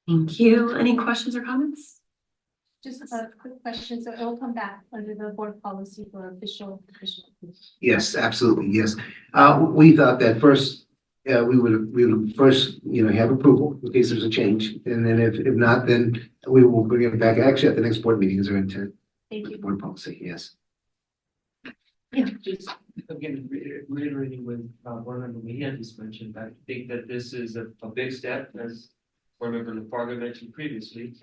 Thank you. Any questions or comments? Just a quick question. So it'll come back under the board policy for official. Yes, absolutely, yes. We thought that first, we would first, have approval in case there's a change. And then if not, then we will bring it back actually at the next board meeting is our intent. Thank you. Board policy, yes. Just again, reiterating what board member Mejia just mentioned, I think that this is a big step, as board member LaFarga mentioned previously.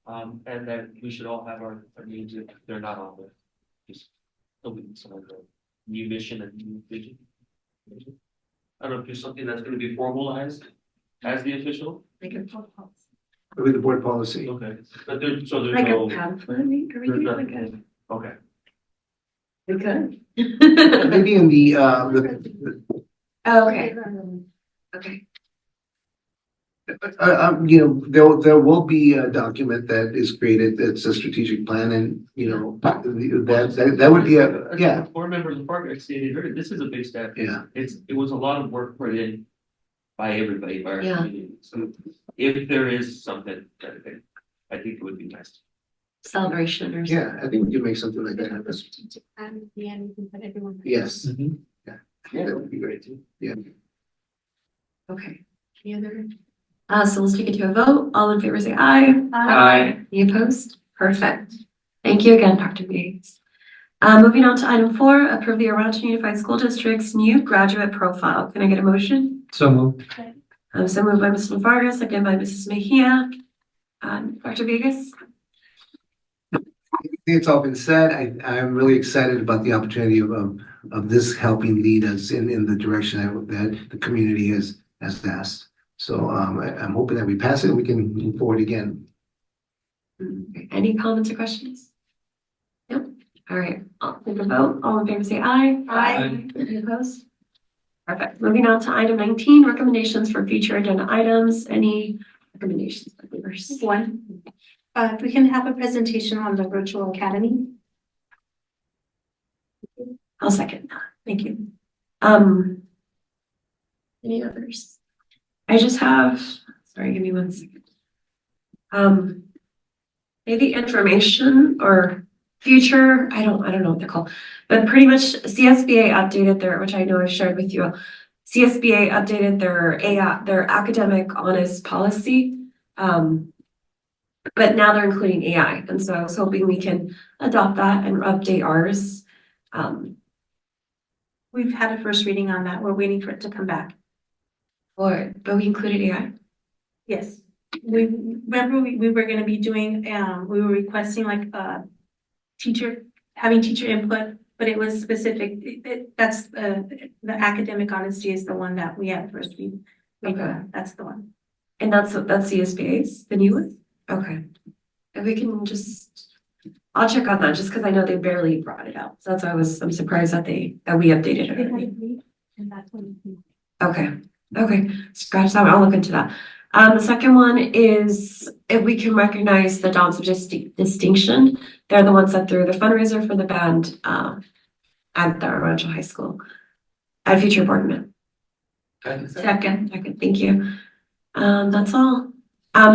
And that we should all have our names if they're not on there. Just some of the new mission and new vision. I don't know if there's something that's gonna be formalized as the official. Like a board policy. With the board policy. Okay, but there's there's Like no. a pamphlet, are we doing like a? Okay. We could. Maybe in the, Oh, okay. Okay. there will be a document that is created, that's a strategic plan and, that would be yeah. Board member LaFarga stated earlier, this is a big step. Yeah. It was a lot of work put in by everybody, by our Yeah. community. So if there is something, I think it would be nice. Celebration or something. Yeah, I think we can make something like that happen. And yeah, we can put everyone. Yes. Yeah, that would be great too. Yeah. Okay. Any other? So let's take it to a vote. All in favor, say aye. Aye. Any opposed? Perfect. Thank you again, Dr. Bates. Moving on to item 4, approve the Arauco Unified School District's new graduate profile. Can I get a motion? So moved. So moved by Mrs. LaFarga, second by Mrs. Mejia. Dr. Vegas? I think it's all been said. I'm really excited about the opportunity of this helping lead us in the direction that the community has asked. So I'm hoping that we pass it and we can move forward again. Any comments or questions? Nope. All right, I'll take a vote. All in favor say aye. Aye. Any opposed? Perfect. Moving on to item 19, recommendations for future agenda items. Any recommendations, members? One, if we can have a presentation on the virtual academy. I'll second that. Thank you. Any others? I just have, sorry, give me 1 second. Maybe information or future, I don't know what they're called, but pretty much CSBA updated their, which I know I've shared with you all. CSBA updated their academic honest policy. But now they're including AI. And so I was hoping we can adopt that and update ours. We've had a first reading on that. We're waiting for it to come back. But we included AI. Yes. We remember we were gonna be doing, we were requesting like having teacher input, but it was specific. That's the academic honesty is the one that we had first read. Okay. That's the one. And that's CSBA's, the new one? Okay. If we can I'll check on that just because I know they barely brought it out. So that's why I'm surprised that we updated it already. And that's one. Okay. Scratch that one. I'll look into that. The second one is if we can recognize the dons of distinction. They're the ones that threw the fundraiser for the band at the Rancho High School at future board meeting. Second, thank you. That's all.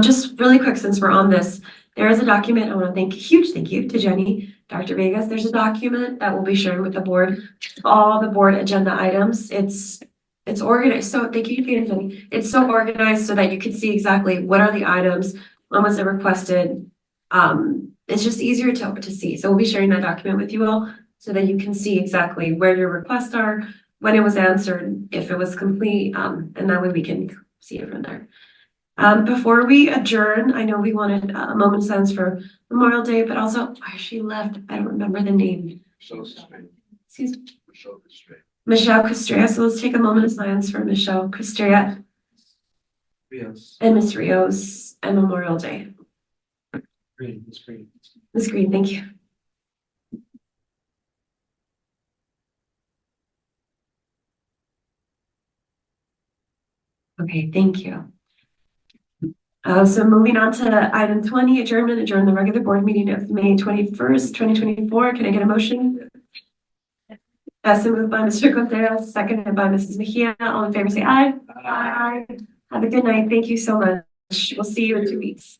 Just really quick, since we're on this, there is a document. I want to thank a huge thank you to Jenny, Dr. Vegas. There's a document that we'll be sharing with the board, all the board agenda items. It's organized. So thank you, Jenny. It's so organized so that you can see exactly what are the items, when was it requested. It's just easier to see. So we'll be sharing that document with you all so that you can see exactly where your requests are, when it was answered, if it was complete, and that way we can see it from there. Before we adjourn, I know we wanted a moment of silence for Memorial Day, but also, she left. I don't remember the name. Excuse me. Michelle Castrea. So let's take a moment of silence for Michelle Castrea and Miss Rios and Memorial Day. Miss Green, thank you. Okay, thank you. So moving on to item 20, adjourn the regular board meeting of May 21st, 2024. Can I get a motion? So moved by Mr. Contreras, seconded by Mrs. Mejia. All in favor say aye. Aye. Have a good night. Thank you so much. We'll see you in 2 weeks.